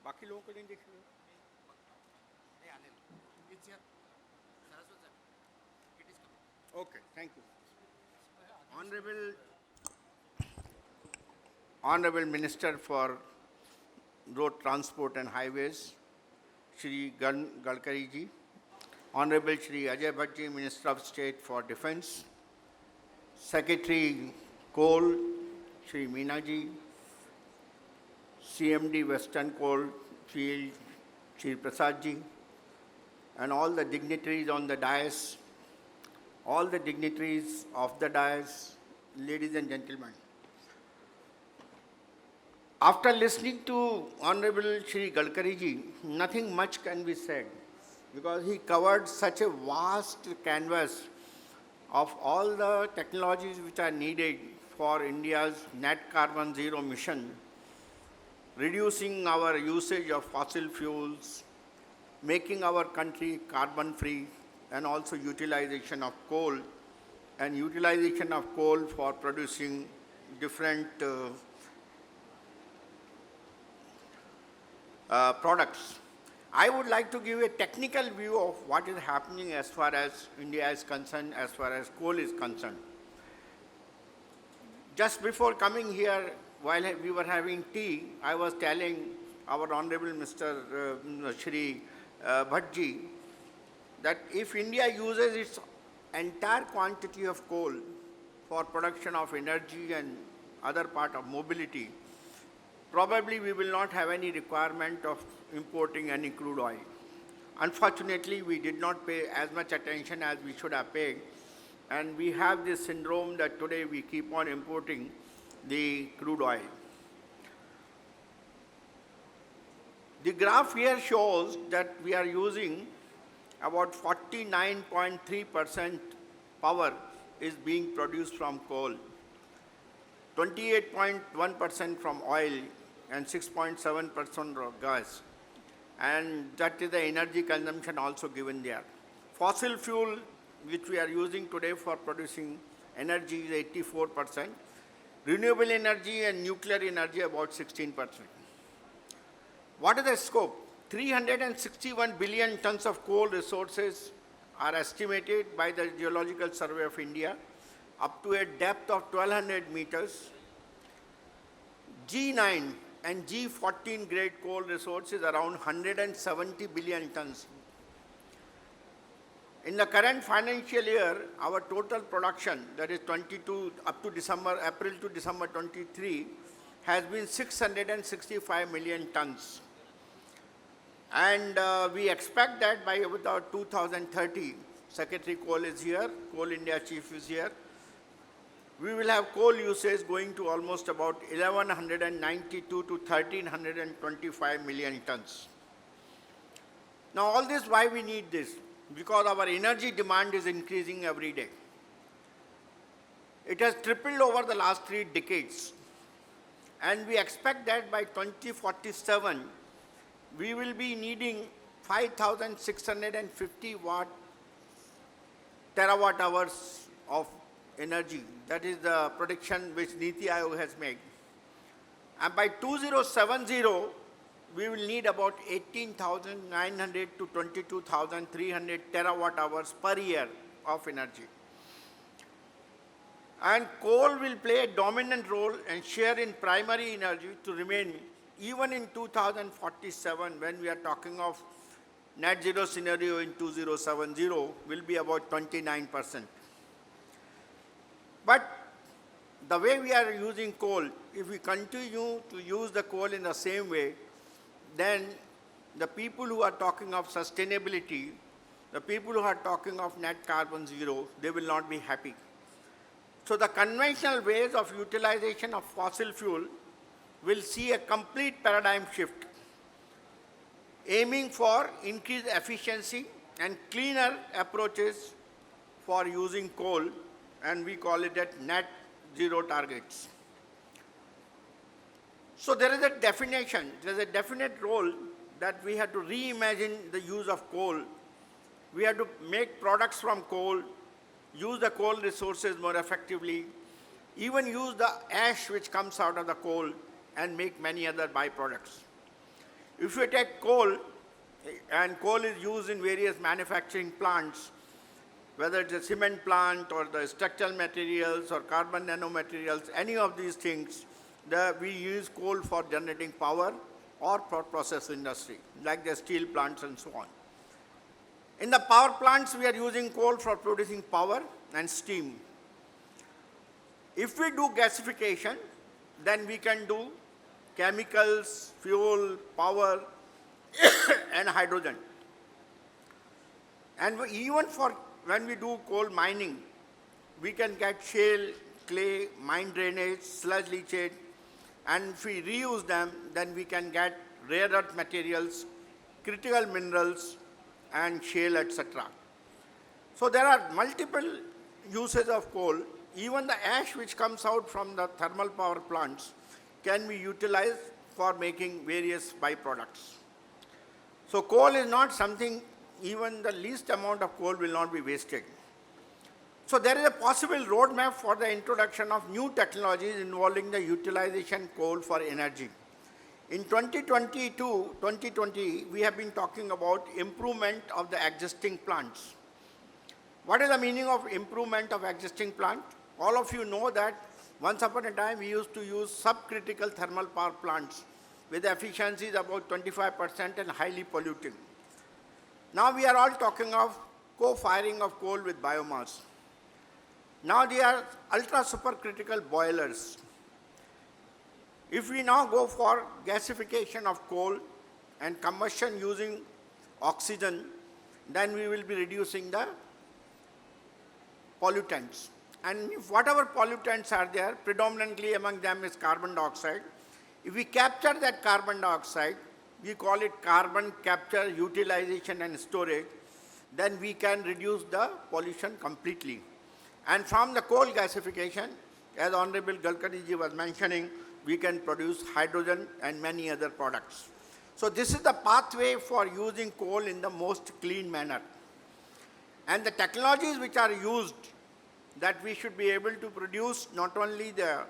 बाकी लोगों को नहीं देख रहे? Okay, thank you. Honorable Minister for Road Transport and Highways, Shri Gadkari ji, Honorable Shri Ajay Bhatt ji, Minister of State for Defence, Secretary Coal, Shri Meena ji, CMD Western Coal Field, Shri Prasad ji, and all the dignitaries on the dais, all the dignitaries of the dais, ladies and gentlemen. After listening to Honorable Shri Gadkari ji, nothing much can be said because he covered such a vast canvas of all the technologies which are needed for India's net carbon zero mission, reducing our usage of fossil fuels, making our country carbon free, and also utilization of coal, and utilization of coal for producing different products. I would like to give a technical view of what is happening as far as India is concerned, as far as coal is concerned. Just before coming here, while we were having tea, I was telling our Honorable Mr. Shri Bhatt that if India uses its entire quantity of coal for production of energy and other part of mobility, probably we will not have any requirement of importing any crude oil. Unfortunately, we did not pay as much attention as we should have paid, and we have this syndrome that today we keep on importing the crude oil. The graph here shows that we are using about 49.3% power is being produced from coal, 28.1% from oil, and 6.7% from gas. And that is the energy consumption also given there. Fossil fuel, which we are using today for producing energy, is 84%. Renewable energy and nuclear energy about 16%. What is the scope? 361 billion tons of coal resources are estimated by the Geological Survey of India up to a depth of 1200 meters. G9 and G14 grade coal resources around 170 billion tons. In the current financial year, our total production, that is 22 up to April to December 23, has been 665 million tons. And we expect that by about 2030, Secretary Coal is here, Coal India Chief is here, we will have coal usage going to almost about 1192 to 1325 million tons. Now all this, why we need this? Because our energy demand is increasing every day. It has tripled over the last 3 decades. And we expect that by 2047, we will be needing 5,650 terawatt hours of energy. That is the prediction which Niti Aayog has made. And by 2070, we will need about 18,900 to 22,300 terawatt hours per year of energy. And coal will play a dominant role and share in primary energy to remain even in 2047, when we are talking of net zero scenario in 2070, will be about 29%. But the way we are using coal, if we continue to use the coal in the same way, then the people who are talking of sustainability, the people who are talking of net carbon zero, they will not be happy. So the conventional ways of utilization of fossil fuel will see a complete paradigm shift, aiming for increased efficiency and cleaner approaches for using coal, and we call it at net zero targets. So there is a definition, there is a definite role that we have to reimagine the use of coal. We have to make products from coal, use the coal resources more effectively, even use the ash which comes out of the coal, and make many other byproducts. If you take coal, and coal is used in various manufacturing plants, whether it's a cement plant or the structural materials or carbon nanomaterials, any of these things, we use coal for generating power or for process industry, like the steel plants and so on. In the power plants, we are using coal for producing power and steam. If we do gasification, then we can do chemicals, fuel, power, and hydrogen. And even for when we do coal mining, we can get shale, clay, mine drainage, sludge leachate, and if we reuse them, then we can get rare earth materials, critical minerals, and shale, etc. So there are multiple uses of coal. Even the ash which comes out from the thermal power plants can be utilized for making various byproducts. So coal is not something, even the least amount of coal will not be wasted. So there is a possible roadmap for the introduction of new technologies involving the utilization coal for energy. In 2020, we have been talking about improvement of the existing plants. What is the meaning of improvement of existing plant? All of you know that once upon a time we used to use subcritical thermal power plants with efficiencies about 25% and highly polluting. Now we are all talking of co-firing of coal with biomass. Now they are ultra supercritical boilers. If we now go for gasification of coal and combustion using oxygen, then we will be reducing the pollutants. And if whatever pollutants are there, predominantly among them is carbon dioxide. If we capture that carbon dioxide, we call it carbon capture, utilization and storage, then we can reduce the pollution completely. And from the coal gasification, as Honorable Gadkari ji was mentioning, we can produce hydrogen and many other products. So this is the pathway for using coal in the most clean manner. And the technologies which are used, that we should be able to produce not only the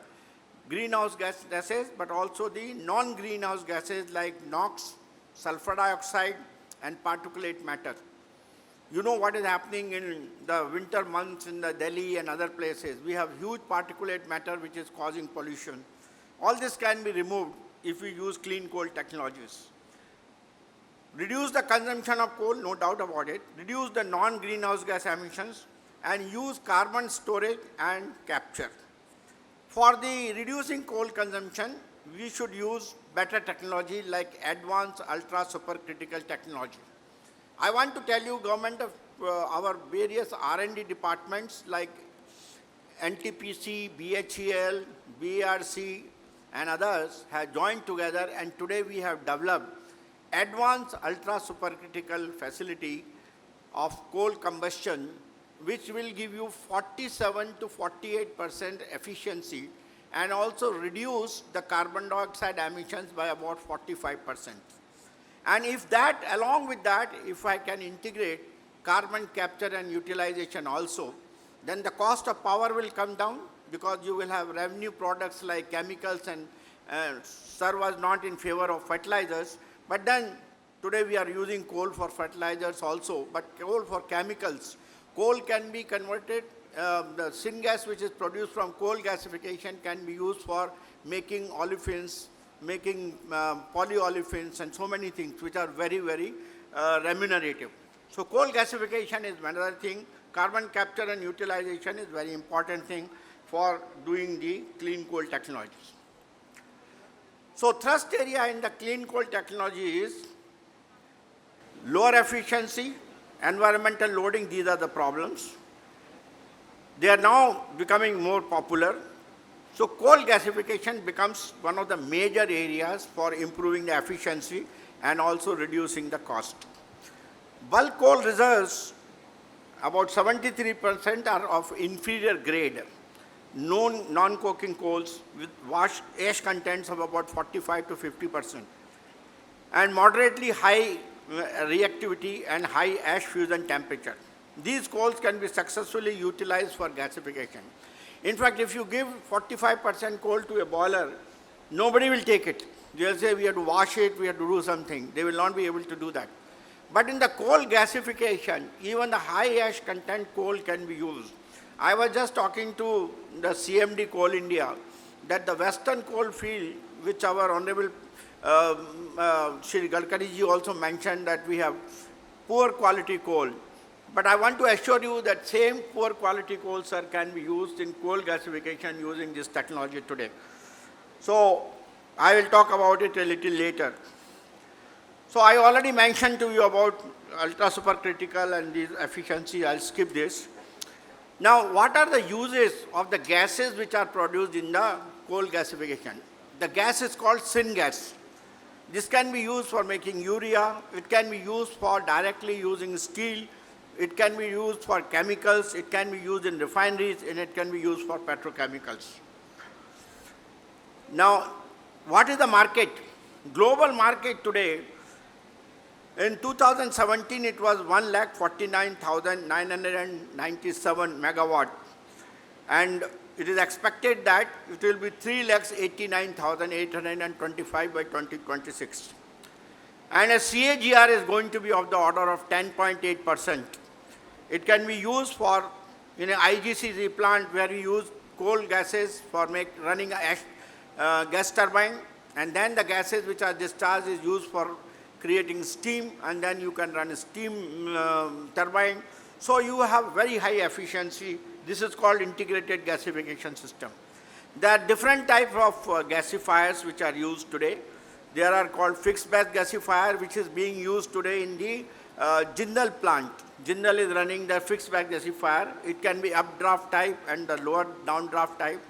greenhouse gases, but also the non-greenhouse gases like NOx, sulfur dioxide, and particulate matter. You know what is happening in the winter months in the Delhi and other places. We have huge particulate matter which is causing pollution. All this can be removed if we use clean coal technologies. Reduce the consumption of coal, no doubt about it. Reduce the non-greenhouse gas emissions and use carbon storage and capture. For the reducing coal consumption, we should use better technology like advanced ultra supercritical technology. I want to tell you, government of our various R&D departments like NTPC, BHEL, BRC, and others have joined together, and today we have developed advanced ultra supercritical facility of coal combustion, which will give you 47 to 48% efficiency and also reduce the carbon dioxide emissions by about 45%. And if that, along with that, if I can integrate carbon capture and utilization also, then the cost of power will come down because you will have revenue products like chemicals and sir was not in favor of fertilizers, but then today we are using coal for fertilizers also, but coal for chemicals. Coal can be converted, the syngas which is produced from coal gasification can be used for making olefins, making polyolefins and so many things which are very, very remunerative. So coal gasification is another thing. Carbon capture and utilization is very important thing for doing the clean coal technologies. So thrust area in the clean coal technology is lower efficiency, environmental loading, these are the problems. They are now becoming more popular. So coal gasification becomes one of the major areas for improving the efficiency and also reducing the cost. Bulk coal reserves, about 73% are of inferior grade, non-coking coals with ash contents of about 45 to 50%, and moderately high reactivity and high ash fusion temperature. These coals can be successfully utilized for gasification. In fact, if you give 45% coal to a boiler, nobody will take it They'll say we have to wash it, we have to do something. They will not be able to do that. But in the coal gasification, even the high ash content coal can be used. I was just talking to the CMD Coal India that the western coal field, which our Honorable Shri Gadkari ji also mentioned that we have poor quality coal. But I want to assure you that same poor quality coal, sir, can be used in coal gasification using this technology today. So I will talk about it a little later. So I already mentioned to you about ultra supercritical and this efficiency. I'll skip this. Now, what are the uses of the gases which are produced in the coal gasification? The gas is called syngas. This can be used for making urea. It can be used for directly using steel. It can be used for chemicals. It can be used in refineries, and it can be used for petrochemicals. Now, what is the market? Global market today, in 2017, it was 1,49,997 megawatt. And it is expected that it will be 3,89,825 by 2026. And a CAGR is going to be of the order of 10.8%. It can be used for in an IGCC plant where we use coal gases for running a gas turbine, and then the gases which are discharged is used for creating steam, and then you can run a steam turbine. So you have very high efficiency. This is called integrated gasification system. There are different types of gasifiers which are used today. There are called fixed bed gasifier, which is being used today in the Jindal plant. Jindal is running the fixed bed gasifier. It can be updraft type and the lower downdraft type.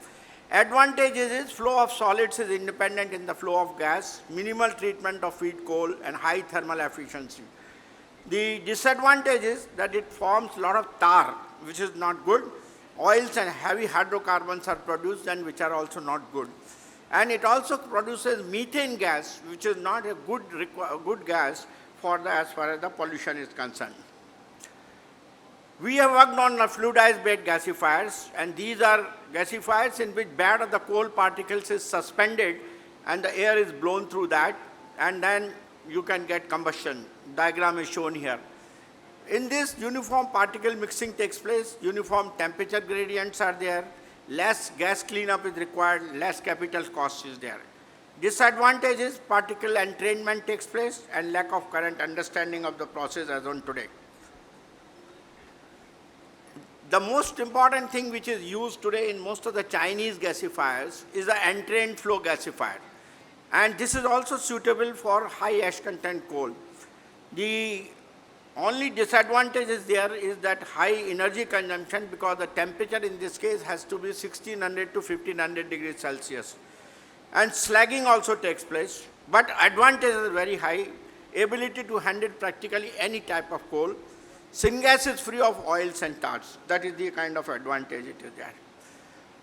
Advantage is flow of solids is independent in the flow of gas, minimal treatment of feed coal, and high thermal efficiency. The disadvantage is that it forms a lot of tar, which is not good. Oils and heavy hydrocarbons are produced, and which are also not good. And it also produces methane gas, which is not a good gas for as far as the pollution is concerned. We have worked on fluidized bed gasifiers, and these are gasifiers in which bed of the coal particles is suspended and the air is blown through that, and then you can get combustion. Diagram is shown here. In this, uniform particle mixing takes place, uniform temperature gradients are there, less gas cleanup is required, less capital cost is there. Disadvantage is particle entrainment takes place and lack of current understanding of the process as on today. The most important thing which is used today in most of the Chinese gasifiers is the entrained flow gasifier. And this is also suitable for high ash content coal. The only disadvantage is there is that high energy consumption, because the temperature in this case has to be 1600 to 1500 degrees Celsius. And slagging also takes place, but advantage is very high, ability to handle practically any type of coal. Syngas is free of oils and tars. That is the kind of advantage it is there.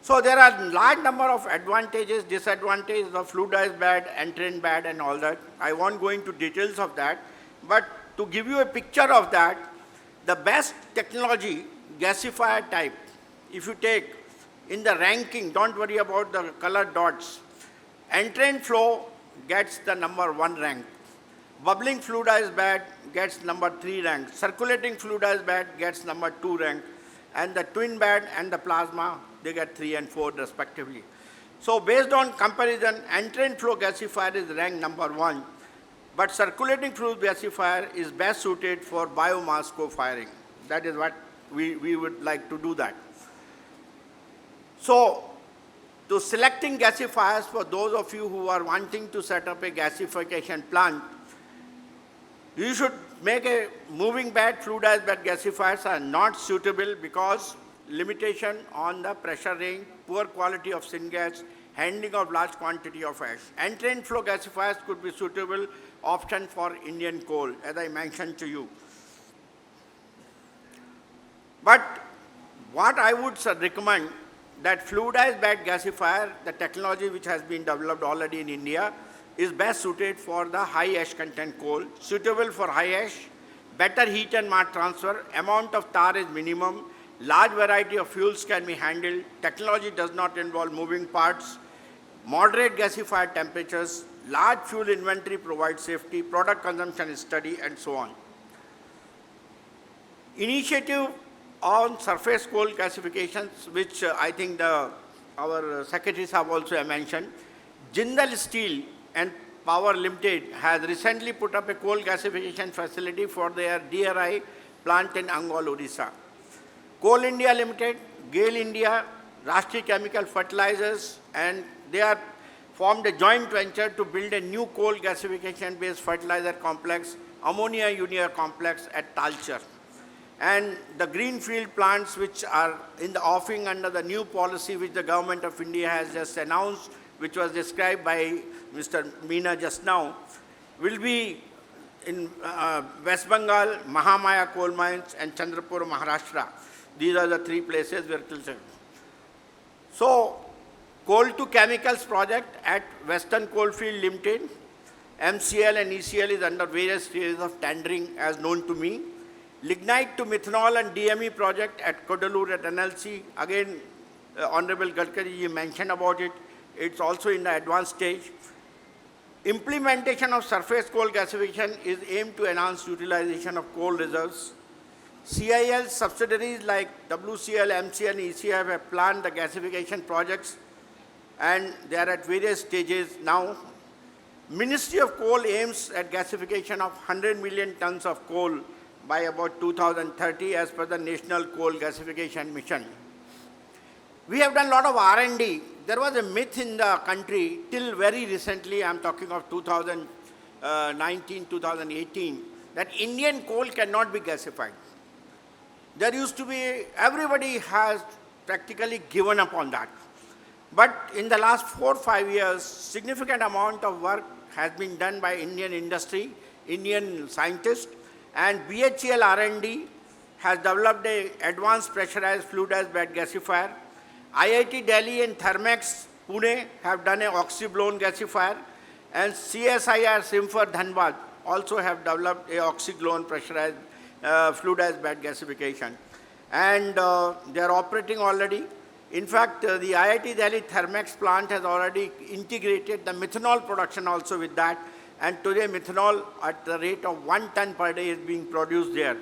So there are large number of advantages, disadvantages of fluidized bed, entrained bed, and all that. I won't go into details of that, but to give you a picture of that, the best technology, gasifier type, if you take in the ranking, don't worry about the colored dots. Entrained flow gets the number 1 rank. Bubbling fluidized bed gets number 3 rank. Circulating fluidized bed gets number 2 rank. And the twin bed and the plasma, they get 3 and 4 respectively. So based on comparison, entrained flow gasifier is ranked number 1. But circulating fluid gasifier is best suited for biomass co-firing. That is what we would like to do that. So, to selecting gasifiers for those of you who are wanting to set up a gasification plant, you should make a moving bed. Fluidized bed gasifiers are not suitable because limitation on the pressure range, poor quality of syngas, handling of large quantity of ash. Entrained flow gasifiers could be suitable option for Indian coal, as I mentioned to you. But what I would recommend that fluidized bed gasifier, the technology which has been developed already in India, is best suited for the high ash content coal, suitable for high ash, better heat and mass transfer, amount of tar is minimum, large variety of fuels can be handled, technology does not involve moving parts, moderate gasifier temperatures, large fuel inventory provides safety, product consumption is steady, and so on. Initiative on surface coal gasifications, which I think our secretaries have also mentioned. Jindal Steel and Power Limited has recently put up a coal gasification facility for their DRI plant in Angol, Odisha. Coal India Limited, GAIL India, Rashtrasant Chemical Fertilizers, and they are formed a joint venture to build a new coal gasification-based fertilizer complex, ammonia urea complex at Talcher. And the greenfield plants which are in the offing under the new policy which the government of India has just announced, which was described by Mr. Meena just now, will be in West Bengal, Mahamaya coal mines, and Chandrapur, Maharashtra. These are the three places where it will be. So, coal to chemicals project at Western Coalfield Limited, MCL and ECL is under various stages of tendering as known to me. Lignite to methanol and DME project at Kodalur at NLC, again Honorable Gadkari ji mentioned about it, it's also in the advanced stage. Implementation of surface coal gasification is aimed to enhance utilization of coal reserves. CIL subsidiaries like WCL, MCL and ECL have planned the gasification projects and they are at various stages now. Ministry of Coal aims at gasification of 100 million tons of coal by about 2030 as per the National Coal Gasification Mission. We have done a lot of R&D. There was a myth in the country till very recently, I'm talking of 2019, 2018, that Indian coal cannot be gasified. There used to be, everybody has practically given up on that. But in the last 4 or 5 years, significant amount of work has been done by Indian industry, Indian scientists, and BHEL R&D has developed an advanced pressurized fluidized bed gasifier. IIT Delhi and Thermex Pune have done an oxy-blown gasifier, and CSIR Simfer Dhanbad also have developed a oxy-blown pressurized fluidized bed gasification. And they are operating already. In fact, the IIT Delhi Thermex plant has already integrated the methanol production also with that. And today methanol at the rate of 1 ton per day is being produced there.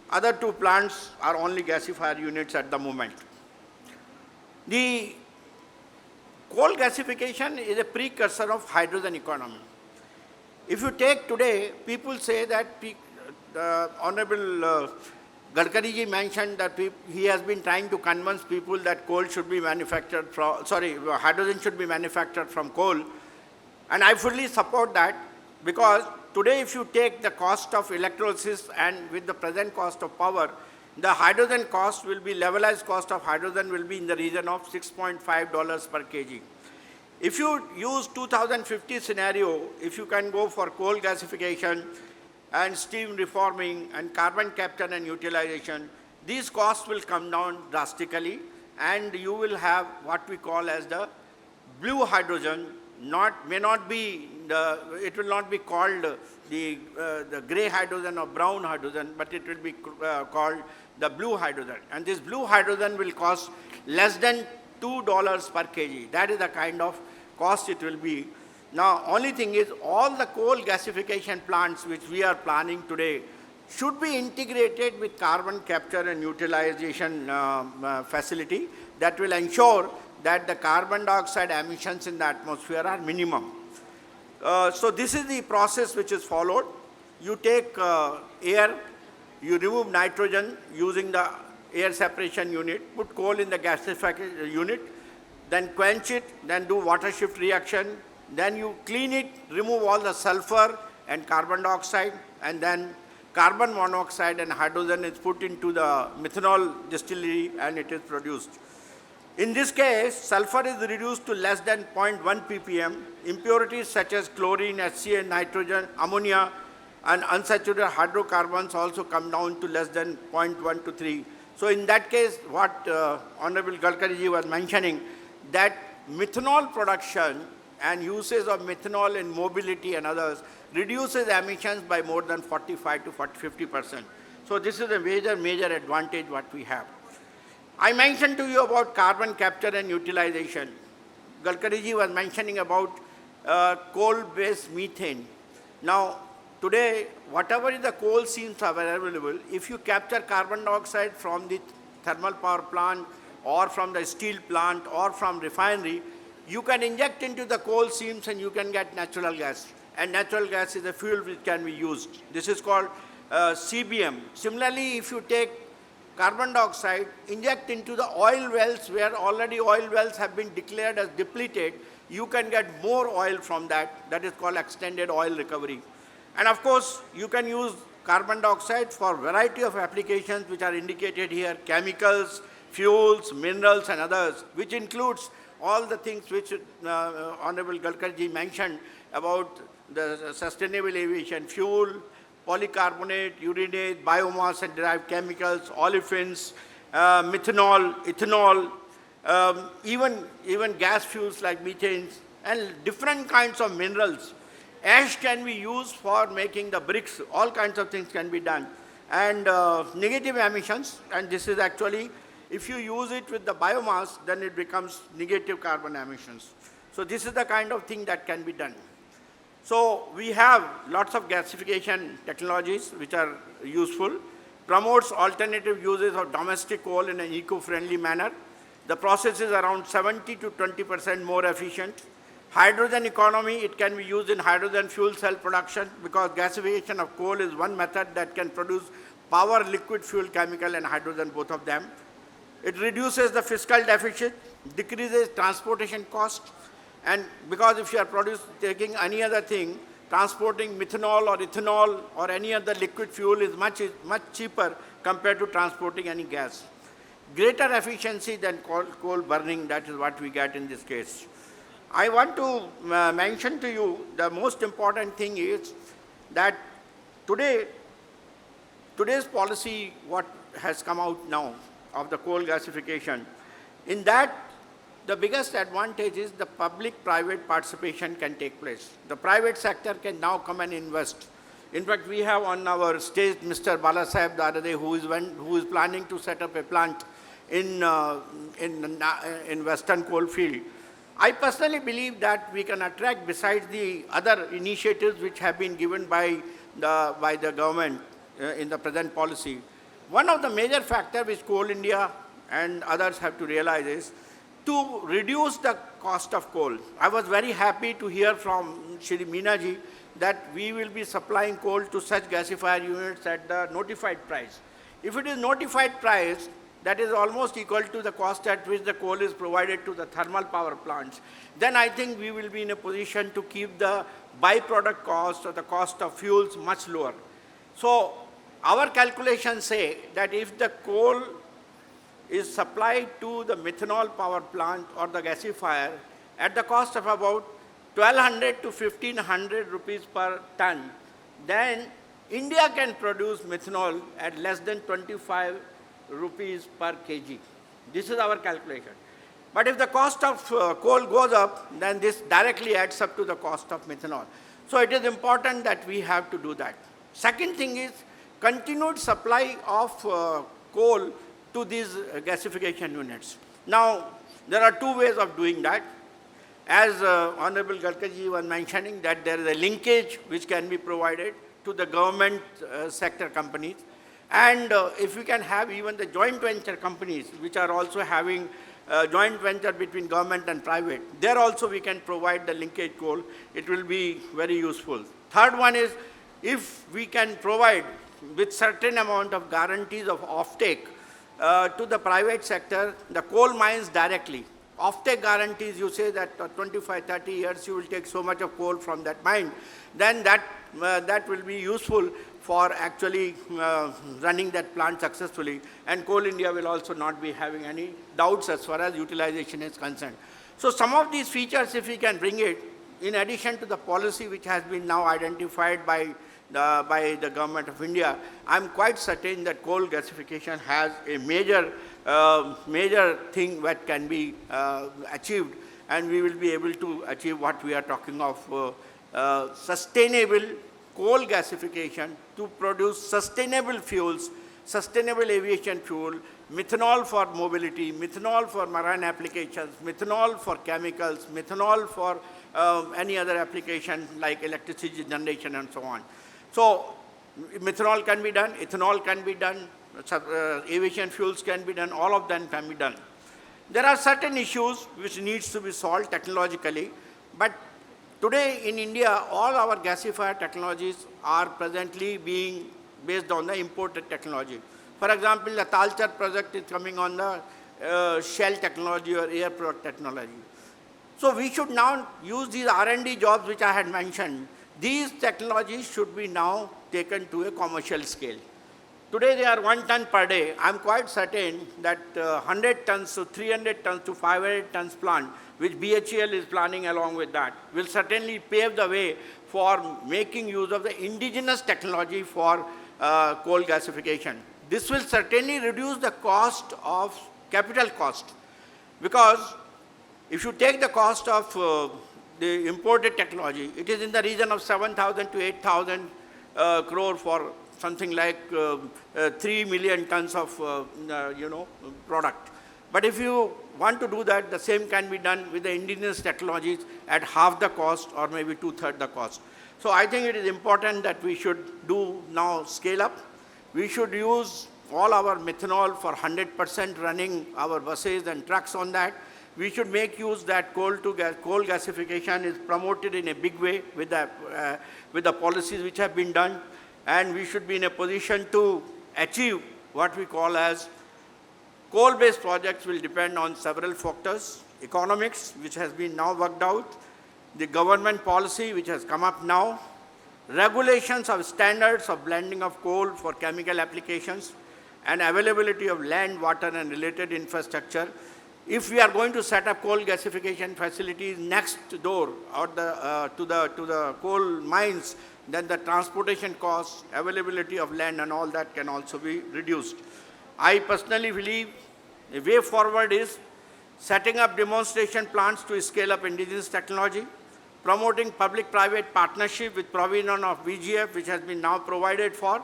Other two plants are only gasifier units at the moment. The coal gasification is a precursor of hydrogen economy. If you take today, people say that Honorable Gadkari ji mentioned that he has been trying to convince people that coal should be manufactured from, hydrogen should be manufactured from coal. And I fully support that because today if you take the cost of electrolysis and with the present cost of power, the hydrogen cost will be, levelized cost of hydrogen will be in the region of $6.5 per kg. If you use 2050 scenario, if you can go for coal gasification and steam reforming and carbon capture and utilization, these costs will come down drastically and you will have what we call as the blue hydrogen. It will not be called the gray hydrogen or brown hydrogen, but it will be called the blue hydrogen. And this blue hydrogen will cost less than $2 per kg. That is the kind of cost it will be. Now, only thing is all the coal gasification plants which we are planning today should be integrated with carbon capture and utilization facility that will ensure that the carbon dioxide emissions in the atmosphere are minimum. So this is the process which is followed. You take air, you remove nitrogen using the air separation unit, put coal in the gasification unit, then quench it, then do water shift reaction, then you clean it, remove all the sulfur and carbon dioxide, and then carbon monoxide and hydrogen is put into the methanol distillery and it is produced. In this case, sulfur is reduced to less than 0.1 ppm. Impurities such as chlorine, HCl, nitrogen, ammonia, and unsaturated hydrocarbons also come down to less than 0.1 to 3. So in that case, what Honorable Gadkari ji was mentioning, that methanol production and usage of methanol in mobility and others reduces emissions by more than 45 to 50%. So this is a major advantage what we have. I mentioned to you about carbon capture and utilization. Gadkari ji was mentioning about coal-based methane. Now, today, whatever is the coal seams are available, if you capture carbon dioxide from the thermal power plant or from the steel plant or from refinery, you can inject into the coal seams and you can get natural gas. And natural gas is a fuel which can be used. This is called CBM. Similarly, if you take carbon dioxide, inject into the oil wells where already oil wells have been declared as depleted, you can get more oil from that. That is called extended oil recovery. And of course, you can use carbon dioxide for a variety of applications which are indicated here: chemicals, fuels, minerals, and others, which includes all the things which Honorable Gadkari mentioned about the sustainable aviation fuel, polycarbonate, urinate, biomass and derived chemicals, olefins, methanol, ethanol, even gas fuels like methane, and different kinds of minerals. Ash can be used for making the bricks. All kinds of things can be done. And negative emissions, and this is actually, if you use it with the biomass, then it becomes negative carbon emissions. So this is the kind of thing that can be done. So we have lots of gasification technologies which are useful, promotes alternative uses of domestic coal in an eco-friendly manner. The process is around 70 to 20% more efficient. Hydrogen economy, it can be used in hydrogen fuel cell production because gasification of coal is one method that can produce power, liquid fuel, chemical, and hydrogen, both of them. It reduces the fiscal deficit, decreases transportation cost, and because if you are taking any other thing, transporting methanol or ethanol or any other liquid fuel is much cheaper compared to transporting any gas. Greater efficiency than coal burning, that is what we get in this case. I want to mention to you the most important thing is that today's policy, what has come out now of the coal gasification, in that the biggest advantage is the public-private participation can take place. The private sector can now come and invest. In fact, we have on our stage Mr. Balasaheb the other day, who is planning to set up a plant in Western Coalfield. I personally believe that we can attract, besides the other initiatives which have been given by the government in the present policy. One of the major factors which Coal India and others have to realize is to reduce the cost of coal. I was very happy to hear from Shri Meenaji that we will be supplying coal to such gasifier units at the notified price. If it is notified price, that is almost equal to the cost at which the coal is provided to the thermal power plants, then I think we will be in a position to keep the byproduct cost or the cost of fuels much lower. So our calculations say that if the coal is supplied to the methanol power plant or the gasifier at the cost of about 1,200 to 1,500 rupees per ton, then India can produce methanol at less than 25 rupees per kg. This is our calculation. But if the cost of coal goes up, then this directly adds up to the cost of methanol. So it is important that we have to do that. Second thing is continued supply of coal to these gasification units. Now, there are two ways of doing that. As Honorable Gadkari was mentioning, that there is a linkage which can be provided to the government sector companies. And if we can have even the joint venture companies, which are also having joint venture between government and private, there also we can provide the linkage coal. It will be very useful. Third one is, if we can provide with certain amount of guarantees of offtake to the private sector, the coal mines directly. Offtake guarantees, you say that 25, 30 years you will take so much of coal from that mine, then that will be useful for actually running that plant successfully. And Coal India will also not be having any doubts as far as utilization is concerned. So some of these features, if we can bring it, in addition to the policy which has been now identified by the Government of India, I'm quite certain that coal gasification has a major thing that can be achieved, and we will be able to achieve what we are talking of, sustainable coal gasification to produce sustainable fuels, sustainable aviation fuel, methanol for mobility, methanol for marine applications, methanol for chemicals, methanol for any other application like electricity generation and so on. So methanol can be done, ethanol can be done, aviation fuels can be done, all of them can be done. There are certain issues which needs to be solved technologically, but today in India, all our gasifier technologies are presently being based on the imported technology. For example, the Talcher project is coming on the shell technology or air product technology. So we should now use these R&D jobs which I had mentioned. These technologies should be now taken to a commercial scale. Today they are 1 ton per day. I'm quite certain that 100 tons to 300 tons to 500 tons plant, which BHEL is planning along with that, will certainly pave the way for making use of the indigenous technology for coal gasification. This will certainly reduce the cost of capital cost, because if you take the cost of the imported technology, it is in the region of 7,000 to 8,000 crore for something like 3 million tons of product. But if you want to do that, the same can be done with the indigenous technologies at half the cost or maybe 2/3 the cost. So I think it is important that we should do now scale up. We should use all our methanol for 100% running our buses and trucks on that. We should make use that coal gasification is promoted in a big way with the policies which have been done. And we should be in a position to achieve what we call as coal-based projects will depend on several factors. Economics, which has been now worked out, the government policy, which has come up now, regulations of standards of blending of coal for chemical applications, and availability of land, water, and related infrastructure. If we are going to set up coal gasification facilities next door or to the coal mines, then the transportation costs, availability of land and all that can also be reduced. I personally believe the way forward is setting up demonstration plants to scale up indigenous technology, promoting public-private partnership with provision of VGF, which has been now provided for,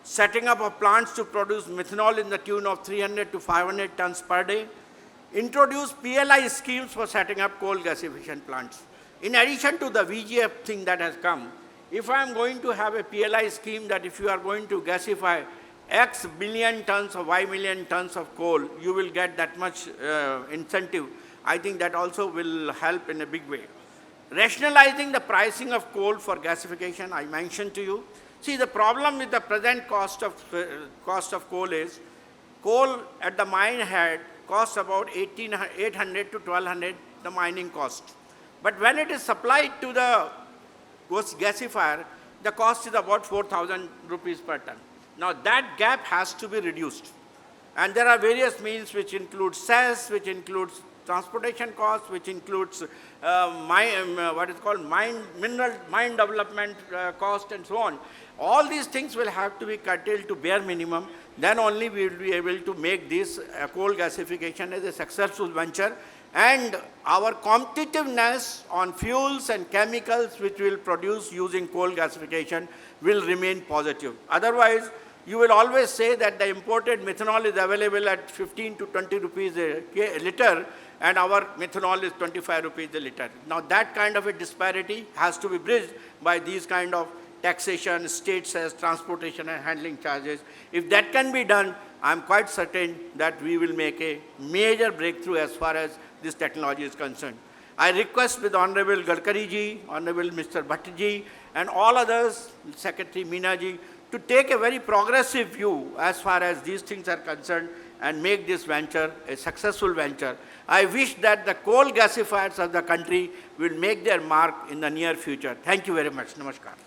setting up of plants to produce methanol in the tune of 300 to 500 tons per day, introduce PLI schemes for setting up coal gasification plants. In addition to the VGF thing that has come, if I am going to have a PLI scheme that if you are going to gasify X billion tons or Y million tons of coal, you will get that much incentive, I think that also will help in a big way. Rationalizing the pricing of coal for gasification, I mentioned to you. See, the problem with the present cost of coal is, coal at the mine head costs about 800 to 1200, the mining cost. But when it is supplied to the gasifier, the cost is about 4,000 rupees per ton. Now that gap has to be reduced. And there are various means which include cess, which includes transportation costs, which includes mine development cost and so on. All these things will have to be curtailed to bare minimum. Then only we will be able to make this coal gasification as a successful venture, and our competitiveness on fuels and chemicals which will produce using coal gasification will remain positive. Otherwise, you will always say that the imported methanol is available at 15 to 20 rupees a liter, and our methanol is 25 rupees a liter. Now that kind of a disparity has to be bridged by these kind of taxation, state cess, transportation and handling charges. If that can be done, I'm quite certain that we will make a major breakthrough as far as this technology is concerned. I request with Honorable Gadkari ji, Honorable Mr. Bhatt ji, and all others, Secretary Meena ji, to take a very progressive view as far as these things are concerned and make this venture a successful venture. I wish that the coal gasifiers of the country will make their mark in the near future. Thank you very much. Namaskar.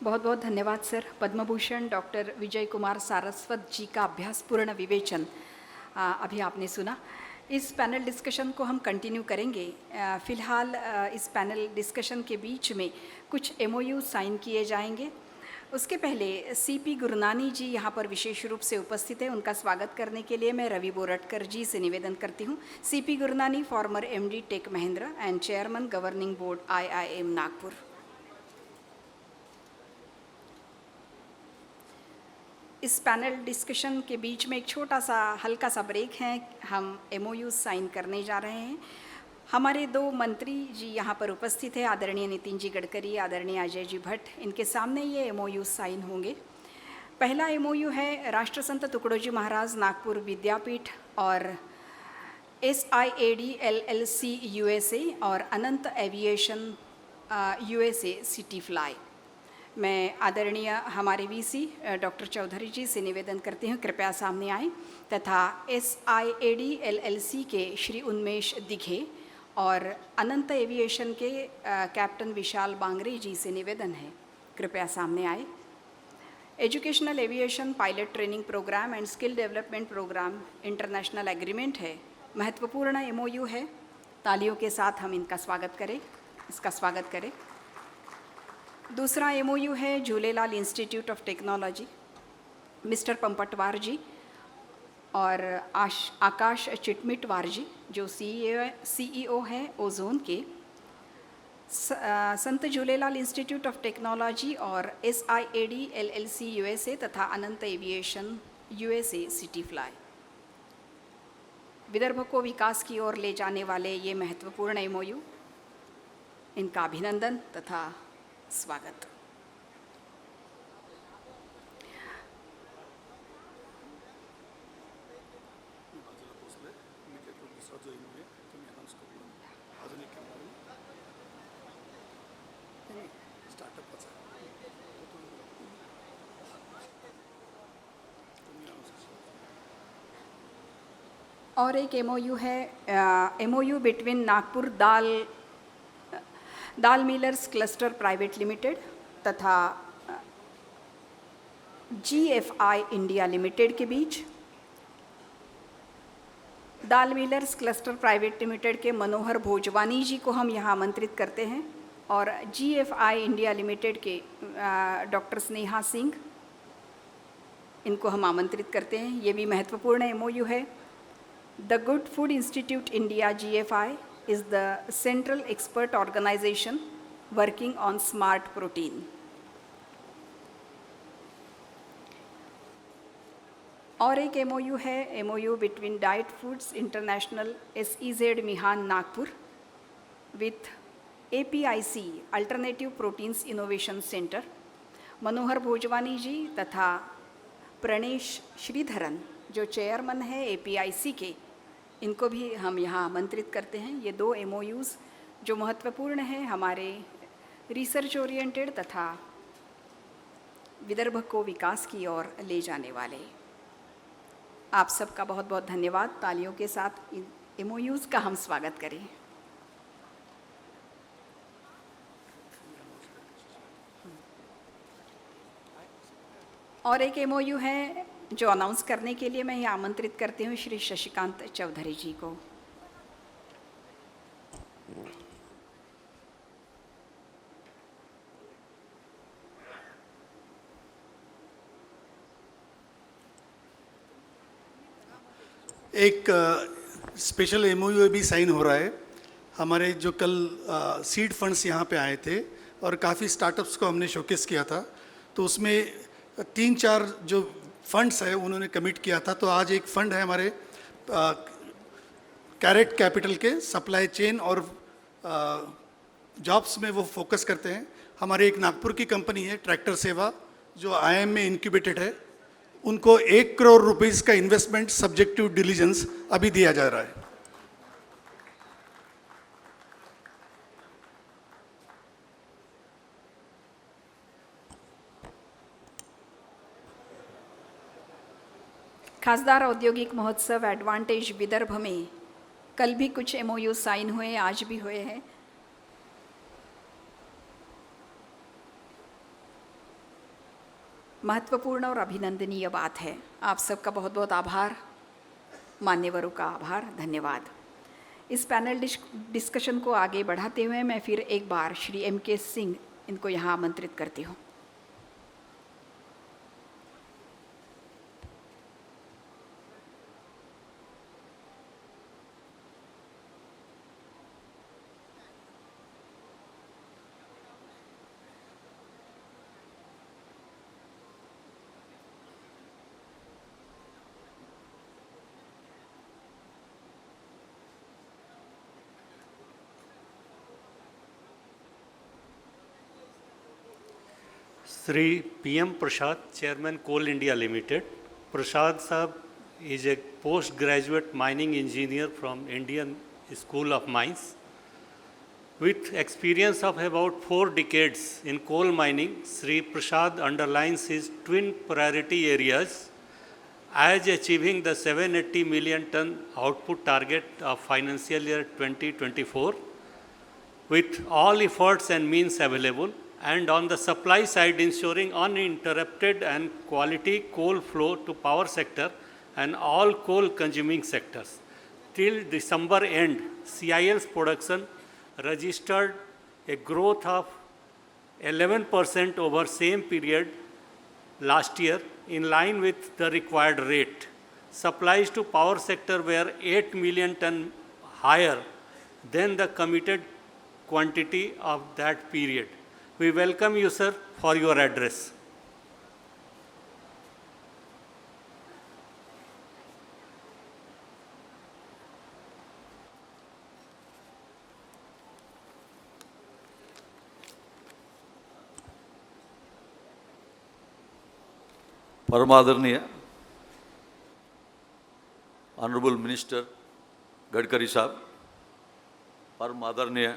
बहुत बहुत धन्यवाद sir. Padma Bhushan doctor Vijay Kumar Saraswat जी का अभ्यासपूर्ण विवेचन अभी आपने सुना। इस पैनल डिस्कशन को हम कंटिन्यू करेंगे। फ़िलहाल इस पैनल डिस्कशन के बीच में कुछ MOU साइन किए जाएंगे। उसके पहले सीपी गुरनानी जी यहाँ पर विशेष रूप से उपस्थित है। उनका स्वागत करने के लिए मैं रवि बोरटकर जी से निवेदन करती हूँ। C P Gurnani, former MD Tech Mahindra and chairman governing board IIM Nagpur. इस पैनल डिस्कशन के बीच में एक छोटा सा हल्का सा ब्रेक है। हम एमओयू साइन करने जा रहे हैं। हमारे दो मंत्री जी यहाँ पर उपस्थित है, आदरणीय नितिन जी गडकरी, आदरणीय अजय जी भट्ट। इनके सामने ये एमओयू साइन होंगे। पहला एमओयू है राष्ट्रसंत तुकडोजी महाराज नागपुर विद्यापीठ और SIAD LLC USA और Anant aviation USA city fly. मैं आदरणीय हमारे वीसी डॉक्टर चौधरी जी से निवेदन करती हूँ कृपया सामने आएँ, तथा SIAD LLC के श्री उन्मेष दिघे और अनंत एविएशन के कैप्टन विशाल बांगरे जी से निवेदन है कृपया सामने आए। Educational aviation pilot training program and skill development program international agreement है, महत्वपूर्ण एमओयू है। तालियों के साथ हम इसका स्वागत करें। दूसरा एमओयू है Jhulelal institute of technology, mister Pampatwar ji और आकाश चिटमिटवार जी जो CEO है ओजोन के। Sant Jhulelal institute of technology और SIAD LLC USA तथा Anant aviation USA city fly. Vidarbha को विकास की ओर ले जाने वाले ये महत्वपूर्ण एमओयू, इनका अभिनंदन तथा स्वागत। और एक एमओयू है एमओयू बिटवीन नागपुर दाल मिलर्स क्लस्टर प्राइवेट लिमिटेड तथा GFI इंडिया लिमिटेड के बीच। दाल मिलर्स क्लस्टर प्राइवेट लिमिटेड के मनोहर भोजवानी जी को हम यहाँ आमंत्रित करते हैं और GFI इंडिया लिमिटेड के डॉक्टर स्नेहा सिंह, इनको हम आमंत्रित करते हैं। ये भी महत्वपूर्ण एमओयू है। The good food institute India GFI is the central expert organization working on smart protein. और एक एमओयू है MOU between diet foods international SEZ Mihan Nagpur with APIC alternative proteins innovation centre. Manohar Bhojwani ji तथा प्रणेश श्रीधरन जो चेयरमैन है APIC के, इनको भी हम यहाँ आमंत्रित करते हैं। ये दो एमओयूज़ जो महत्वपूर्ण हैं हमारे रिसर्च ओरिएंटेड तथा विदर्भ को विकास की ओर ले जाने वाले। आप सबका बहुत बहुत धन्यवाद। तालियों के साथ इन एमओयूज़ का हम स्वागत करें। और एक एमओयू है जो अनाउंस करने के लिए मैं यहाँ आमंत्रित करती हूँ श्री शशिकांत चौधरी जी को। एक स्पेशल एमओयू भी साइन हो रहा है। हमारे जो कल सीड फंड्स यहाँ पे आए थे और काफ़ी स्टार्टअप्स को हमने शोकेस किया था, तो उसमें 3-4 जो फंड्स है उन्होंने कमिट किया था। तो आज एक फंड है हमारे कैरेट कैपिटल के, सप्लाई चेन और जॉब्स में वो फोकस करते हैं। हमारे एक नागपुर की कंपनी है ट्रैक्टर सेवा जो IIM में इंक्यूबेटेड है, उनको 1 करोड़ रुपीस का इन्वेस्टमेंट सब्जेक्ट टू डिलीजेंस अभी दिया जा रहा है। खासदार औद्योगिक महोत्सव एडवांटेज विदर्भ में कल भी कुछ एमओयू साइन हुए, आज भी हुए हैं। महत्वपूर्ण और अभिनंदनीय बात है। आप सबका बहुत बहुत आभार, मान्यवरों का आभार, धन्यवाद। इस पैनल डिस्कशन को आगे बढ़ाते हुए मैं फिर एक बार श्री MK सिंह इनको यहाँ आमंत्रित करती हूँ। Sri PM Prasad, Chairman Coal India Limited. Prasad Sahab is a postgraduate mining engineer from Indian School of Mines. With experience of about 4 decades in coal mining, Sri Prasad underlines his twin priority areas as achieving the 780 million ton output target of financial year 2024 with all efforts and means available, and on the supply side ensuring uninterrupted and quality coal flow to power sector and all coal consuming sectors. Till December end, CIL's production registered a growth of 11% over same period last year, in line with the required rate. Supplies to power sector were 8 million ton higher than the committed quantity of that period. We welcome you, sir, for your address. Paramadarniya, Honorable Minister Gadkari Sahab, Paramadarniya,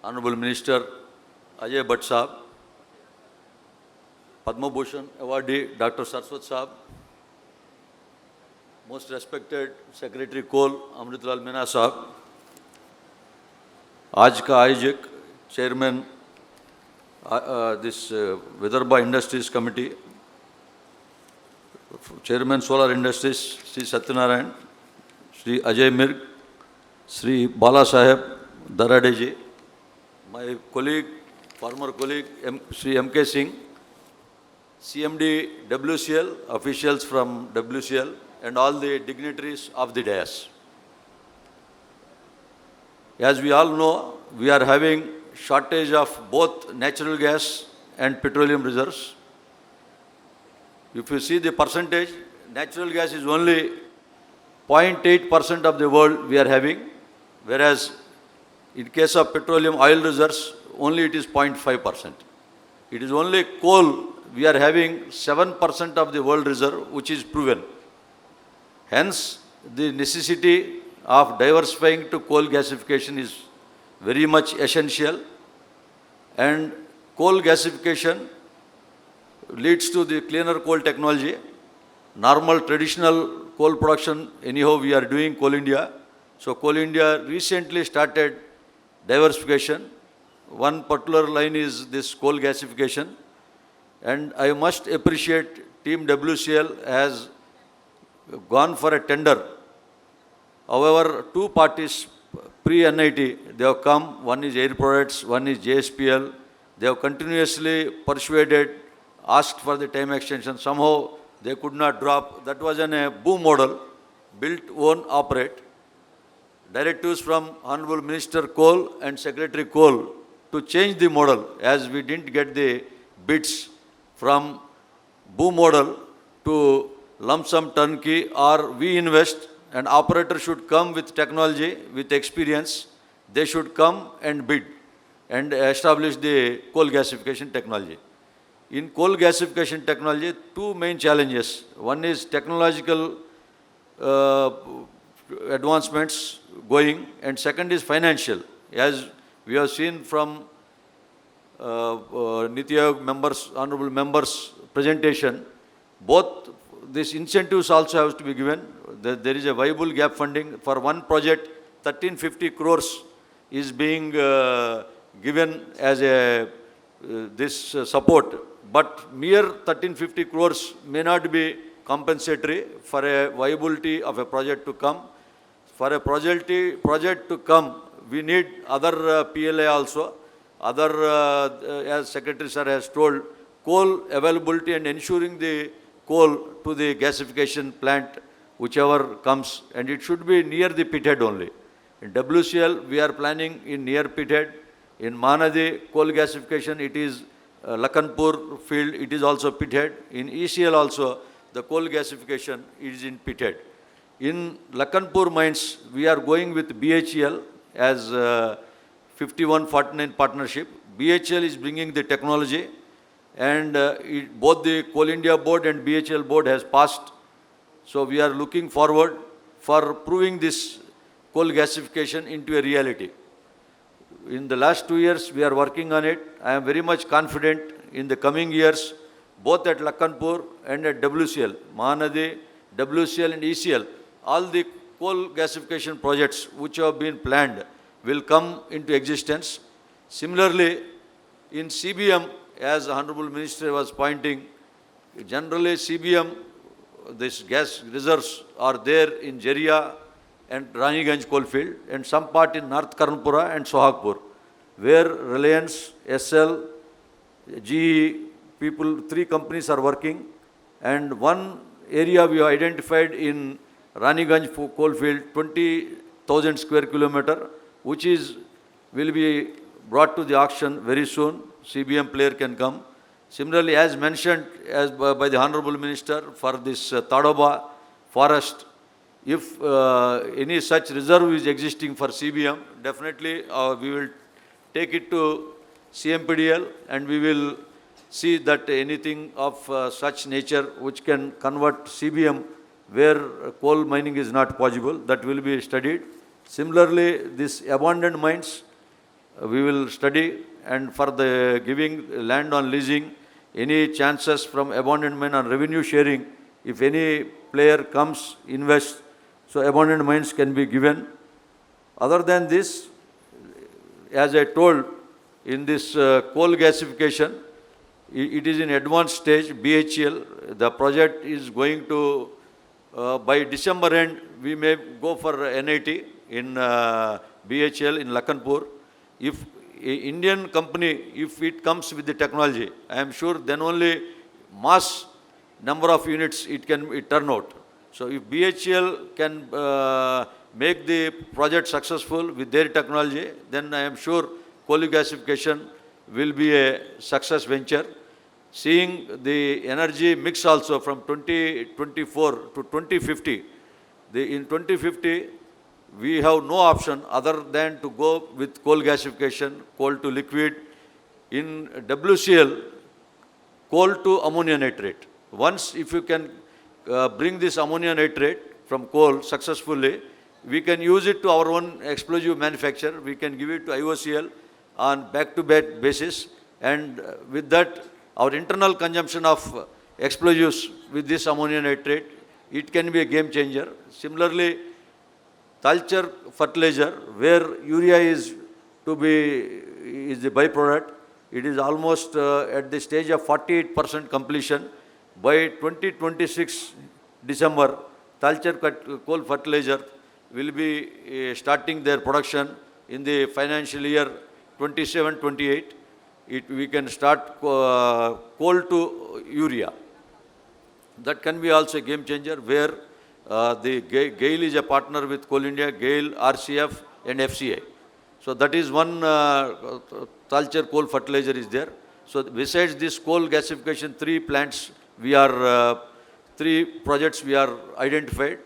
Honorable Minister Ajay Bhatt Sahab, Padma Bhushan awardee Dr. Saraswat Sahab, most respected Secretary Coal Amritlal Meena Sahab, आज का आयोजक Chairman this Vidarbha Industries Committee, Chairman Solar Industries, Sri Satyanarayan, Sri Ajay Mirg, Sri Bala Saheb Daradeji, my colleague, former colleague Sri M.K. Singh, CMD WCL, officials from WCL, and all the dignitaries of the dais. As we all know, we are having shortage of both natural gas and petroleum reserves. If you see the percentage, natural gas is only 0.8% of the world we are having, whereas in case of petroleum oil reserves, only it is 0.5%. It is only coal, we are having 7% of the world reserve, which is proven. Hence, the necessity of diversifying to coal gasification is very much essential, and coal gasification leads to the cleaner coal technology. Normal traditional coal production, anyhow we are doing Coal India. So Coal India recently started diversification. One particular line is this coal gasification. And I must appreciate Team WCL has gone for a tender. However, 2 parties pre-NIT, they have come. One is Air Products, one is JSPL. They have continuously persuaded, asked for the time extension. Somehow they could not drop. That was a boom model, built, own, operate. Directives from Honorable Minister Coal and Secretary Coal to change the model, as we didn't get the bids from boom model to lump sum turnkey, or we invest, and operator should come with technology, with experience. They should come and bid and establish the coal gasification technology. In coal gasification technology, 2 main challenges. One is technological advancements going, and second is financial. As we have seen from Niti Aayog members, honorable members' presentation, both these incentives also have to be given. There is a viable gap funding. For one project, 1350 crores is being given as a this support. But mere 1350 crores may not be compensatory for a viability of a project to come. For a project to come, we need other PLA also. Other, as Secretary Sir has told, coal availability and ensuring the coal to the gasification plant, whichever comes, and it should be near the pithead only. In WCL, we are planning in near pithead. In Mahanadi coal gasification, it is Lakhanpur field, it is also pithead. In ECL also, the coal gasification is in pithead. In Lakhanpur mines, we are going with BHEL as 51-49 partnership. BHEL is bringing the technology, and both the Coal India board and BHL board has passed. So we are looking forward for proving this coal gasification into a reality. In the last 2 years, we are working on it. I am very much confident in the coming years, both at Lakhanpur and at WCL, Mahanadi, WCL and ECL, all the coal gasification projects which have been planned will come into existence. Similarly, in CBM, as the Honorable Minister was pointing, generally CBM, this gas reserves are there in Jeria and Raniganj coalfield and some part in North Karnpura and Sohagpur, where Reliance, SL, GE, people, 3 companies are working, and one area we have identified in Raniganj coalfield, 20,000 square kilometer, which will be brought to the auction very soon. CBM player can come. Similarly, as mentioned by the Honorable Minister, for this Tadoba forest, if any such reserve is existing for CBM, definitely we will take it to CMPDL and we will see that anything of such nature which can convert CBM where coal mining is not possible, that will be studied. Similarly, this abandoned mines, we will study, and for the giving land on leasing, any chances from abandoned mine on revenue sharing, if any player comes, invests, so abandoned mines can be given. Other than this, as I told, in this coal gasification, it is in advanced stage, BHL. The project is going to, by December end, we may go for NIT in BHL in Lakhanpur. If a Indian company, if it comes with the technology, I am sure then only mass number of units it can turn out. So if BHL can make the project successful with their technology, then I am sure coal gasification will be a success venture. Seeing the energy mix also from 2024 to 2050, in 2050, we have no option other than to go with coal gasification, coal to liquid. In WCL, coal to ammonia nitrate. Once if you can bring this ammonia nitrate from coal successfully, we can use it to our own explosive manufacture. We can give it to IOCL on back-to-back basis, and with that, our internal consumption of explosives with this ammonia nitrate, it can be a game changer. Similarly, culture fertilizer, where urea is the byproduct, it is almost at the stage of 48% completion. By 2026 December, culture coal fertilizer will be starting their production in the financial year 27-28. We can start coal to urea. That can be also a game changer, where the GAIL is a partner with Coal India, GAIL, RCF and FCA. So that is one culture coal fertilizer is there. So besides this coal gasification, 3 plants, we are 3 projects we are identified.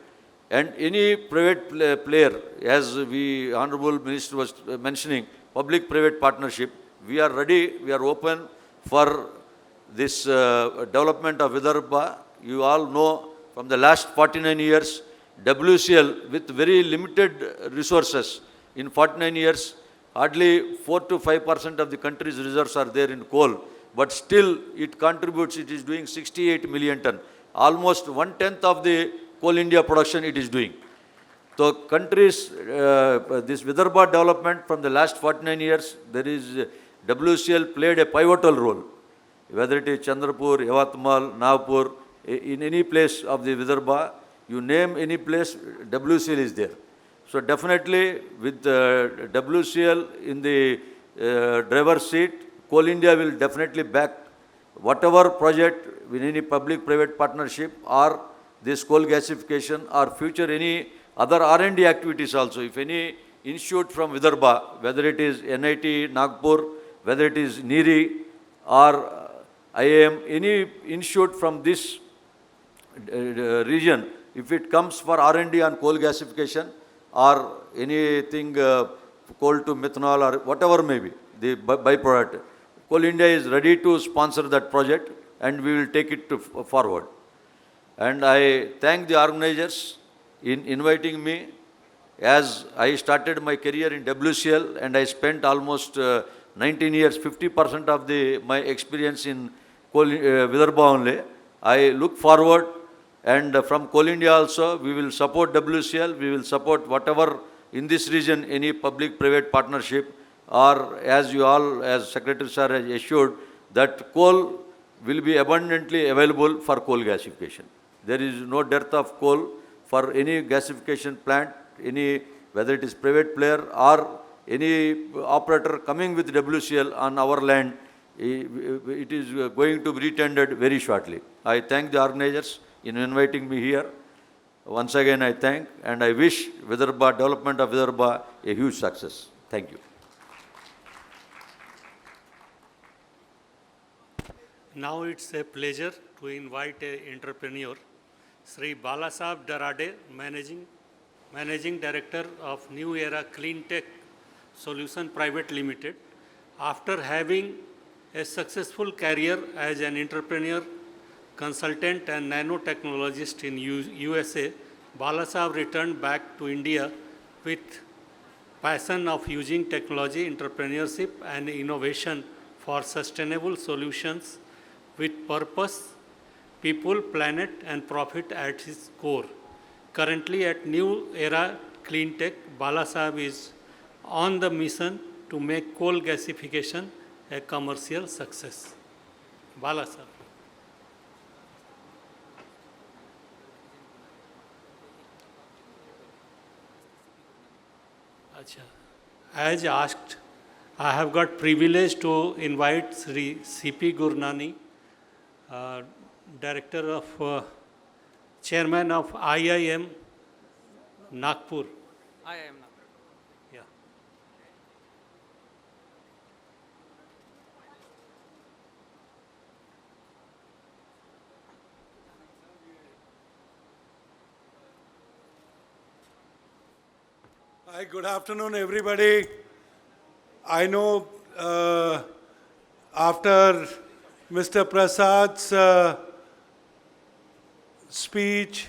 And any private player, as Honorable Minister was mentioning, public-private partnership, we are ready, we are open for this development of Vidarbha. You all know from the last 49 years, WCL with very limited resources, in 49 years, hardly 4 to 5% of the country's reserves are there in coal, but still it contributes, it is doing 68 million ton. Almost 1/10 of the Coal India production it is doing. So countries, this Vidarbha development from the last 49 years, there is WCL played a pivotal role, whether it is Chandrapur, Yavatmal, Nagpur, in any place of the Vidarbha, you name any place, WCL is there. So definitely with WCL in the driver's seat, Coal India will definitely back whatever project with any public-private partnership or this coal gasification or future any other R&D activities also. If any institute from Vidarbha, whether it is NIT, Nagpur, whether it is NIRI or IIM, any institute from this region, if it comes for R&D on coal gasification or anything coal to methanol or whatever may be, the byproduct, Coal India is ready to sponsor that project and we will take it forward. And I thank the organizers in inviting me, as I started my career in WCL and I spent almost 19 years, 50% of my experience in Coal Vidarbha only. I look forward, and from Coal India also, we will support WCL, we will support whatever in this region, any public-private partnership, or as you all, as Secretary Sir has assured, that coal will be abundantly available for coal gasification. There is no dearth of coal for any gasification plant, whether it is private player or any operator coming with WCL on our land. It is going to be retendered very shortly. I thank the organizers in inviting me here. Once again, I thank and I wish Vidarbha, development of Vidarbha, a huge success. Thank you. Now it's a pleasure to invite an entrepreneur, Sri Balasaheb Darade, Managing Director of New Era Clean Tech Solution Private Limited. After having a successful career as an entrepreneur, consultant and nanotechnologist in USA, Balasaheb returned back to India with passion of using technology, entrepreneurship and innovation for sustainable solutions with purpose, people, planet and profit at its core. Currently at New Era Clean Tech, Balasaheb is on the mission to make coal gasification a commercial success. Balasaheb. As asked, I have got privilege to invite Sri C.P. Gurnani, Director of Chairman of IIM Nagpur. IIM Nagpur. Yeah. Hi, good afternoon, everybody. I know after Mr. Prasad's speech,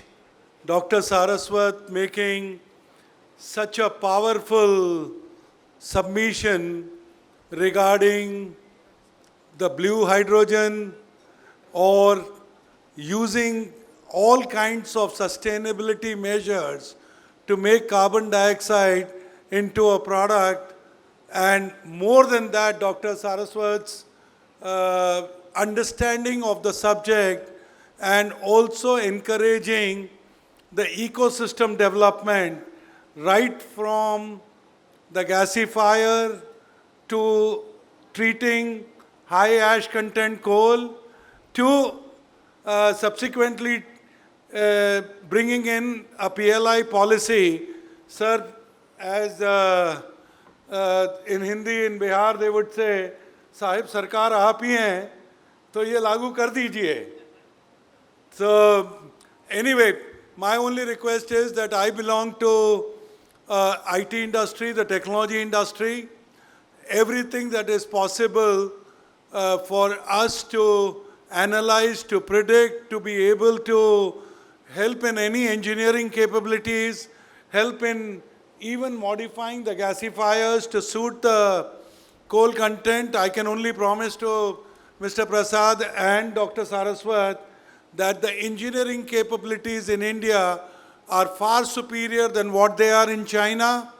Dr. Saraswat making such a powerful submission regarding the blue hydrogen or using all kinds of sustainability measures to make carbon dioxide into a product, and more than that, Dr. Saraswat's understanding of the subject and also encouraging the ecosystem development right from the gasifier to treating high ash content coal to subsequently bringing in a PLI policy. Sir, as in Hindi, in Bihar, they would say, Sahib, Sarkar aap hi hain, to ye lagu kar dijiye. So, anyway, my only request is that I belong to IT industry, the technology industry. Everything that is possible for us to analyze, to predict, to be able to help in any engineering capabilities, help in even modifying the gasifiers to suit the coal content. I can only promise to Mr. Prasad and Dr. Saraswat that the engineering capabilities in India are far superior than what they are in China.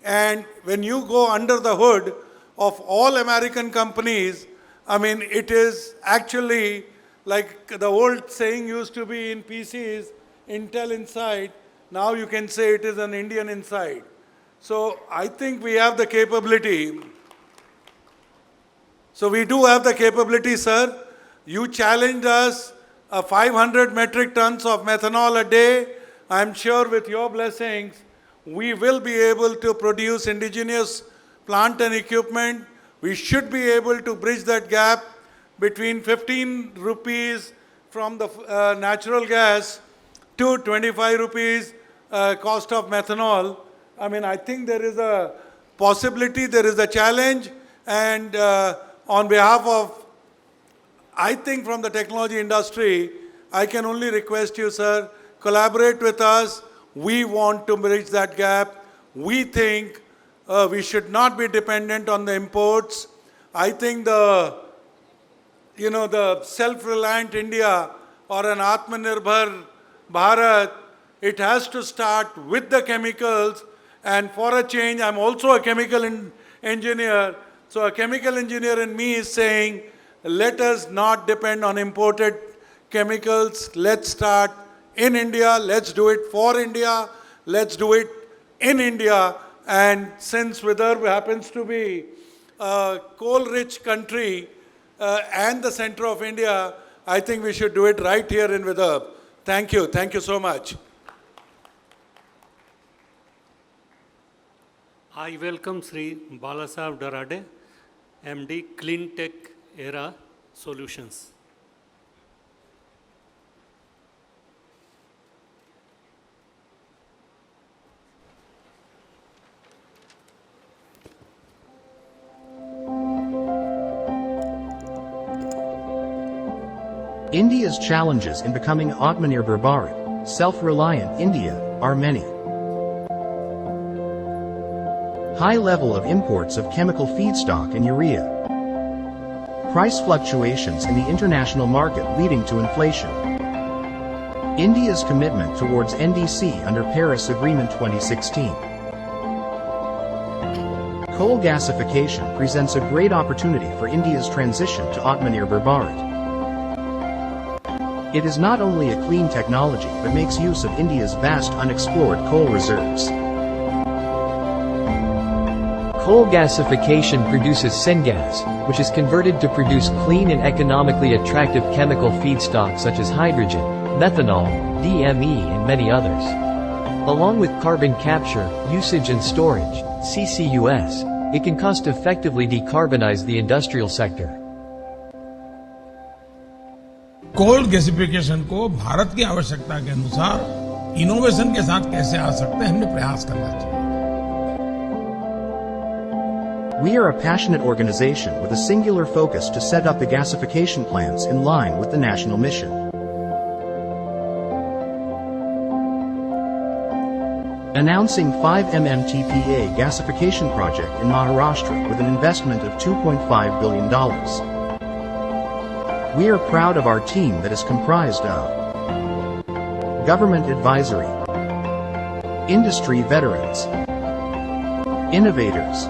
And when you go under the hood of all American companies, I mean, it is actually like the old saying used to be in PCs, Intel inside. Now you can say it is an Indian inside. So I think we have the capability. So we do have the capability, sir. You challenged us 500 metric tons of methanol a day. I'm sure with your blessings, we will be able to produce indigenous plant and equipment. We should be able to bridge that gap between 15 rupees from the natural gas to 25 rupees cost of methanol. I mean, I think there is a possibility, there is a challenge, and on behalf of, I think from the technology industry, I can only request you, sir, collaborate with us. We want to bridge that gap. We think we should not be dependent on the imports. I think the self-reliant India or an Atmanirbhar Bharat, it has to start with the chemicals. And for a change, I'm also a chemical engineer. So a chemical engineer in me is saying, let us not depend on imported chemicals. Let's start in India. Let's do it for India. Let's do it in India. And since Vidarbha happens to be a coal-rich country and the center of India, I think we should do it right here in Vidarbha. Thank you. Thank you so much. I welcome Sri Balasaheb Darade, MD, Clean Tech Era Solutions. India's challenges in becoming Atmanirbhar Bharat, self-reliant India, are many. High level of imports of chemical feedstock and urea. Price fluctuations in the international market leading to inflation. India's commitment towards NDC under Paris Agreement 2016. Coal gasification presents a great opportunity for India's transition to Atmanirbhar Bharat. It is not only a clean technology but makes use of India's vast unexplored coal reserves. Coal gasification produces syngas, which is converted to produce clean and economically attractive chemical feedstocks such as hydrogen, methanol, DME and many others. Along with carbon capture, usage and storage, CCUS, it can cost-effectively decarbonize the industrial sector. Coal gasification को भारत की आवश्यकता के अनुसार innovation के साथ कैसे आ सकते हैं, हमने प्रयास करना चाहिए. We are a passionate organization with a singular focus to set up the gasification plants in line with the national mission. Announcing 5 MMTPA gasification project in Maharashtra with an investment of $2.5 billion. We are proud of our team that is comprised of government advisory, industry veterans, innovators,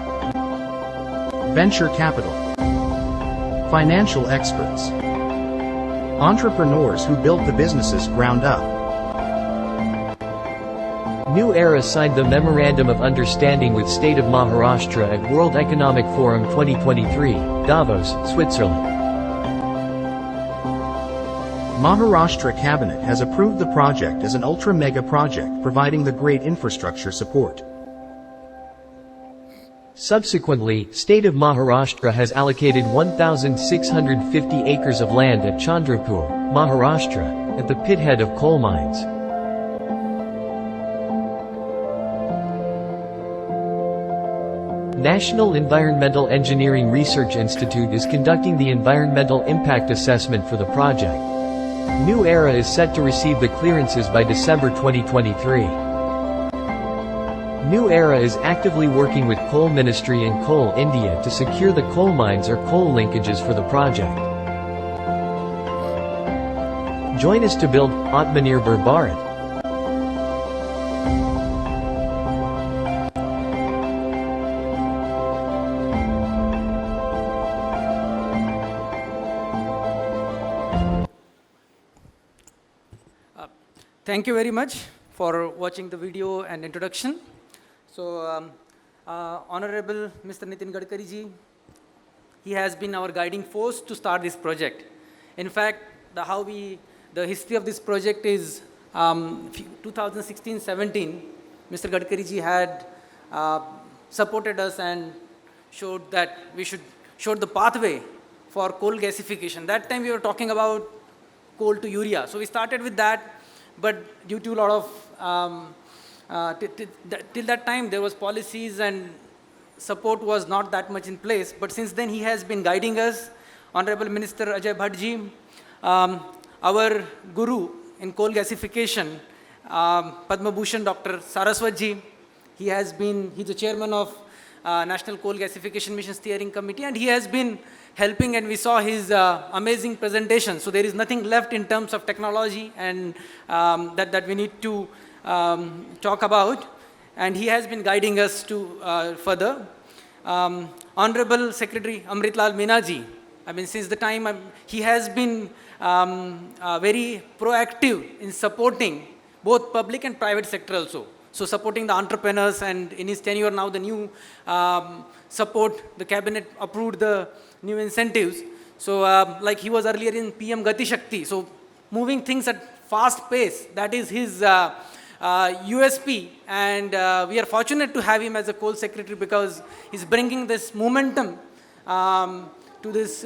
venture capital, financial experts, entrepreneurs who built the businesses ground up. New Era signed the Memorandum of Understanding with State of Maharashtra at World Economic Forum 2023, Davos, Switzerland. Maharashtra Cabinet has approved the project as an ultra-mega project providing the great infrastructure support. Subsequently, State of Maharashtra has allocated 1,650 acres of land at Chandrapur, Maharashtra, at the pithead of coal mines. National Environmental Engineering Research Institute is conducting the environmental impact assessment for the project. New Era is set to receive the clearances by December 2023. New Era is actively working with Coal Ministry and Coal India to secure the coal mines or coal linkages for the project. Join us to build Atmanirbhar Bharat. Thank you very much for watching the video and introduction. So, Honorable Mr. NitinGadkari ji, he has been our guiding force to start this project. In fact, the history of this project is 2016-17. Mr. Gadkari ji had supported us and showed that showed the pathway for coal gasification. That time we were talking about coal to urea. So we started with that. But due to a lot of, till that time there was policies and support was not that much in place, but since then he has been guiding us. Honorable Minister Ajay Bhattji, our guru in coal gasification, Padma Bhushan Dr. Saraswatji, he's the chairman of National Coal Gasification Mission Steering Committee, and he has been helping, and we saw his amazing presentation. So there is nothing left in terms of technology and that we need to talk about, and he has been guiding us to further. Honorable Secretary Amritlal Meena-ji, I mean, since the time he has been very proactive in supporting both public and private sector also. So supporting the entrepreneurs, and in his tenure now the new support, the cabinet approved the new incentives. So like he was earlier in PM Gati Shakti, so moving things at fast pace, that is his USP, and we are fortunate to have him as a coal secretary because he's bringing this momentum to this,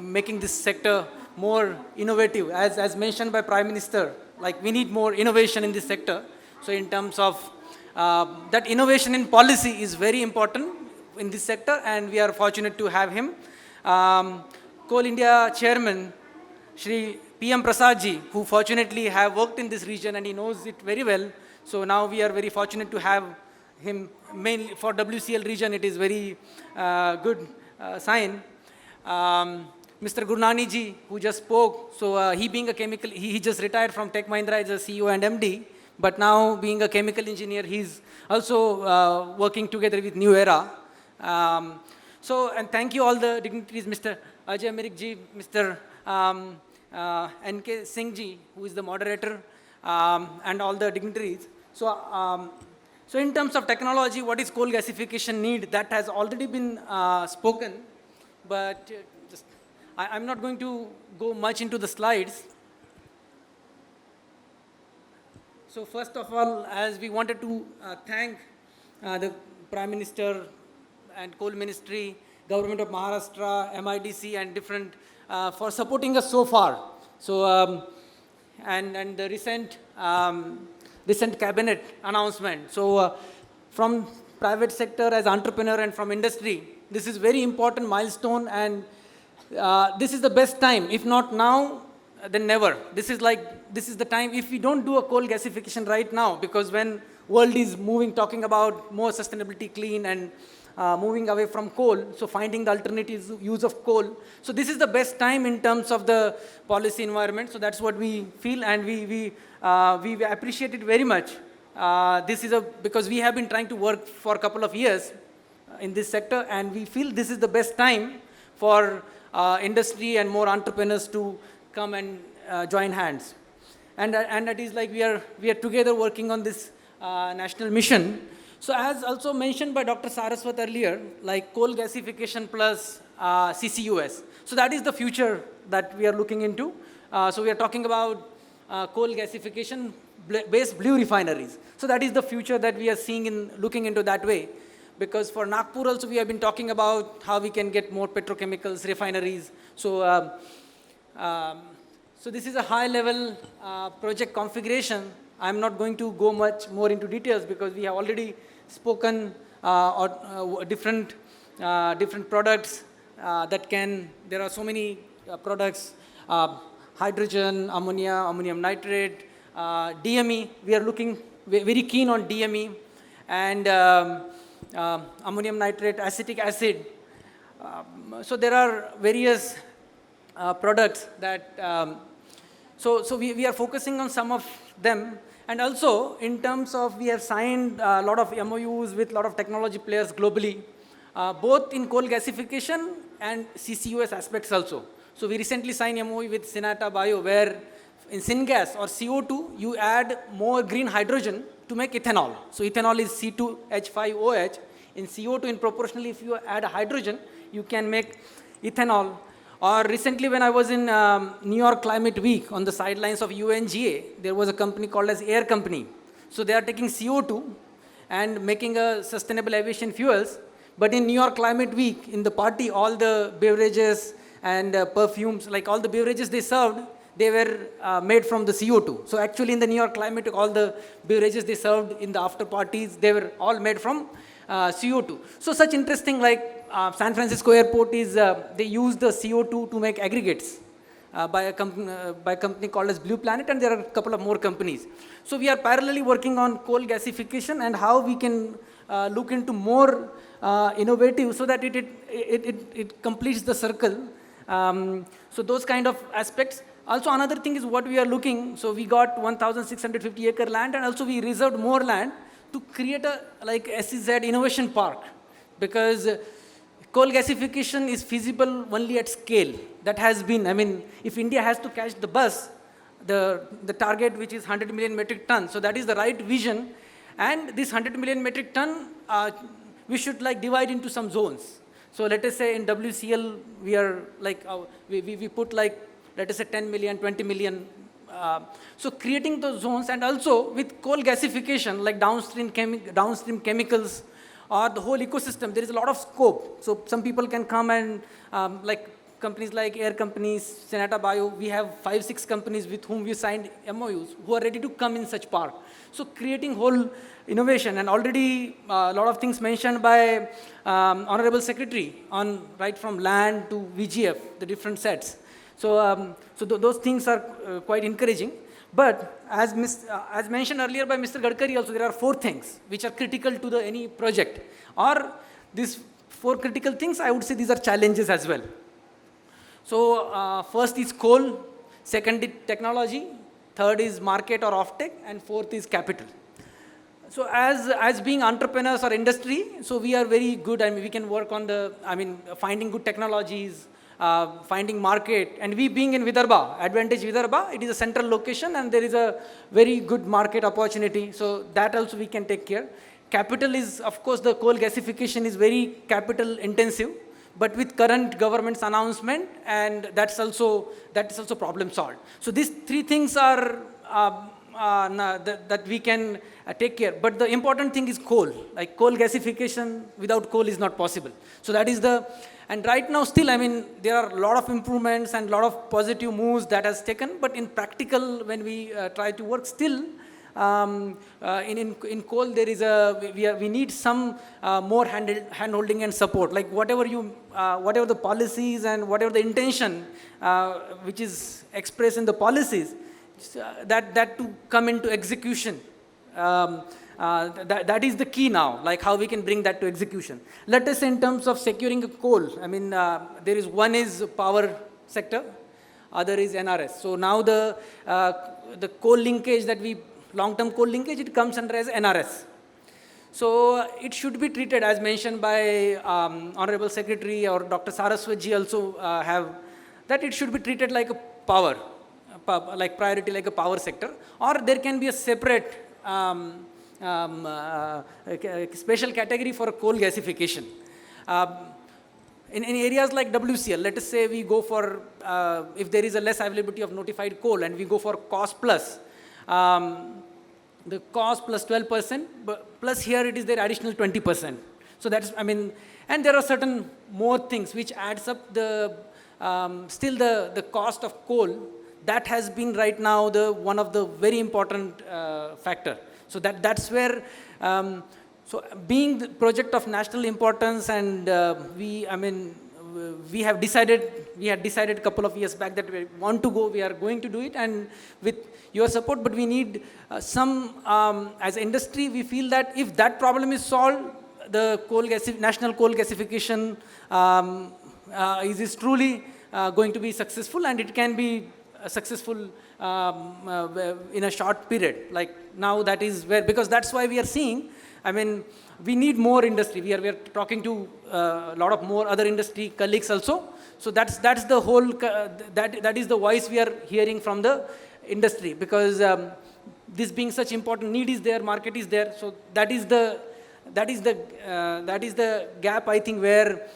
making this sector more innovative. As mentioned by Prime Minister, like we need more innovation in this sector. So in terms of that innovation in policy is very important in this sector, and we are fortunate to have him. Coal India Chairman, Shri PM Prasadji, who fortunately have worked in this region and he knows it very well. So now we are very fortunate to have him mainly for WCL region. It is very good sign. Mr. Gurnani ji, who just spoke, so he being a chemical, he just retired from Tech Mahindra as a CEO and MD, but now being a chemical engineer, he's also working together with New Era. And thank you all the dignitaries, Mr. Ajay Amirik ji, Mr. NK Singh ji, who is the moderator, and all the dignitaries. So in terms of technology, what is coal gasification need, that has already been spoken, but I'm not going to go much into the slides. So first of all, as we wanted to thank the Prime Minister and Coal Ministry, Government of Maharashtra, MIDC, and different for supporting us so far. So and the recent cabinet announcement. So from private sector as entrepreneur and from industry, this is very important milestone, and this is the best time. If not now, then never. This is the time. If we don't do a coal gasification right now, because when world is moving, talking about more sustainability, clean, and moving away from coal, so finding the alternatives use of coal. So this is the best time in terms of the policy environment. So that's what we feel, and we appreciate it very much. This is because we have been trying to work for a couple of years in this sector, and we feel this is the best time for industry and more entrepreneurs to come and join hands. And that is like we are together working on this national mission. So as also mentioned by Dr. Saraswat earlier, like coal gasification plus CCUS. So that is the future that we are looking into. So we are talking about coal gasification based blue refineries. So that is the future that we are seeing in looking into that way. Because for Nagpur also we have been talking about how we can get more petrochemicals, refineries. So so this is a high level project configuration. I'm not going to go much more into details because we have already spoken different products that can, there are so many products, hydrogen, ammonia, ammonium nitrate, DME, we are looking very keen on DME, and ammonium nitrate, acetic acid. So there are various products that, so we are focusing on some of them. And also, in terms of, we have signed a lot of MOUs with a lot of technology players globally, both in coal gasification and CCUS aspects also. So we recently signed MOU with Sinata Bio, where in syngas or CO2, you add more green hydrogen to make ethanol. So ethanol is C2H5OH. In CO2, in proportionally, if you add hydrogen, you can make ethanol. Or recently when I was in New York Climate Week on the sidelines of UNGA, there was a company called as Air Company. So they are taking CO2 and making a sustainable aviation fuels. But in New York Climate Week, in the party, all the beverages and perfumes, like all the beverages they served, they were made from the CO2. So actually in the New York Climate Week, all the beverages they served in the after parties, they were all made from CO2. So such interesting, like San Francisco airport is, they use the CO2 to make aggregates by a company called as Blue Planet, and there are a couple of more companies. So we are parallelly working on coal gasification and how we can look into more innovative so that it completes the circle. So those kind of aspects. Also another thing is what we are looking, so we got 1,650 acre land, and also we reserved more land to create a like SEZ innovation park, because coal gasification is feasible only at scale. That has been, I mean, if India has to catch the bus, the target which is 100 million metric tons, so that is the right vision, and this 100 million metric ton, we should like divide into some zones. So let us say in WCL, we are like, we put like, let us say 10 million, 20 million. So creating those zones, and also with coal gasification, like downstream chemicals or the whole ecosystem, there is a lot of scope. So some people can come and like companies like air companies, Senata Bio, we have 5-6 companies with whom we signed MOUs who are ready to come in such park. So creating whole innovation, and already a lot of things mentioned by Honorable Secretary on right from land to VGF, the different sets. So, those things are quite encouraging. But as mentioned earlier by Mr. Gadkari also, there are 4 things which are critical to any project. Or these 4 critical things, I would say these are challenges as well. So first is coal, second is technology, third is market or offtake, and fourth is capital. So as being entrepreneurs or industry, so we are very good, and we can work on finding good technologies, finding market, and we being in Vidarbha, Advantage Vidarbha, it is a central location and there is a very good market opportunity, so that also we can take care. Capital is, of course, the coal gasification is very capital intensive, but with current government's announcement, and that is also problem solved. So these 3 things are that we can take care. But the important thing is coal. Like coal gasification without coal is not possible. So that is and right now still, I mean, there are a lot of improvements and a lot of positive moves that has taken, but in practical, when we try to work still, in coal there is we need some more hand-holding and support. Like whatever the policies and whatever the intention which is expressed in the policies, that to come into execution. That is the key now, like how we can bring that to execution. Let us say in terms of securing a coal, I mean, one is power sector, other is NRS. So now the coal linkage long-term coal linkage, it comes under as NRS. So it should be treated as mentioned by Honorable Secretary or Dr. Saraswat also have, that it should be treated like a power, like priority like a power sector, or there can be a separate special category for coal gasification. In areas like WCL, let us say we go for, if there is a less availability of notified coal and we go for cost plus, the cost plus 12%, but plus here it is their additional 20%. So that's, I mean, and there are certain more things which adds up still the cost of coal, that has been right now one of the very important factor. So that's where, so being the project of national importance, and we had decided a couple of years back that we want to go, we are going to do it, and with your support, but we need as industry, we feel that if that problem is solved, the national coal gasification is truly going to be successful, and it can be successful in a short period. Like now that is where, because that's why we are seeing, I mean, we need more industry. We are talking to a lot of more other industry colleagues also. So that's the whole, that is the voice we are hearing from the industry, because this being such important, need is there, market is there. So that is the gap, I think, where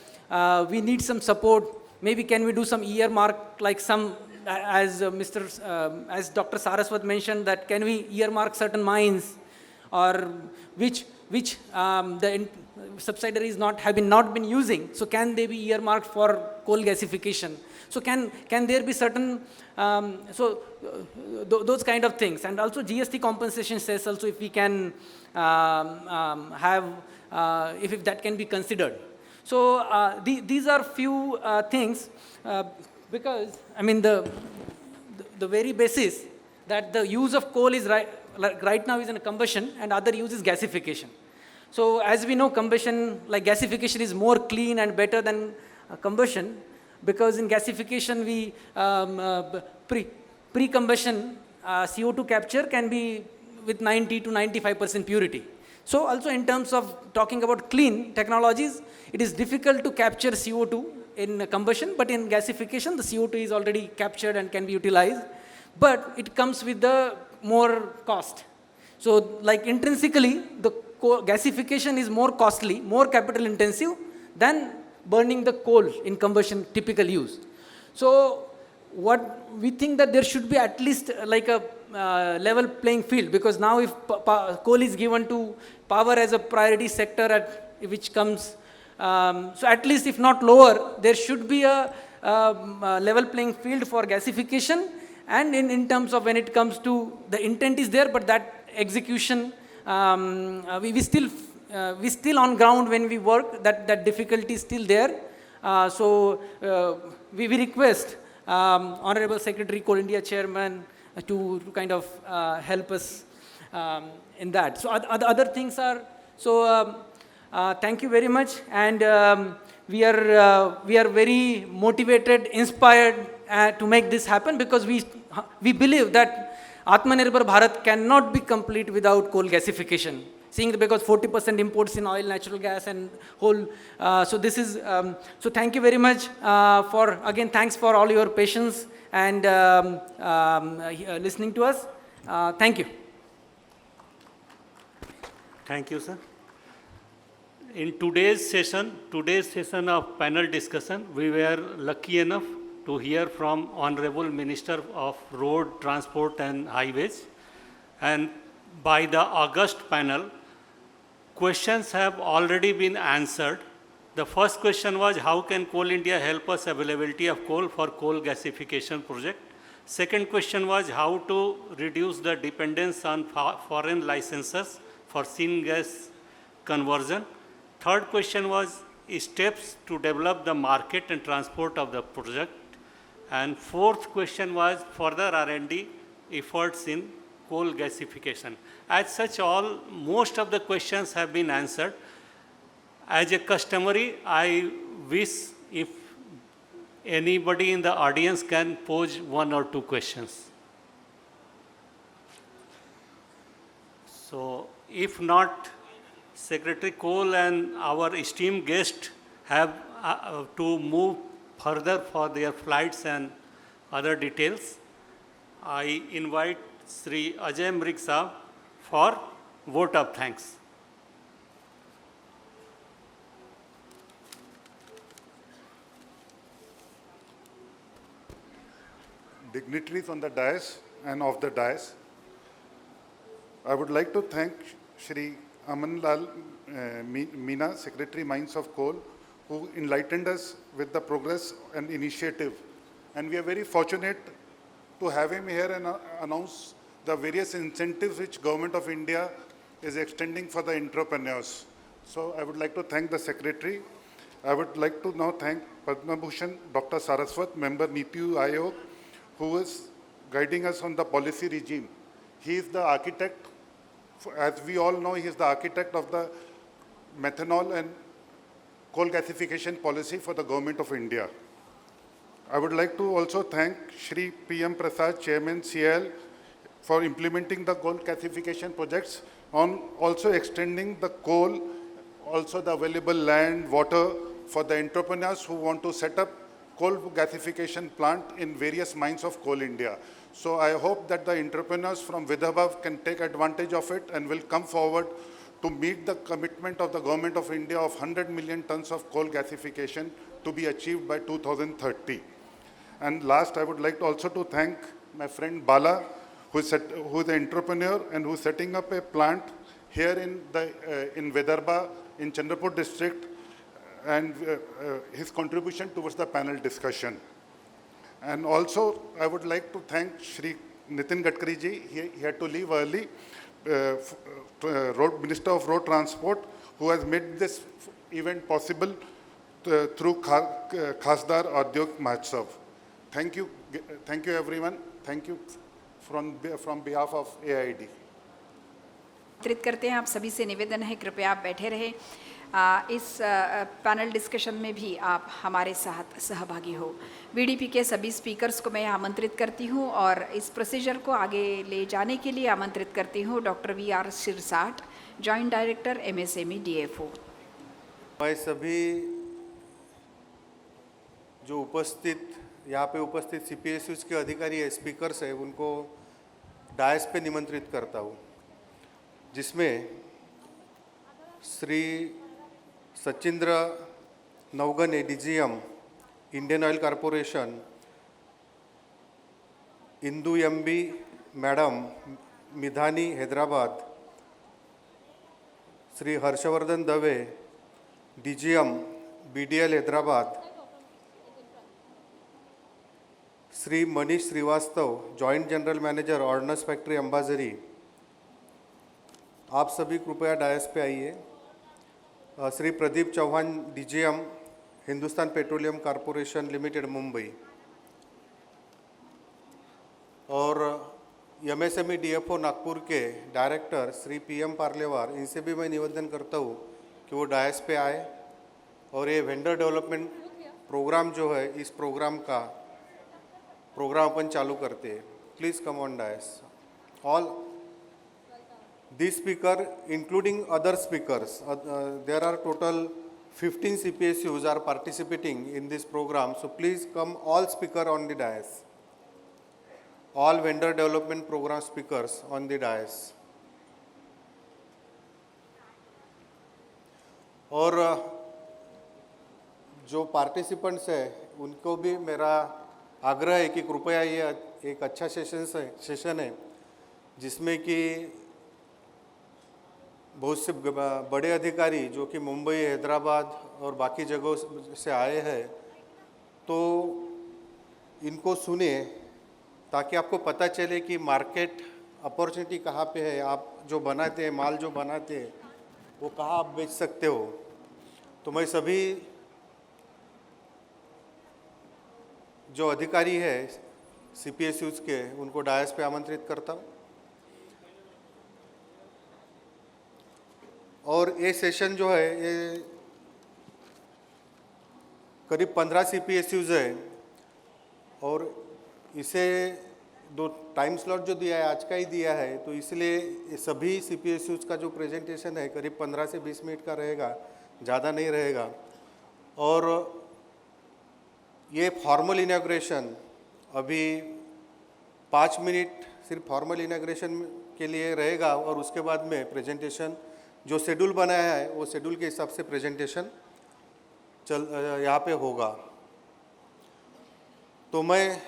we need some support. Maybe can we do some earmark, like some, as Dr. Saraswat mentioned, that can we earmark certain mines, or which the subsidiaries have not been using. So can they be earmarked for coal gasification. So can there be certain, those kind of things. And also GST compensation says also if we can have, if that can be considered. So these are few things because, I mean, the very basis that the use of coal is right now is in a combustion and other use is gasification. So as we know, combustion, like gasification is more clean and better than combustion, because in gasification we, pre-combustion CO2 capture can be with 90 to 95% purity. So also in terms of talking about clean technologies, it is difficult to capture CO2 in combustion, but in gasification the CO2 is already captured and can be utilized, but it comes with the more cost. So like intrinsically, the gasification is more costly, more capital intensive than burning the coal in combustion typical use. So what we think that there should be at least like a level playing field, because now if coal is given to power as a priority sector which comes, so at least if not lower, there should be a level playing field for gasification. And in terms of when it comes to the intent is there, but that execution, we still on ground when we work, that difficulty is still there. So we request Honorable Secretary, Coal India Chairman, to kind of help us in that. So other things are, so thank you very much, and we are very motivated, inspired to make this happen, because we believe that Atmanirbhar Bharat cannot be complete without coal gasification. Seeing that because 40% imports in oil, natural gas, and whole. So this is. So thank you very much for, again, thanks for all your patience and listening to us. Thank you. Thank you, sir. In today's session of panel discussion, we were lucky enough to hear from Honorable Minister of Road, Transport and Highways. And by the August panel, questions have already been answered. The first question was, how can Coal India help us availability of coal for coal gasification project? Second question was, how to reduce the dependence on foreign licensors for syngas conversion. Third question was steps to develop the market and transport of the project. And fourth question was further R&D efforts in coal gasification. As such, most of the questions have been answered. As a customary, I wish if anybody in the audience can pose one or two questions. So if not, Secretary Cole and our esteemed guest have to move further for their flights and other details. I invite Sri Ajay Mrig Saab for vote of thanks. Dignitaries on the dais and off the dais, I would like to thank Shri Amanlal Meena, Secretary Mines of Coal, who enlightened us with the progress and initiative. And we are very fortunate to have him here and announce the various incentives which Government of India is extending for the entrepreneurs. So I would like to thank the Secretary. I would like to now thank Padma Bhushan Dr. Saraswat, member Niti Aayog, who is guiding us on the policy regime. He is the architect. As we all know, he is the architect of the methanol and coal gasification policy for the Government of India. I would like to also thank Shri P.M. Prasad, Chairman CL, for implementing the coal gasification projects, on also extending the coal, also the available land, water for the entrepreneurs who want to set up coal gasification plant in various mines of Coal India. So I hope that the entrepreneurs from Vidarbha can take advantage of it and will come forward to meet the commitment of the Government of India of 100 million tons of coal gasification to be achieved by 2030. And last, I would like also to thank my friend Bala, who is an entrepreneur and who is setting up a plant here in Vidarbha, in Chandrapur district, and his contribution towards the panel discussion. And also, I would like to thank Shri NitinGadkari ji. He had to leave early, Minister of Road Transport, who has made this event possible through Khasdar Udyog Mahotsav. Thank you everyone. Thank you from behalf of AID. आमंत्रित करते हैं, आप सभी से निवेदन है कृपया आप बैठे रहें। इस पैनल डिस्कशन में भी आप हमारे साथ सहभागी हो। वीडीपी के सभी स्पीकर्स को मैं आमंत्रित करती हूं और इस प्रोसीजर को आगे ले जाने के लिए आमंत्रित करती हूं doctor VR Sirsat, joint director MSME DFO. मैं सभी जो यहाँ पे उपस्थित सीपीएसयूज के अधिकारी है, स्पीकर्स है, उनको डायस पे निमंत्रित करता हूँ, जिसमें Shri Sachindra Navgan ADGM, Indian Oil Corporation, Indu MB madam, Midhani Hyderabad, Shri Harshvardhan Dave, DGM, BDL Hyderabad, Shri Manish Srivastava, joint general manager, ordnance factory Ambajhari. आप सभी कृपया डायस पे आइए। Shri Pradeep Chauhan, DGM, Hindustan petroleum corporation limited, Mumbai. और एमएसएमई डीएफओ नागपुर के डायरेक्टर श्री पीएम पार्लेवार, इनसे भी मैं निवेदन करता हूँ कि वो डायस पे आए और ये वेंडर डेवलपमेंट प्रोग्राम जो है, इस प्रोग्राम अपन चालू करते हैं। Please come on dais. All this speaker, including other speakers, there are total 15 CPSUs are participating in this program. So please come all speaker on the dais. All vendor development program speakers on the dais. और जो participants है उनको भी मेरा आग्रह है कि कृपया ये एक अच्छा सेशन है जिसमें कि बहुत से बड़े अधिकारी जो कि मुंबई, हैदराबाद और बाकी जगहों से आए हैं, तो इनको सुनिए ताकि आपको पता चले कि मार्केट अपॉर्चुनिटी कहाँ पे है। आप जो बनाते हैं, माल जो बनाते हैं, वो कहाँ आप बेच सकते हो। तो मैं सभी जो अधिकारी है सीपीएसयूज के, उनको डायस पे आमंत्रित करता हूँ। और ये सेशन जो है, ये करीब 15 सीपीएसयूज है और इसे दो टाइम स्लॉट जो दिया है आज का ही दिया है, तो इसलिए सभी सीपीएसयूज का जो प्रेजेंटेशन है करीब 15 से 20 मिनट का रहेगा, ज़्यादा नहीं रहेगा। और ये फॉर्मल इनॉग्रेशन अभी 5 मिनट सिर्फ फॉर्मल इनॉग्रेशन के लिए रहेगा और उसके बाद में प्रेजेंटेशन जो शेड्यूल बनाया है वो शेड्यूल के हिसाब से प्रेजेंटेशन यहाँ पे होगा। तो मैं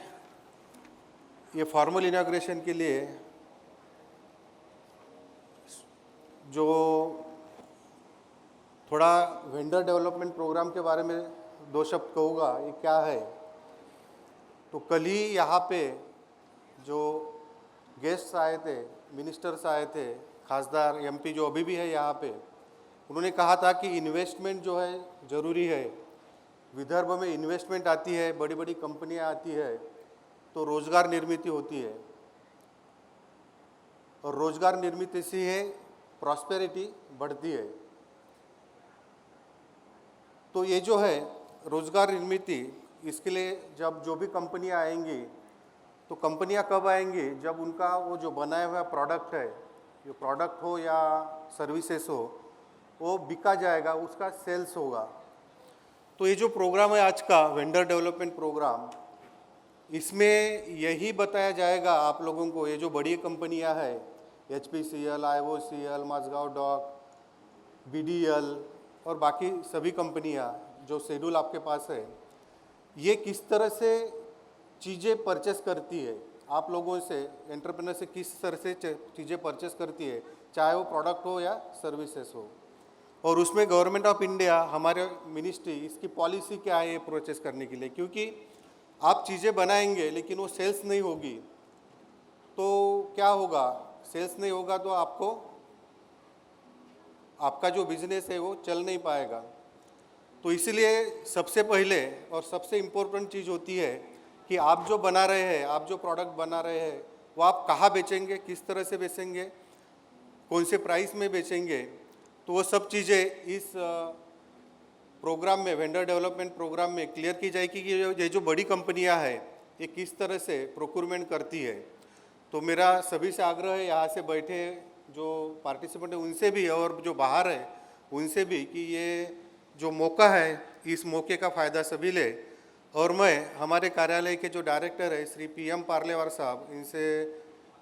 ये फॉर्मल इनॉग्रेशन के लिए जो थोड़ा वेंडर डेवलपमेंट प्रोग्राम के बारे में 2 शब्द कहूँगा। ये क्या है, तो कल ही यहाँ पे जो गेस्ट्स आए थे, मिनिस्टर्स आए थे, खासदार एमपी जो अभी भी है यहाँ पे, उन्होंने कहा था कि इन्वेस्टमेंट जो है ज़रूरी है। विदर्भ में इन्वेस्टमेंट आती है, बड़ी बड़ी कंपनियाँ आती है, तो रोज़गार निर्मित होती है और रोज़गार निर्मित से है प्रॉस्पेरिटी बढ़ती है। तो ये जो है रोज़गार निर्मित, इसके लिए जब जो भी कंपनियाँ आएंगी, तो कंपनियाँ कब आएंगी, जब उनका वो जो बनाया हुआ प्रोडक्ट है, जो प्रोडक्ट हो या सर्विसेज हो, वो बिका जाएगा, उसका सेल्स होगा। तो ये जो प्रोग्राम है आज का वेंडर डेवलपमेंट प्रोग्राम, इसमें यही बताया जाएगा आप लोगों को, ये जो बड़ी कंपनियां हैं, HPCL, IOCL, Mazagon dock, BDL और बाकी सभी कंपनियां जो शेड्यूल आपके पास है, ये किस तरह से चीज़ें परचेस करती है, आप लोगों से, एंटरप्रेन्योर से किस तरह से चीज़ें परचेस करती है, चाहे वो प्रोडक्ट हो या सर्विसेज हो। और उसमें गवर्नमेंट ऑफ इंडिया, हमारे मिनिस्ट्री, इसकी पॉलिसी क्या है ये प्रोसेस करने के लिए, क्योंकि आप चीज़ें बनाएंगे लेकिन वो सेल्स नहीं होगी तो क्या होगा, सेल्स नहीं होगा तो आपका जो बिजनेस है वो चल नहीं पाएगा। तो इसलिए सबसे पहले और सबसे इम्पोर्टेंट चीज़ होती है कि आप जो बना रहे हैं, आप जो प्रोडक्ट बना रहे हैं वो आप कहाँ बेचेंगे, किस तरह से बेचेंगे, कौन से प्राइस में बेचेंगे, तो वो सब चीज़ें इस प्रोग्राम में, वेंडर डेवलपमेंट प्रोग्राम में क्लियर की जाएगी कि ये जो बड़ी कंपनियां हैं ये किस तरह से प्रोक्योरमेंट करती है। तो मेरा सभी से आग्रह है, यहाँ से बैठे जो पार्टिसिपेंट हैं उनसे भी और जो बाहर है उनसे भी, कि ये जो मौका है इस मौके का फ़ायदा सभी ले। और मैं हमारे कार्यालय के जो डायरेक्टर है श्री PM पार्लेवार साहब, इनसे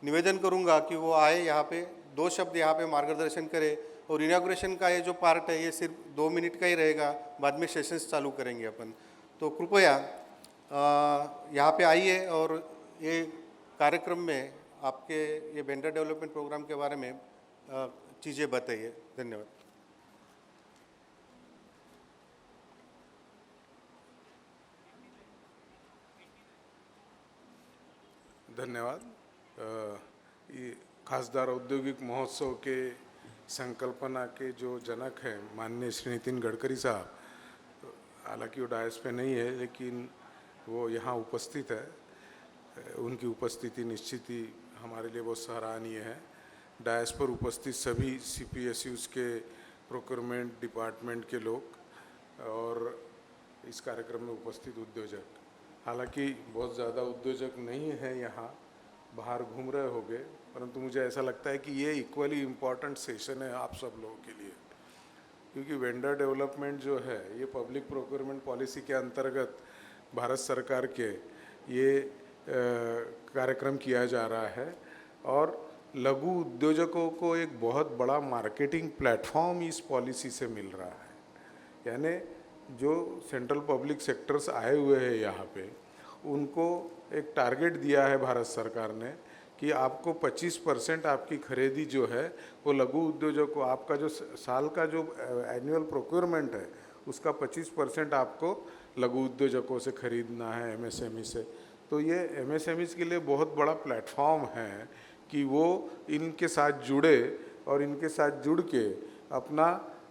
निवेदन करूंगा कि वो आए यहाँ पे, 2 शब्द यहाँ पे मार्गदर्शन करे। और इनाग्रेशन का ये जो पार्ट है ये सिर्फ 2 मिनट का ही रहेगा, बाद में सेशंस चालू करेंगे अपन। तो कृपया यहाँ पे आइए और ये कार्यक्रम में आपके ये वेंडर डेवलपमेंट प्रोग्राम के बारे में चीज़ें बताइए। धन्यवाद। धन्यवाद। ये खासदार औद्योगिक महोत्सव के संकल्पना के जो जनक हैं माननीय श्री नितिन गडकरी साहब, हालांकि वो डायस पे नहीं है लेकिन वो यहाँ उपस्थित है, उनकी उपस्थिति निश्चित ही हमारे लिए बहुत सराहनीय है। डायस पर उपस्थित सभी CPSUs के प्रोक्योरमेंट डिपार्टमेंट के लोग और इस कार्यक्रम में उपस्थित उद्योजक, हालांकि बहुत ज़्यादा उद्योजक नहीं है यहाँ, बाहर घूम रहे होंगे, परंतु मुझे ऐसा लगता है कि ये इक्वली इम्पॉर्टेंट सेशन है आप सब लोगों के लिए, क्योंकि वेंडर डेवलपमेंट जो है ये पब्लिक प्रोक्योरमेंट पॉलिसी के अंतर्गत भारत सरकार के ये कार्यक्रम किया जा रहा है और लघु उद्योजकों को एक बहुत बड़ा मार्केटिंग प्लेटफॉर्म इस पॉलिसी से मिल रहा है। यानी जो सेंट्रल पब्लिक सेक्टर्स आए हुए हैं यहाँ पे, उनको एक टारगेट दिया है भारत सरकार ने कि आपको 25% आपकी खरीदी जो है वो लघु उद्योजक को, आपका जो साल का जो एनुअल प्रोक्योरमेंट है उसका 25% आपको लघु उद्योजकों से खरीदना है, MSME से। तो ये MSMEs के लिए बहुत बड़ा प्लेटफॉर्म है कि वो इनके साथ जुड़े और इनके साथ जुड़ के अपना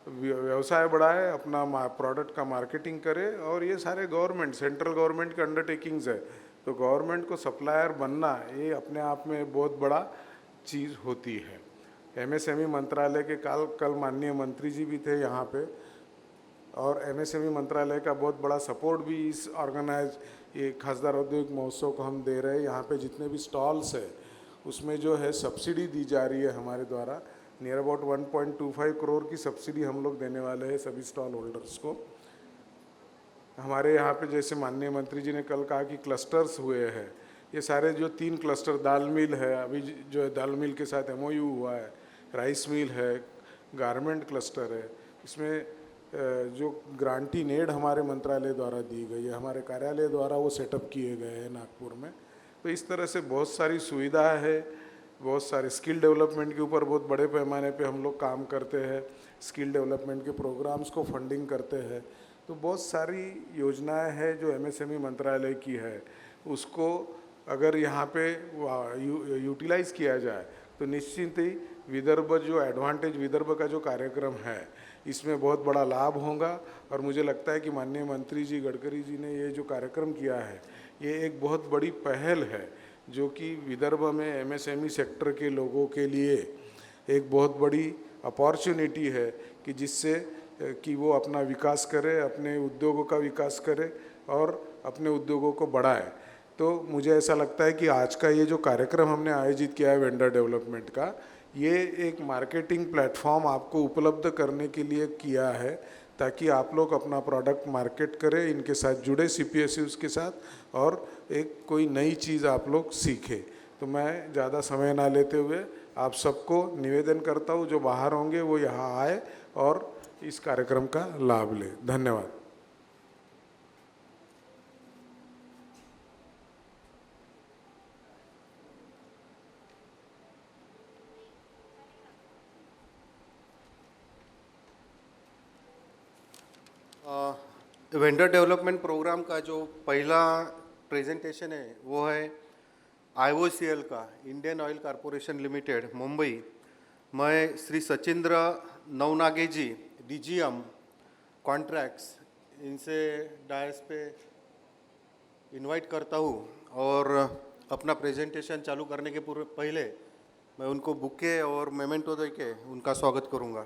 व्यवसाय बढ़ाए, अपना प्रोडक्ट का मार्केटिंग करे। और ये सारे गवर्नमेंट, सेंट्रल गवर्नमेंट के अंडरटेकिंग्स है, तो गवर्नमेंट को सप्लायर बनना ये अपने आप में बहुत बड़ा चीज़ होती है। MSME मंत्रालय के कल माननीय मंत्री जी भी थे यहाँ पे, और MSME मंत्रालय का बहुत बड़ा सपोर्ट भी इस ऑर्गेनाइज ये खासदार औद्योगिक महोत्सव को हम दे रहे हैं। यहाँ पे जितने भी स्टॉल्स है उसमें जो है सब्सिडी दी जा रही है हमारे द्वारा, नियर अबाउट 1.25 करोड़ की सब्सिडी हम लोग देने वाले हैं सभी स्टॉल होल्डर्स को। हमारे यहाँ पे जैसे माननीय मंत्री जी ने कल कहा कि क्लस्टर्स हुए हैं, ये सारे जो 3 क्लस्टर, दाल मिल है अभी जो है, दाल मिल के साथ MOU हुआ है, राइस मिल है, गारमेंट क्लस्टर है, इसमें जो ग्रांटी नेड हमारे मंत्रालय द्वारा दी गई है, हमारे कार्यालय द्वारा वो सेटअप किए गए हैं नागपुर में। तो इस तरह से बहुत सारी सुविधा है, बहुत सारे स्किल डेवलपमेंट के ऊपर बहुत बड़े पैमाने पे हम लोग काम करते हैं, स्किल डेवलपमेंट के प्रोग्राम्स को फंडिंग करते हैं। तो बहुत सारी योजनाएं हैं जो MSME मंत्रालय की है, उसको अगर यहाँ पे यूटिलाइज़ किया जाए तो निश्चित ही विदर्भ जो एडवांटेज विदर्भ का जो कार्यक्रम है इसमें बहुत बड़ा लाभ होगा। और मुझे लगता है कि माननीय मंत्री जी गडकरी जी ने ये जो कार्यक्रम किया है ये एक बहुत बड़ी पहल है, जो कि विदर्भ में MSME सेक्टर के लोगों के लिए एक बहुत बड़ी अपॉर्चुनिटी है कि जिससे कि वो अपना विकास करे, अपने उद्योगों का विकास करे और अपने उद्योगों को बढ़ाए। तो मुझे ऐसा लगता है कि आज का ये जो कार्यक्रम हमने आयोजित किया है वेंडर डेवलपमेंट का, ये एक मार्केटिंग प्लेटफॉर्म आपको उपलब्ध करने के लिए किया है ताकि आप लोग अपना प्रोडक्ट मार्केट करें, इनके साथ जुड़े CPSUs के साथ और एक कोई नई चीज़ आप लोग सीखें। तो मैं ज़्यादा समय ना लेते हुए आप सबको निवेदन करता हूँ, जो बाहर होंगे वो यहाँ आए और इस कार्यक्रम का लाभ लें। धन्यवाद। वेंडर डेवलपमेंट प्रोग्राम का जो पहला प्रेजेंटेशन है वो है IOCL का, Indian Oil corporation limited Mumbai. मैं श्री सचिंद्र नवनागे जी DGM कॉन्ट्रैक्ट्स, इनसे डायस पे इनवाइट करता हूँ और अपना प्रेजेंटेशन चालू करने के पूर्व पहले मैं उनको बुके और मेमेंटो दे के उनका स्वागत करूँगा।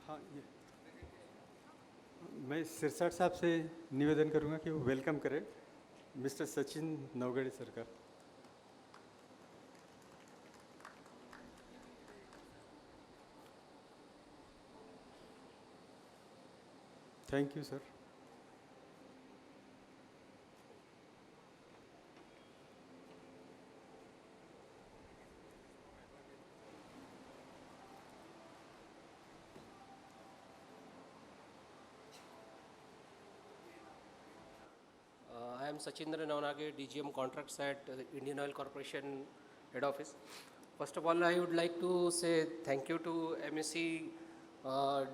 हाँ, ये मैं सिरसाट साहब से निवेदन करूंगा कि वो वेलकम करें मिस्टर सचिन नवगढ़े सर का। Thank you sir. I am Sachindra Navanage, DGM Contracts at Indian Oil Corporation Head Office. First of all, I would like to say thank you to MSc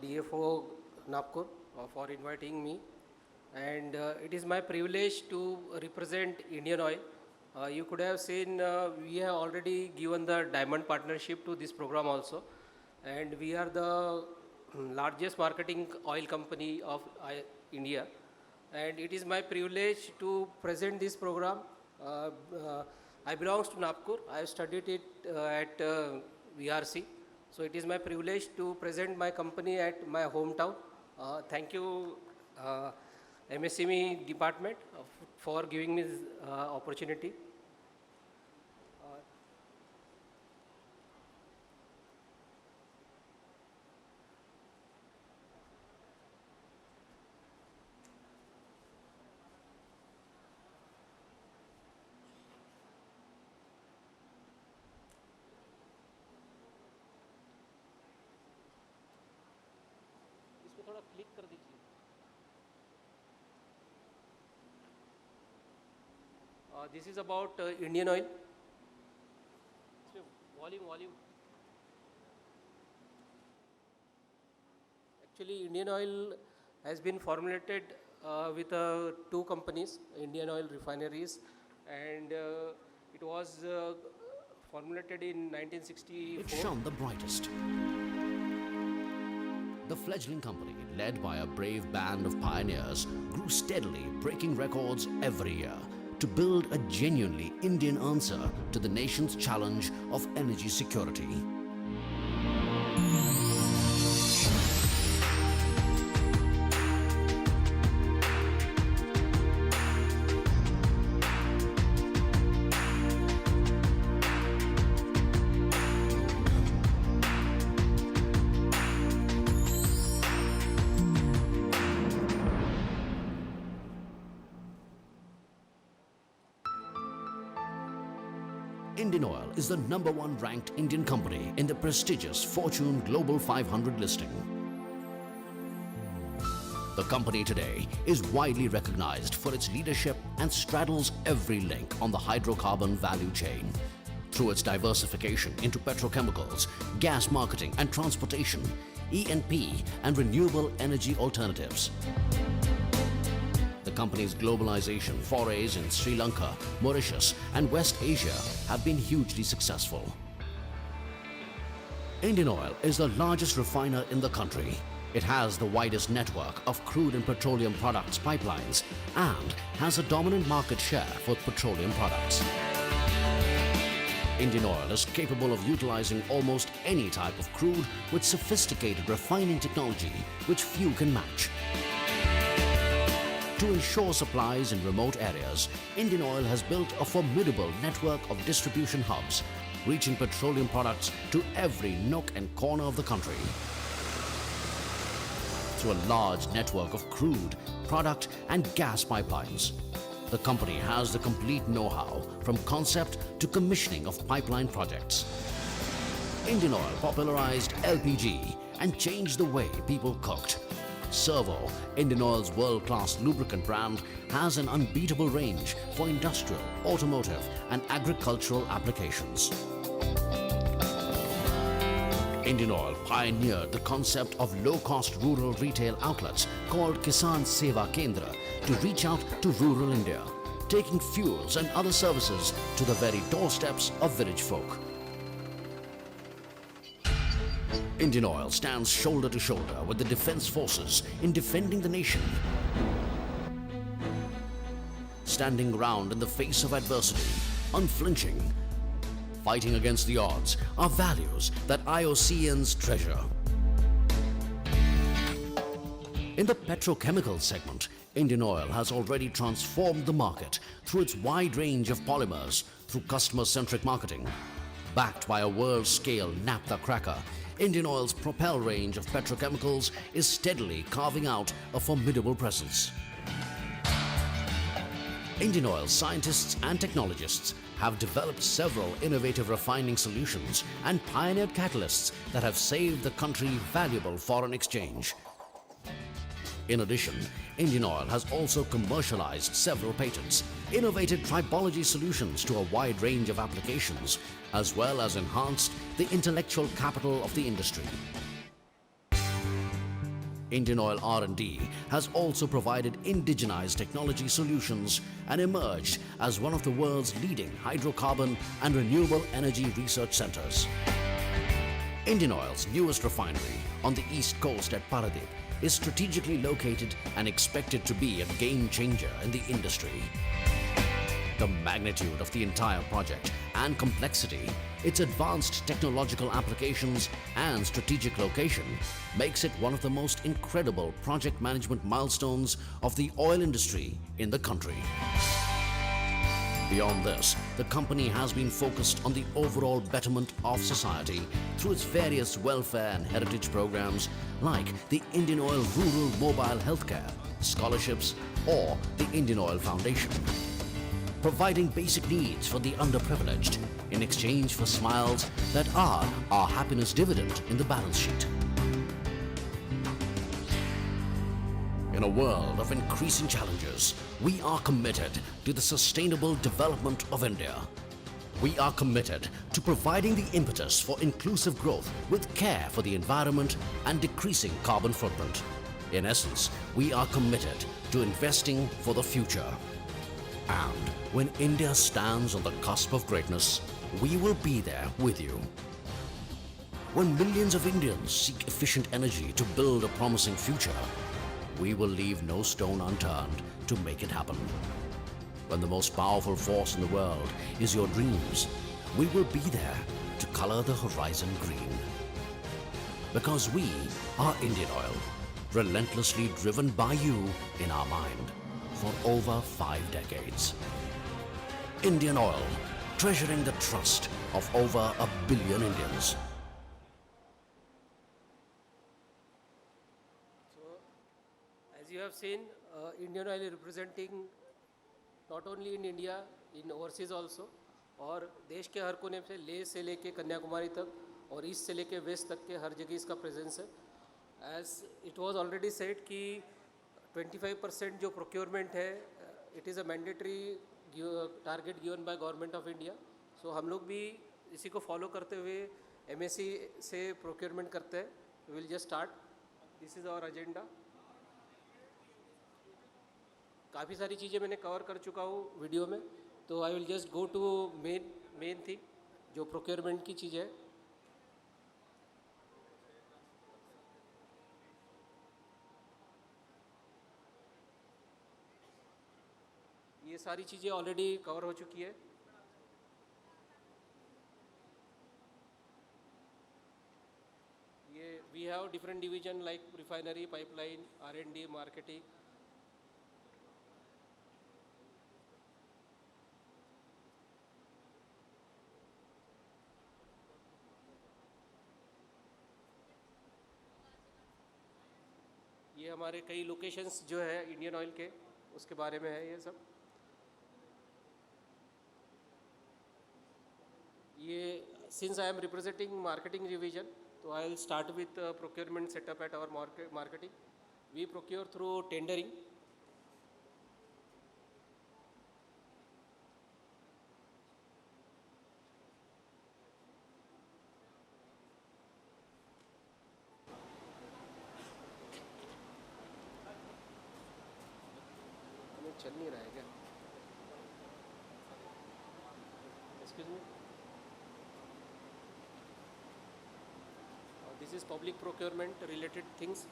DFO Nagpur for inviting me, and it is my privilege to represent Indian Oil. You could have seen we have already given the diamond partnership to this program also, and we are the largest marketing oil company of India. And it is my privilege to present this program. I belong to Nagpur. I have studied it at VRC. So it is my privilege to present my company at my hometown. Thank you, MSME department, for giving me this opportunity. थोड़ा click कर दीजिए। This is about Indian Oil. Volume. Actually, Indian Oil has been formulated with two companies, Indian Oil Refineries, and it was formulated in 1964. It shone the brightest. The fledgling company, led by a brave band of pioneers, grew steadily, breaking records every year to build a genuinely Indian answer to the nation's challenge of energy security. Indian Oil is the #1 ranked Indian company in the prestigious Fortune Global 500 listing. The company today is widely recognized for its leadership and straddles every link on the hydrocarbon value chain. Through its diversification into petrochemicals, gas marketing and transportation, E&P and renewable energy alternatives. The company's globalization forays in Sri Lanka, Mauritius and West Asia have been hugely successful. Indian Oil is the largest refiner in the country. It has the widest network of crude and petroleum products pipelines and has a dominant market share for petroleum products. Indian Oil is capable of utilizing almost any type of crude with sophisticated refining technology which few can match. To ensure supplies in remote areas, Indian Oil has built a formidable network of distribution hubs, reaching petroleum products to every nook and corner of the country. Through a large network of crude, product and gas pipelines, the company has the complete know-how from concept to commissioning of pipeline projects. Indian Oil popularized LPG and changed the way people cooked. Servo, Indian Oil's world-class lubricant brand, has an unbeatable range for industrial, automotive and agricultural applications. Indian Oil pioneered the concept of low-cost rural retail outlets called Kisan Seva Kendra to reach out to rural India, taking fuels and other services to the very doorsteps of village folk. Indian Oil stands shoulder to shoulder with the defense forces in defending the nation. Standing ground in the face of adversity, unflinching, fighting against the odds are values that IOCians treasure. In the petrochemical segment, Indian Oil has already transformed the market through its wide range of polymers through customer-centric marketing. Backed by a world-scale naphtha cracker, Indian Oil's Propel range of petrochemicals is steadily carving out a formidable presence. Indian Oil scientists and technologists have developed several innovative refining solutions and pioneered catalysts that have saved the country valuable foreign exchange. In addition, Indian Oil has also commercialized several patents, innovated tribology solutions to a wide range of applications, as well as enhanced the intellectual capital of the industry. Indian Oil R&D has also provided indigenized technology solutions and emerged as one of the world's leading hydrocarbon and renewable energy research centers. Indian Oil's newest refinery on the east coast at Paradip is strategically located and expected to be a game changer in the industry. The magnitude of the entire project and complexity, its advanced technological applications and strategic location makes it one of the most incredible project management milestones of the oil industry in the country. Beyond this, the company has been focused on the overall betterment of society through its various welfare and heritage programs like the Indian Oil Rural Mobile Healthcare, scholarships, or the Indian Oil Foundation, providing basic needs for the underprivileged in exchange for smiles that are our happiness dividend in the balance sheet. In a world of increasing challenges, we are committed to the sustainable development of India. We are committed to providing the impetus for inclusive growth with care for the environment and decreasing carbon footprint. In essence, we are committed to investing for the future. And when India stands on the cusp of greatness, we will be there with you. When millions of Indians seek efficient energy to build a promising future, we will leave no stone unturned to make it happen. When the most powerful force in the world is your dreams, we will be there to color the horizon green. Because we are Indian Oil, relentlessly driven by you in our mind for over 5 decades. Indian Oil, treasuring the trust of over 1 billion Indians. As you have seen, Indian Oil is representing not only in India, in overseas also, और देश के हर कोने से लेके कन्याकुमारी तक और east से लेके वेस्ट तक के हर जगह इसका प्रेजेंस है. As it was already said कि 25% जो procurement है, it is a mandatory target given by Government of India. So हम लोग भी इसी को follow करते हुए MSc से procurement करते हैं. We will just start. This is our agenda. काफ़ी सारी चीज़ें मैंने कवर कर चुका हूँ वीडियो में, तो I will just go to main thing जो प्रोक्योरमेंट की चीज़ है. ये सारी चीज़ें ऑलरेडी कवर हो चुकी है. ये we have different division like refinery, pipeline, R&D, marketing. ये हमारे कई लोकेशंस जो है इंडियन ऑयल के, उसके बारे में है ये सब. ये since I am representing marketing division, तो I will start with procurement setup at our marketing. we procure through tendering. चल नहीं रहा है क्या? Excuse me. This is public procurement related things.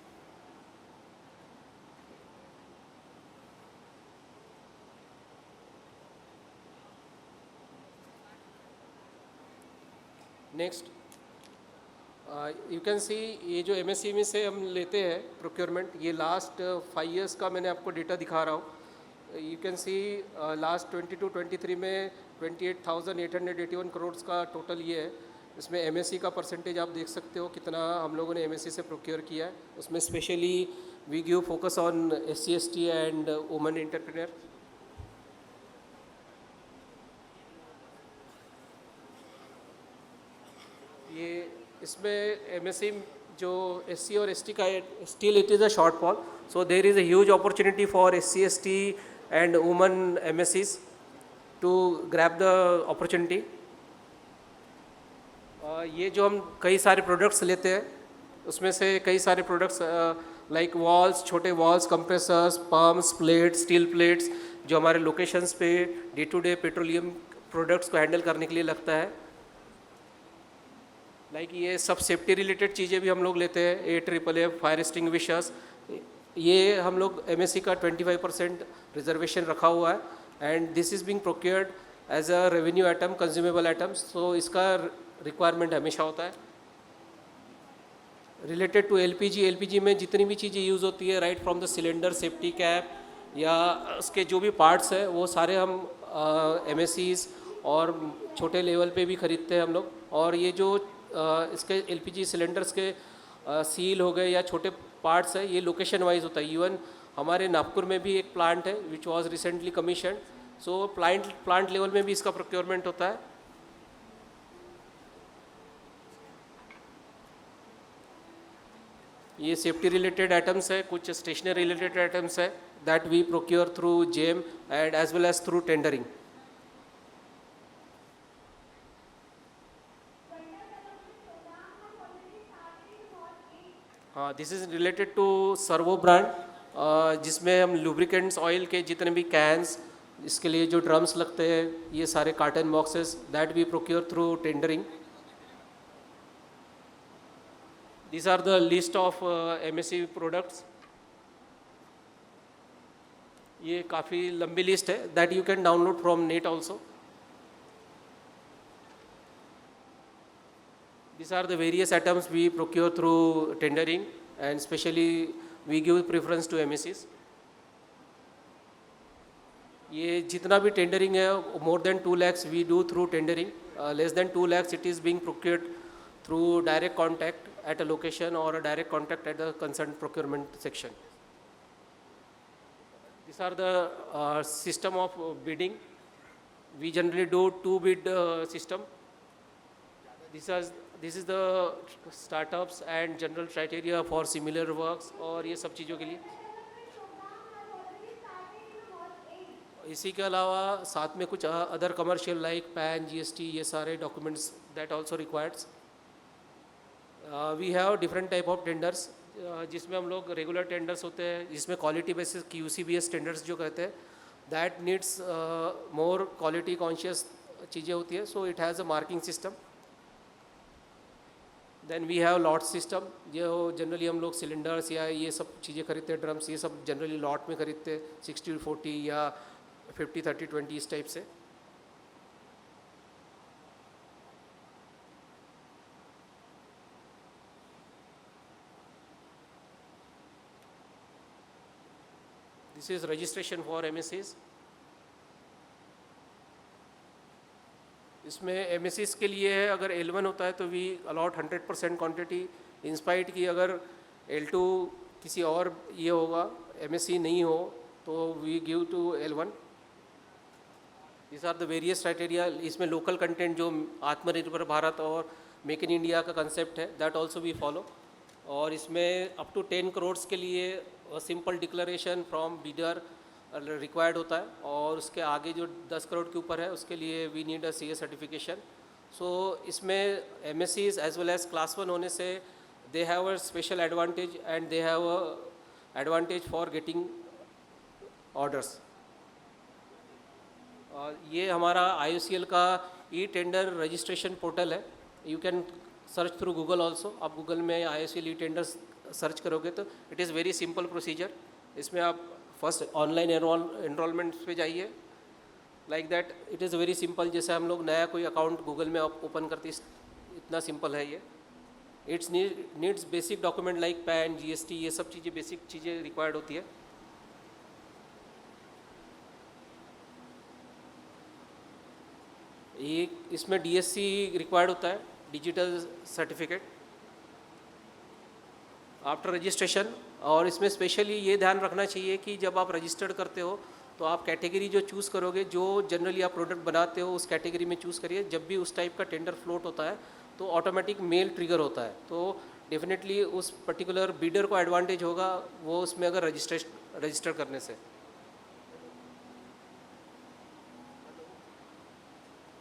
Next, you can see ये जो MSCME से हम लेते हैं procurement, ये last 5 years का मैंने आपको data दिखा रहा हूँ. You can see last 22-23 में 28,881 crores का total ये है. इसमें MSC का percentage आप देख सकते हो कितना हम लोगों ने MSC से procure किया है. उसमें specially we give focus on SC/ST and women entrepreneur. ये इसमें MSC जो SC और ST का still it is a shortfall. So there is a huge opportunity for SC/ST and women MSCs to grab the opportunity. ये जो हम कई सारे प्रोडक्ट्स लेते हैं उसमें से कई सारे प्रोडक्ट्स लाइक वॉल्स, छोटे valves, compressors, pumps, plates, steel plates जो हमारे लोकेशंस पे day to day petroleum products को हैंडल करने के लिए लगता है. लाइक ये सब सेफ्टी रिलेटेड चीज़ें भी हम लोग लेते हैं. AAA फायर एक्सटिंग्विशर्स, ये हम लोग MSC का 25% रिजर्वेशन रखा हुआ है and this is being procured as a revenue item, consumable items. So इसका रिक्वायरमेंट हमेशा होता है. रिलेटेड टू LPG में जितनी भी चीज़ें यूज़ होती है right from the cylinder, safety cap या उसके जो भी पार्ट्स है वो सारे हम MSCs और छोटे लेवल पे भी ख़रीदते हैं हम लोग. और ये जो इसके LPG सिलेंडर्स के सील हो गए या छोटे पार्ट्स है ये लोकेशन वाइज होता है. इवन हमारे नागपुर में भी एक प्लांट है which was recently commission. So plant level में भी इसका प्रोक्योरमेंट होता है. ये सेफ्टी रिलेटेड आइटम्स है, कुछ स्टेशनरी रिलेटेड आइटम्स है that we procure through JEM and as well as through tendering. हाँ, this is related to Servo brand जिसमें हम लुब्रिकेंट्स ऑयल के जितने भी कैंस, इसके लिए जो ड्रम्स लगते हैं, ये सारे carton boxes that we procure through tendering. These are the list of MSC products. ये काफ़ी लंबी लिस्ट है that you can download from net also. These are the various items we procure through tendering and especially we give preference to MSCs. ये जितना भी tendering है more than 2 lakhs we do through tendering. Less than 2 lakhs it is being procured through direct contact at a location or a direct contact at the concerned procurement section. These are the system of bidding. We generally do 2 bid system. This is the startups and general criteria for similar works और ये सब चीज़ों के लिए. इसी के अलावा साथ में कुछ other commercial like PAN, GST ये सारे documents that also requires. We have different type of tenders जिसमें हम लोग रेगुलर टेंडर्स होते हैं जिसमें क्वालिटी बेसिस QCBS टेंडर्स जो कहते हैं that needs more quality conscious चीज़ें होती है. So it has a marking system. Then we have lot system जो जनरली हम लोग सिलेंडर्स या ये सब चीज़ें खरीदते हैं, ड्रम्स ये सब जनरली लॉट में खरीदते हैं 60-40 या 50-30-20 इस टाइप से. This is registration for MSCs. इसमें MSCs के लिए है अगर L1 होता है तो वी अलॉट 100% क्वांटिटी इंस्पाइट की. अगर L2 किसी और ये होगा MSC नहीं हो तो we give to L1. These are the various criteria. इसमें लोकल कंटेंट जो आत्मनिर्भर भारत और मेक इन इंडिया का कंसेप्ट है दैट ऑल्सो वी फॉलो. और इसमें अप टू 10 करोड़ के लिए simple declaration from bidder required होता है, और उसके आगे जो 10 करोड़ के ऊपर है उसके लिए we need a CA certification. So इसमें MSCs as well as class 1 होने से they have a special advantage and they have a advantage for getting orders. और ये हमारा IOCL का टेंडर रजिस्ट्रेशन पोर्टल है. You can search through Google also. आप Google में IOCL टेंडर्स सर्च करोगे तो it is very simple procedure. इसमें आप फर्स्ट ऑनलाइन एनरोलमेंट पे जाइए. Like that it is very simple. जैसे हम लोग नया कोई अकाउंट गूगल में ओपन करते इतना सिंपल है ये. It's needs basic document like pan, GST, ये सब चीज़ें बेसिक चीज़ें रिक्वायर्ड होती है. ये इसमें DSC रिक्वायर्ड होता है, डिजिटल सर्टिफिकेट आफ्टर रजिस्ट्रेशन. और इसमें स्पेशली ये ध्यान रखना चाहिए कि जब आप रजिस्टर्ड करते हो तो आप कैटेगरी जो चूज़ करोगे, जो जनरली आप प्रोडक्ट बनाते हो उस कैटेगरी में चूज़ करिए. जब भी उस टाइप का टेंडर फ्लोट होता है तो ऑटोमेटिक मेल ट्रिगर होता है, तो डेफिनेटली उस पर्टिकुलर बीडर को एडवांटेज होगा वो उसमें अगर रजिस्टर करने से.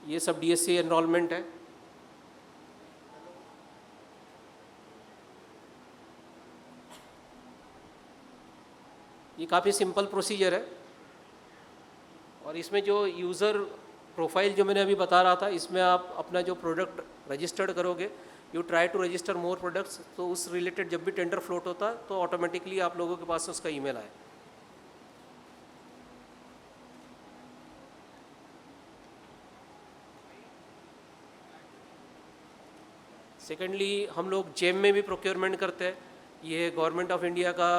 ये सब DSC एनरोलमेंट है. ये काफ़ी सिंपल प्रोसीजर है. और इसमें जो यूज़र प्रोफाइल जो मैंने अभी बता रहा था, इसमें आप अपना जो प्रोडक्ट रजिस्टर्ड करोगे, you try to register more products, तो उस रिलेटेड जब भी टेंडर फ्लोट होता है तो ऑटोमेटिकली आप लोगों के पास उसका ईमेल आए. सेकेंडली हम लोग जेम में भी प्रोक्योरमेंट करते हैं. ये गवर्नमेंट ऑफ इंडिया का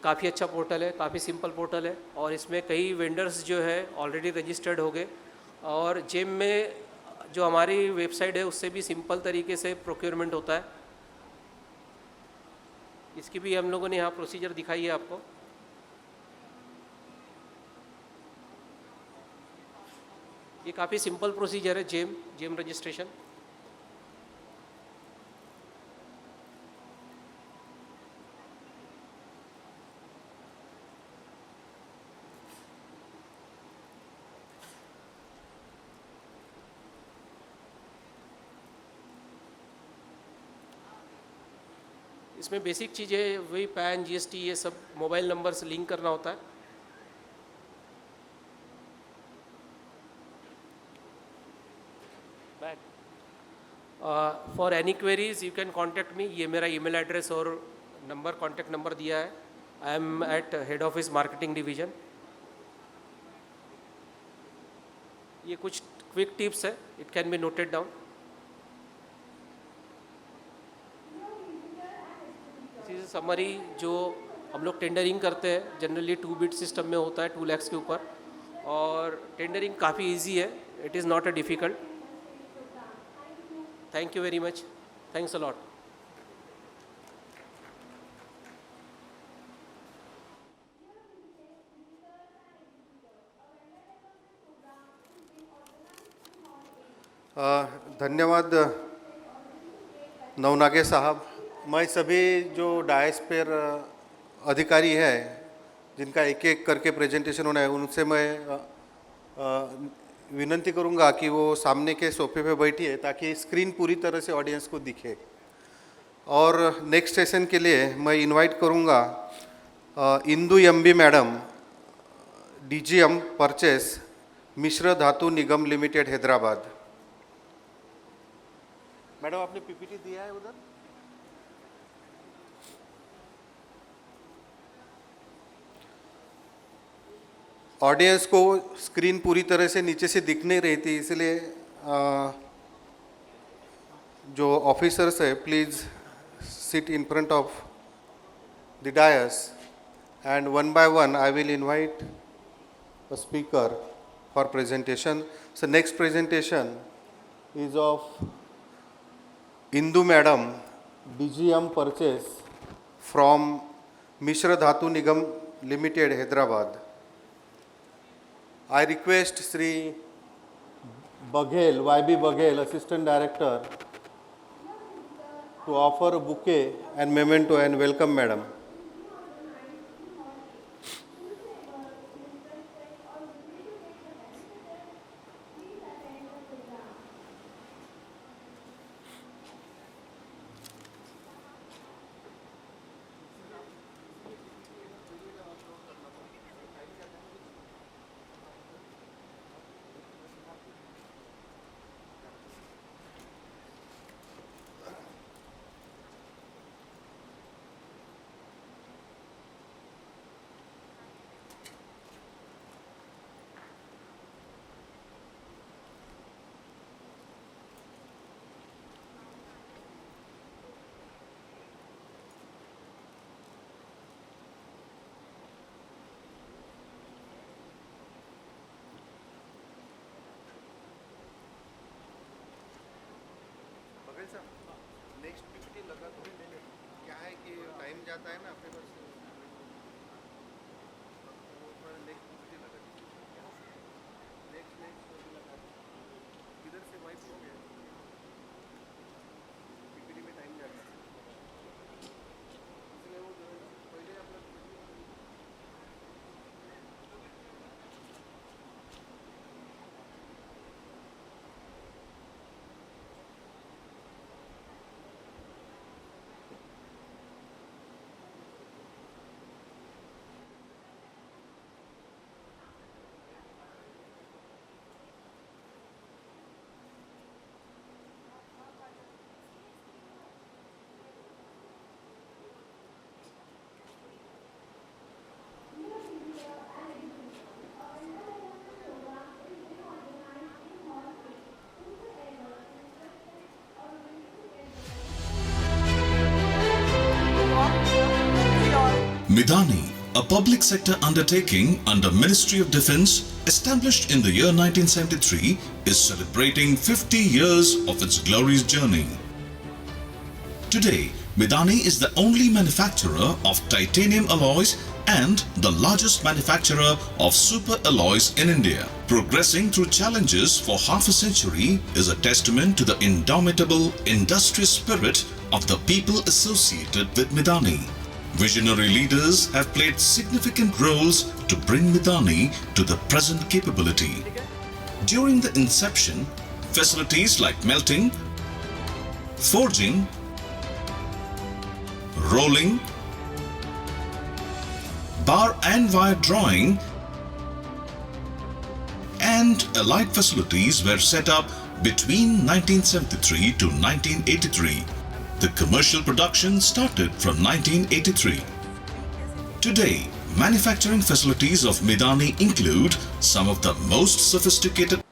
काफ़ी अच्छा पोर्टल है, काफ़ी सिंपल पोर्टल है, और इसमें कई वेंडर्स जो है ऑलरेडी रजिस्टर्ड हो गए. और जेम में जो हमारी वेबसाइट है उससे भी सिंपल तरीके से प्रोक्योरमेंट होता है. इसकी भी हम लोगों ने यहाँ प्रोसीजर दिखाई है आपको. ये काफ़ी सिंपल प्रोसीजर है जेम रजिस्ट्रेशन. इसमें बेसिक चीज़ें वही पैन, GST, ये सब मोबाइल नंबर से लिंक करना होता है. For any queries you can contact me. ये मेरा ईमेल एड्रेस और कॉन्टेक्ट नंबर दिया है. I am eight head office marketing division. ये कुछ क्विक टिप्स है, it can be noted down. Summary जो हम लोग टेंडरिंग करते हैं जनरली 2 बिट सिस्टम में होता है 2 लाख के ऊपर, और टेंडरिंग काफ़ी इजी है. It is not a difficult. Thank you very much. Thanks a lot. धन्यवाद नवनागे साहब. मैं सभी जो डायस पर अधिकारी है जिनका एक एक करके प्रेजेंटेशन होना है उनसे मैं विनंती करूंगा कि वो सामने के सोफे पे बैठिए ताकि स्क्रीन पूरी तरह से ऑडियंस को दिखे. और नेक्स्ट सेशन के लिए मैं इनवाइट करूंगा Indu MB madam, DGM purchase, Mishra Dhatu Nigam limited, Hyderabad. Madam आपने PPT दिया है उधर. ऑडियंस को स्क्रीन पूरी तरह से नीचे से दिख नहीं रही थी, इसलिए जो ऑफिसर्स है please sit in front of the dais and one by one I will invite a speaker for presentation. So next presentation is of Indu madam, DGM purchase from Mishra Dhatu Nigam limited, Hyderabad. I request Sri Baghel, YB Baghel, Assistant Director, to offer a bouquet and memento and welcome Madam. Next PPT लगा तो क्या है कि time जाता है ना अपने पास next PPT लगा नेक्स्ट लगा इधर से वाइप हो गया पीपीटी में टाइम जाता है इसलिए वो पहले अपना Midani, a public sector undertaking under Ministry of Defence, established in the year 1973, is celebrating 50 years of its glorious journey. Today, Midani is the only manufacturer of titanium alloys and the largest manufacturer of super alloys in India. Progressing through challenges for half a century is a testament to the indomitable industrious spirit of the people associated with Midani. Visionary leaders have played significant roles to bring Midani to the present capability. During the inception, facilities like melting, forging, rolling, bar and wire drawing, and allied facilities were set up between 1973 to 1983. The commercial production started from 1983. Today, manufacturing facilities of Midani include some of the most sophisticated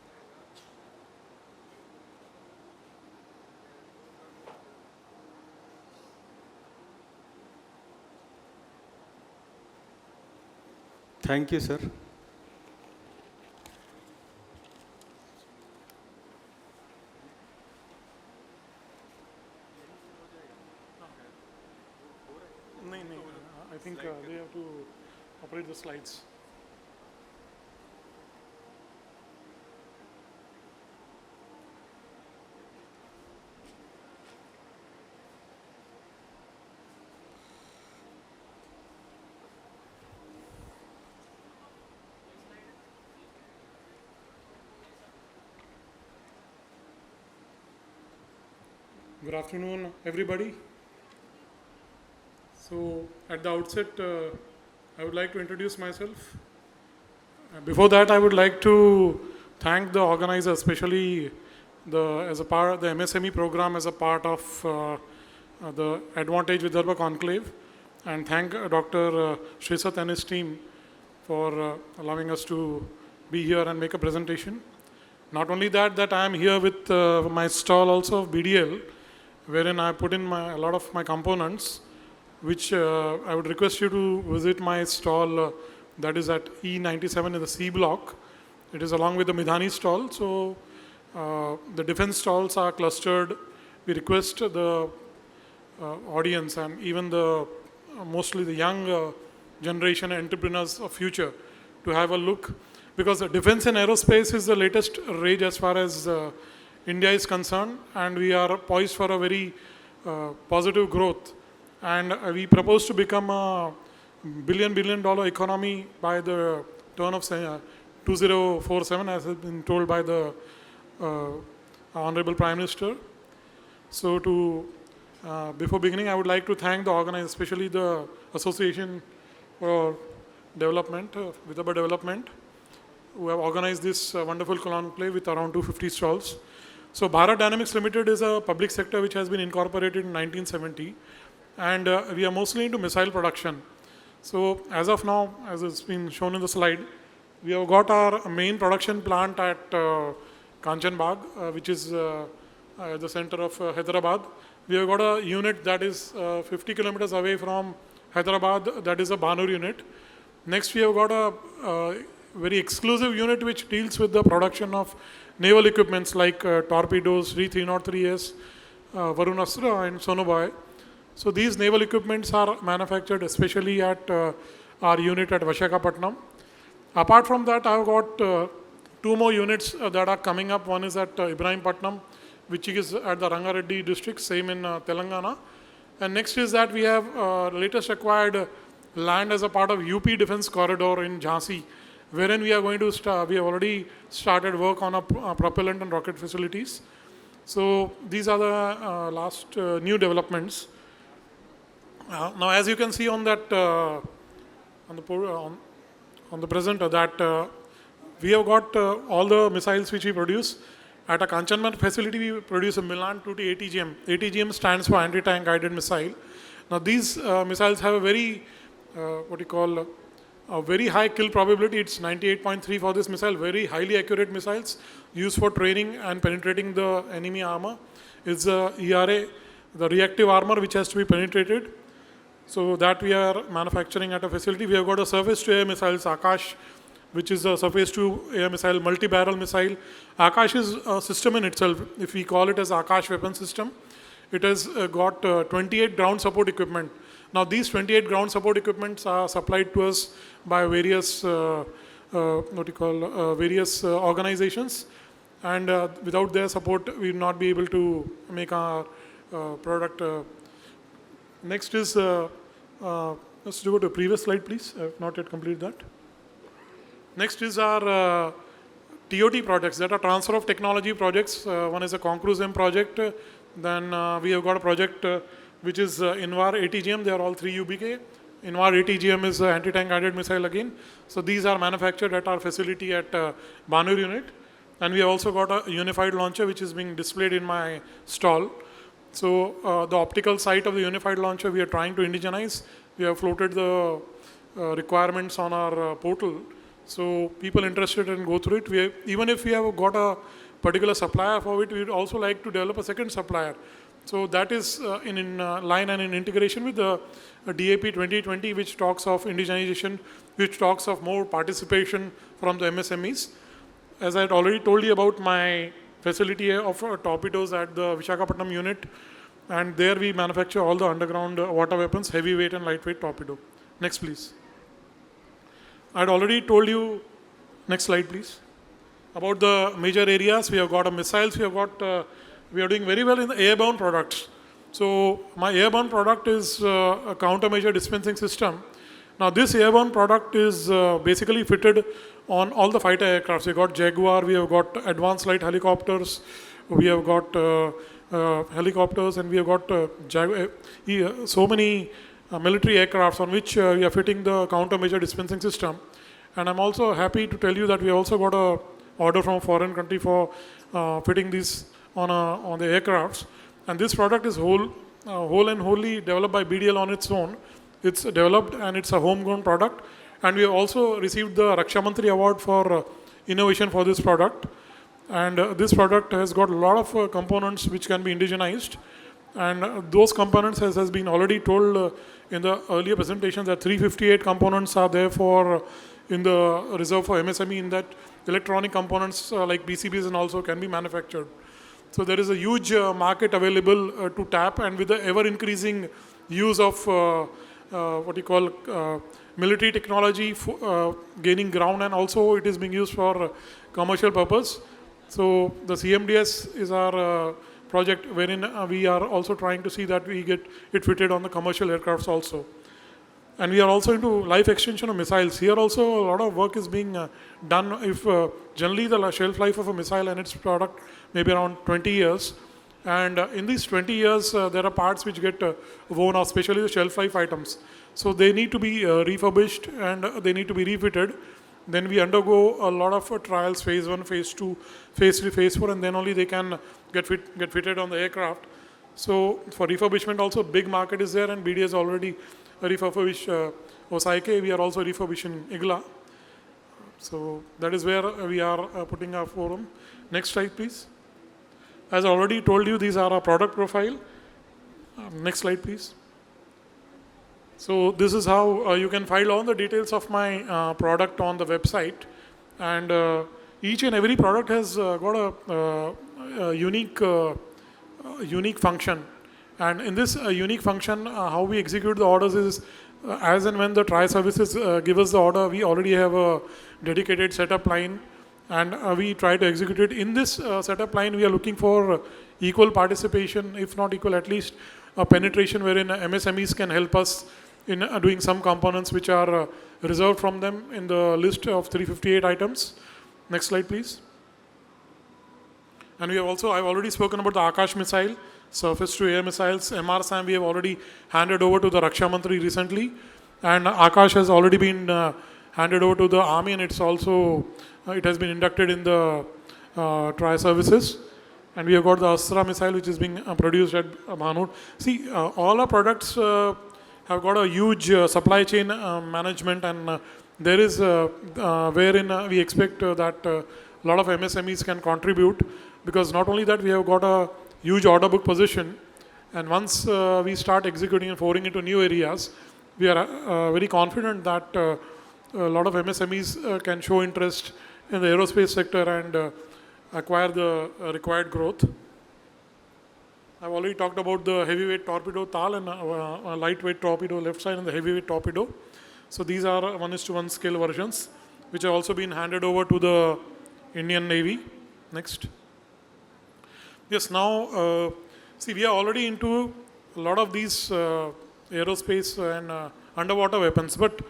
Thank you, sir. I think they have to operate the slides. Good afternoon, everybody. So, at the outset, I would like to introduce myself. Before that, I would like to thank the organizers, especially as a part of the MSME program as a part of the Advantage Vidarbha Conclave, and thank Dr. Rashtrasant and his team for allowing us to be here and make a presentation. Not only that I am here with my stall also of BDL, wherein I put in a lot of my components, which I would request you to visit my stall that is at E97 in the C block. It is along with the Midani stall. So the defense stalls are clustered. We request the audience and even mostly the young generation entrepreneurs of future to have a look, because defense and aerospace is the latest rage as far as India is concerned, and we are poised for a very positive growth. And we propose to become a billion dollar economy by the turn of 2047, as has been told by the Honorable Prime Minister. So before beginning, I would like to thank the organizers, especially the Association for Development, Vidarbha Development, who have organized this wonderful conclave with around 250 stalls. So Bharat Dynamics Limited is a public sector which has been incorporated in 1970, and we are mostly into missile production. So as of now, as has been shown in the slide, we have got our main production plant at Kanchanbag, which is at the center of Hyderabad. We have got a unit that is 50 kilometers away from Hyderabad, that is a Banur unit. Next, we have got a very exclusive unit which deals with the production of naval equipments like torpedoes, V303S, Varunastra and Sonobai. So these naval equipments are manufactured especially at our unit at Visakhapatnam. Apart from that, I have got two more units that are coming up. One is at Ibrahimpatnam, which is at the Rangareddy district, same in Telangana. And next is that we have latest acquired land as a part of UP Defence Corridor in Jhansi, wherein we are going to start, we have already started work on a propellant and rocket facilities. So these are the last new developments. Now, as you can see on that, on the presenter, that we have got all the missiles which we produce. At a Kanchanbag facility, we produce a Milan 2T ATGM. ATGM stands for Anti-Tank Guided Missile. Now, these missiles have a very, a very high kill probability. It's 98.3 for this missile, very highly accurate missiles used for training and penetrating the enemy armor. It's the ERA, the reactive armor, which has to be penetrated. So that we are manufacturing at a facility. We have got a surface-to-air missiles, Akash, which is a surface-to-air missile, multi-barrel missile. Akash is a system in itself. If we call it as Akash weapon system, it has got 28 ground support equipment. Now these 28 ground support equipments are supplied to us by various various organizations, and without their support, we will not be able to make our product. Next is, let's go to the previous slide, please. I have not yet completed that. Next is our TOT projects, that are transfer of technology projects. One is a Concruise M project. Then we have got a project which is Invar ATGM. They are all 3 UBK. Invar ATGM is anti-tank guided missile again. So these are manufactured at our facility at Banur unit. And we have also got a unified launcher which is being displayed in my stall. So the optical site of the unified launcher we are trying to indigenize. We have floated the requirements on our portal. So people interested in go through it. Even if we have got a particular supplier for it, we would also like to develop a second supplier. So that is in line and in integration with the DAP 2020, which talks of indigenization, which talks of more participation from the MSMEs. As I had already told you about my facility of torpedoes at the Visakhapatnam unit, and there we manufacture all the underground water weapons, heavyweight and lightweight torpedo. Next, please. I had already told you, next slide, please, about the major areas. We have got missiles, we are doing very well in the airborne products. So my airborne product is a countermeasure dispensing system. Now this airborne product is basically fitted on all the fighter aircrafts. We have got Jaguar, we have got advanced light helicopters, we have got helicopters, and we have got so many military aircrafts on which we are fitting the countermeasure dispensing system. And I'm also happy to tell you that we also got a order from a foreign country for fitting these on the aircrafts. And this product is whole and wholly developed by BDL on its own. It's developed and it's a homegrown product. And we have also received the Raksha Mantri Award for innovation for this product. And this product has got a lot of components which can be indigenized. And those components, as has been already told in the earlier presentation, that 358 components are there in the reserve for MSME, in that electronic components like PCBs and also can be manufactured. So there is a huge market available to tap, and with the ever-increasing use of military technology gaining ground, and also it is being used for commercial purpose. So the CMDS is our project wherein we are also trying to see that we get it fitted on the commercial aircrafts also. And we are also into life extension of missiles. Here also a lot of work is being done. If generally the shelf life of a missile and its product may be around 20 years. And in these 20 years, there are parts which get worn off, especially the shelf life items. So they need to be refurbished and they need to be refitted. Then we undergo a lot of trials, phase 1, phase 2, phase 3, phase 4, and then only they can get fitted on the aircraft. So for refurbishment also, big market is there, and BD has already refurbished Osaike. We are also refurbishing Igla. So that is where we are putting our forum. Next slide, please. As I already told you, these are our product profile. Next slide, please. So this is how you can find all the details of my product on the website. And each and every product has got a unique function. And in this unique function, how we execute the orders is as and when the TRI services give us the order, we already have a dedicated setup line, and we try to execute it. In this setup line, we are looking for equal participation, if not equal, at least a penetration wherein MSMEs can help us in doing some components which are reserved from them in the list of 358 items. Next slide, please. And we have also, I've already spoken about the Akash missile, surface to air missiles. MR-SAM we have already handed over to the Raksha Mantri recently, and Akash has already been handed over to the army, and it's also it has been inducted in the TRI services. And we have got the Astra missile which is being produced at Bhanur. See, all our products have got a huge supply chain management, and there is wherein we expect that a lot of MSMEs can contribute, because not only that, we have got a huge order book position, and once we start executing and pouring into new areas, we are very confident that a lot of MSMEs can show interest in the aerospace sector and acquire the required growth. I've already talked about the heavyweight torpedo TAL and a lightweight torpedo left side and the heavyweight torpedo. So these are 1:1 scale versions, which have also been handed over to the Indian Navy. Next. Yes, now, see, we are already into a lot of these aerospace and underwater weapons, but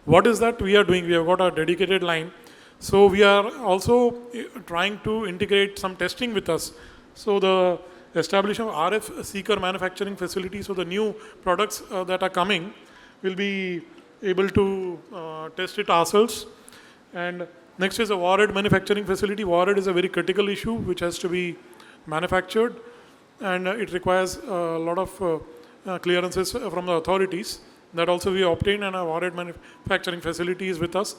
what is that we are doing? We have got a dedicated line. So we are also trying to integrate some testing with us. So the establishment of RF seeker manufacturing facility, so the new products that are coming, will be able to test it ourselves. And next is a warhead manufacturing facility. Warhead is a very critical issue which has to be manufactured, and it requires a lot of clearances from the authorities. That also we obtained, and our warhead manufacturing facility is with us.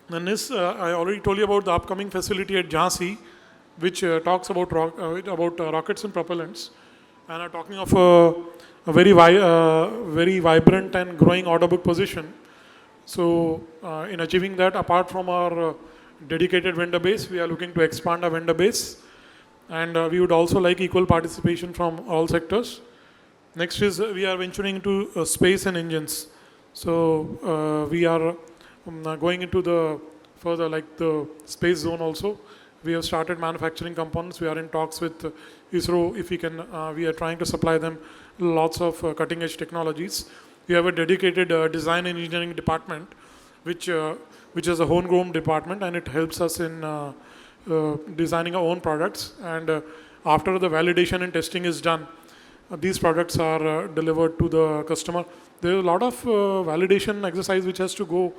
And this, I already told you about the upcoming facility at Jhansi, which talks about rockets and propellants, and are talking of a very vibrant and growing order book position. So in achieving that, apart from our dedicated vendor base, we are looking to expand our vendor base, and we would also like equal participation from all sectors. Next is we are venturing into space and engines. So we are going into the further, like the space zone also. We have started manufacturing components. We are in talks with ISRO if we can. We are trying to supply them lots of cutting edge technologies. We have a dedicated design and engineering department, which is a homegrown department, and it helps us in designing our own products. And after the validation and testing is done, these products are delivered to the customer. There is a lot of validation exercise which has to go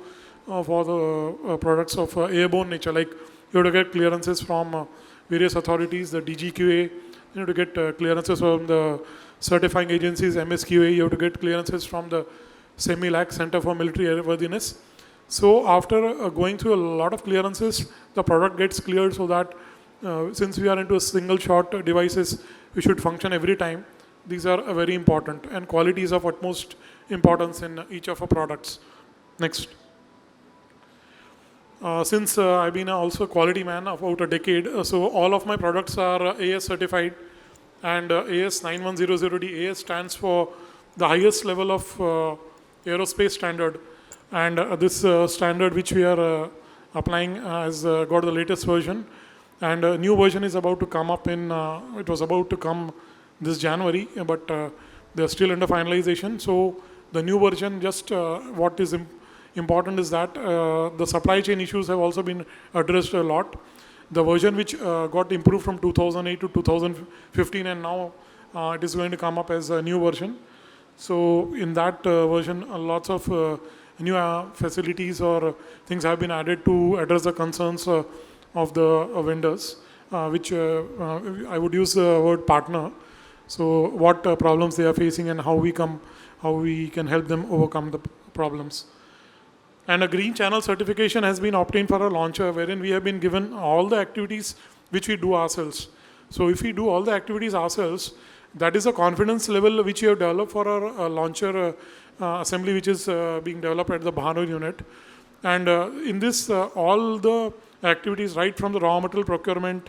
for the products of airborne nature. Like you have to get clearances from various authorities, the DGQA. You have to get clearances from the certifying agencies, MSQA. You have to get clearances from the CEMILAC, Center for Military Airworthiness. So after going through a lot of clearances, the product gets cleared, so that since we are into a single shot devices, we should function every time. These are very important, and quality is of utmost importance in each of our products. Next. Since I've been also a quality man of about a decade, so all of my products are AS certified, and AS 9100D. AS stands for the highest level of aerospace standard, and this standard which we are applying has got the latest version, And a new version is about to come up in, it was about to come this January, but they're still under finalization. So the new version, just what is important is that the supply chain issues have also been addressed a lot. The version which got improved from 2008 to 2015, and now it is going to come up as a new version. So in that version, lots of new facilities or things have been added to address the concerns of the vendors, which I would use the word partner. So what problems they are facing and how we can help them overcome the problems. And a green channel certification has been obtained for a launcher, wherein we have been given all the activities which we do ourselves. So if we do all the activities ourselves, that is a confidence level which we have developed for our launcher assembly, which is being developed at the Bhanur unit. And in this, all the activities, right from the raw material procurement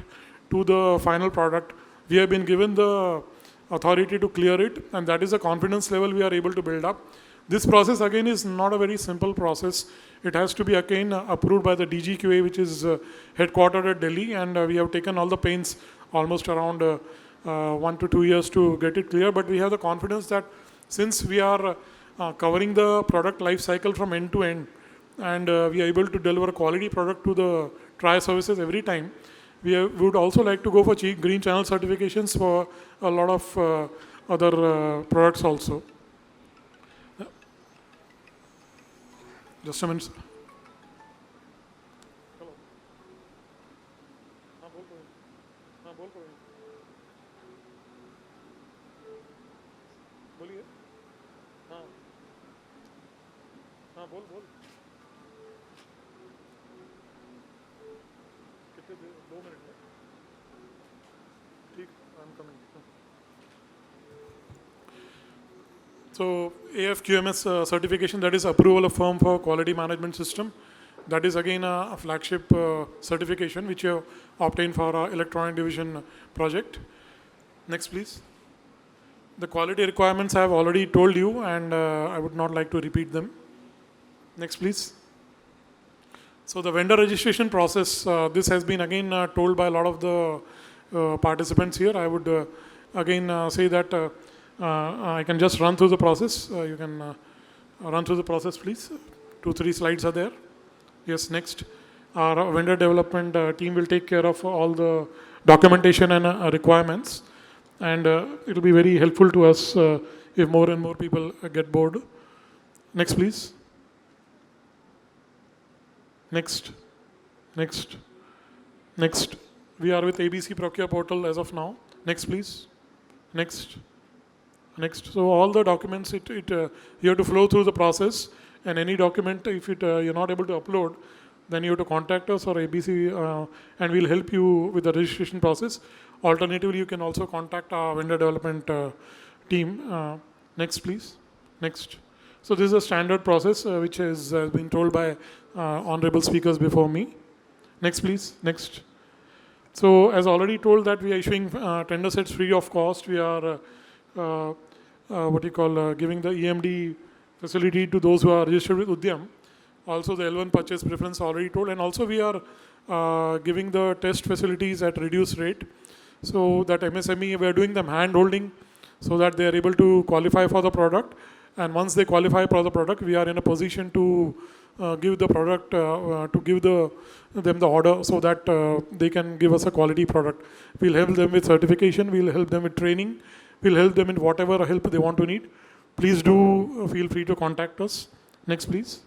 to the final product, we have been given the authority to clear it, and that is the confidence level we are able to build up. This process again is not a very simple process. It has to be again approved by the DGQA, which is headquartered at Delhi, and we have taken all the pains, almost around 1 to 2 years to get it clear. But we have the confidence that since we are covering the product life cycle from end to end, and we are able to deliver a quality product to the trial services every time, we would also like to go for green channel certifications for a lot of other products also. Just a minute, sir. So AFQMS certification, that is approval of firm for quality management system. That is again a flagship certification which you have obtained for our electronic division project. Next, please. The quality requirements I have already told you, and I would not like to repeat them. Next, please. So the vendor registration process, this has been again told by a lot of the participants here. I would again say that I can just run through the process. You can run through the process, please. 2-3 slides are there. Yes, next. Our vendor development team will take care of all the documentation and requirements. And it will be very helpful to us if more and more people get board. Next, please. Next. Next. Next. We are with ABC Procure Portal as of now. Next, please. Next. Next. So all the documents, you have to flow through the process, and any document, if you're not able to upload, then you have to contact us or ABC, and we'll help you with the registration process. Alternatively, you can also contact our vendor development team. Next, please. Next. So this is a standard process which has been told by honorable speakers before me. Next, please. Next. So as already told that we are issuing tender sets free of cost. We are giving the EMD facility to those who are registered with Udyam. Also the L1 purchase preference already told, and also we are giving the test facilities at reduced rate. So that MSME, we are doing them hand holding so that they are able to qualify for the product. And once they qualify for the product, we are in a position to give the product, to give them the order so that they can give us a quality product. We'll help them with certification, we'll help them with training, we'll help them in whatever help they want to need. Please do feel free to contact us. Next, please.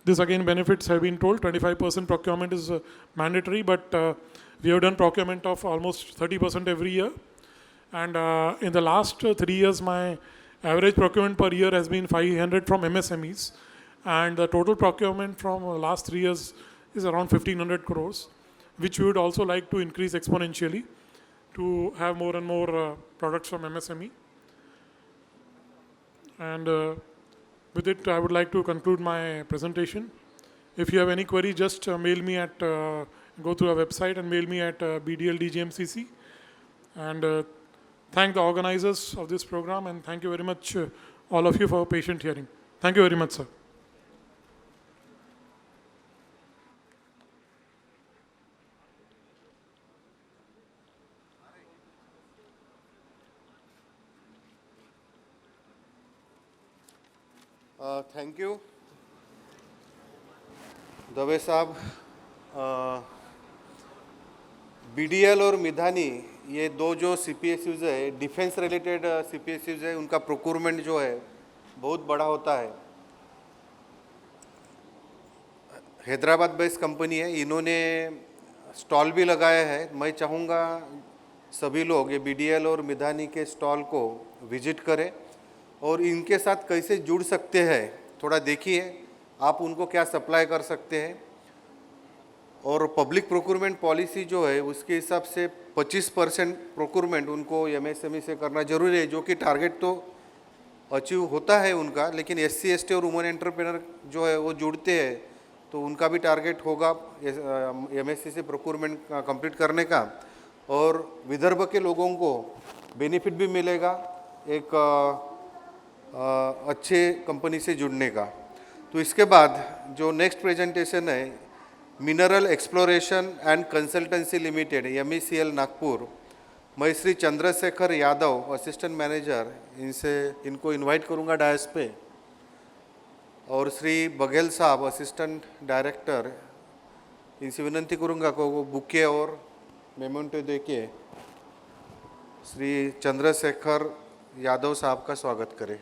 This again, benefits have been told. 25% procurement is mandatory, but we have done procurement of almost 30% every year. And in the last 3 years, my average procurement per year has been 500 from MSMEs. And the total procurement from the last 3 years is around 1,500 crores, which we would also like to increase exponentially to have more and more products from MSME. And with it, I would like to conclude my presentation. If you have any query, just mail me at, go to our website and mail me at BDLDGMCC. And thank the organizers of this program, and thank you very much, all of you, for patient hearing. Thank you very much, sir. Thank you Dave साहब। BDL और मिधानी ये दो जो सीपीएसयूज है, defence related सीपीएसयूज है, उनका procurement जो है बहुत बड़ा होता है। हैदराबाद बेस्ड कंपनी है, इन्होंने स्टॉल भी लगाया है। मैं चाहूँगा सभी लोग ये बीडीएल और मिधानी के स्टॉल को विजिट करें और इनके साथ कैसे जुड़ सकते हैं थोड़ा देखिए, आप उनको क्या सप्लाई कर सकते हैं। और पब्लिक प्रोक्योरमेंट पॉलिसी जो है उसके हिसाब से 25% प्रोक्योरमेंट उनको एमएसएमई से करना जरूरी है, जो कि टारगेट तो अचीव होता है उनका, लेकिन एससी एसटी और वुमेन एंटरप्रेनर जो है वो जुड़ते हैं तो उनका भी टारगेट होगा एमएससी से प्रोक्योरमेंट कंप्लीट करने का, और विदर्भ के लोगों को बेनिफिट भी मिलेगा एक अच्छे कंपनी से जुड़ने का। तो इसके बाद जो नेक्स्ट प्रेजेंटेशन है, mineral exploration and consultancy limited MECL Nagpur, मैं श्री चंद्रशेखर यादव असिस्टेंट मैनेजर इनको इनवाइट करूंगा डायस पे, और श्री बघेल साहब असिस्टेंट डायरेक्टर, इनसे विनंती करूंगा को वो बुके और मेमोंटो देके श्री चंद्रशेखर यादव साहब का स्वागत करें।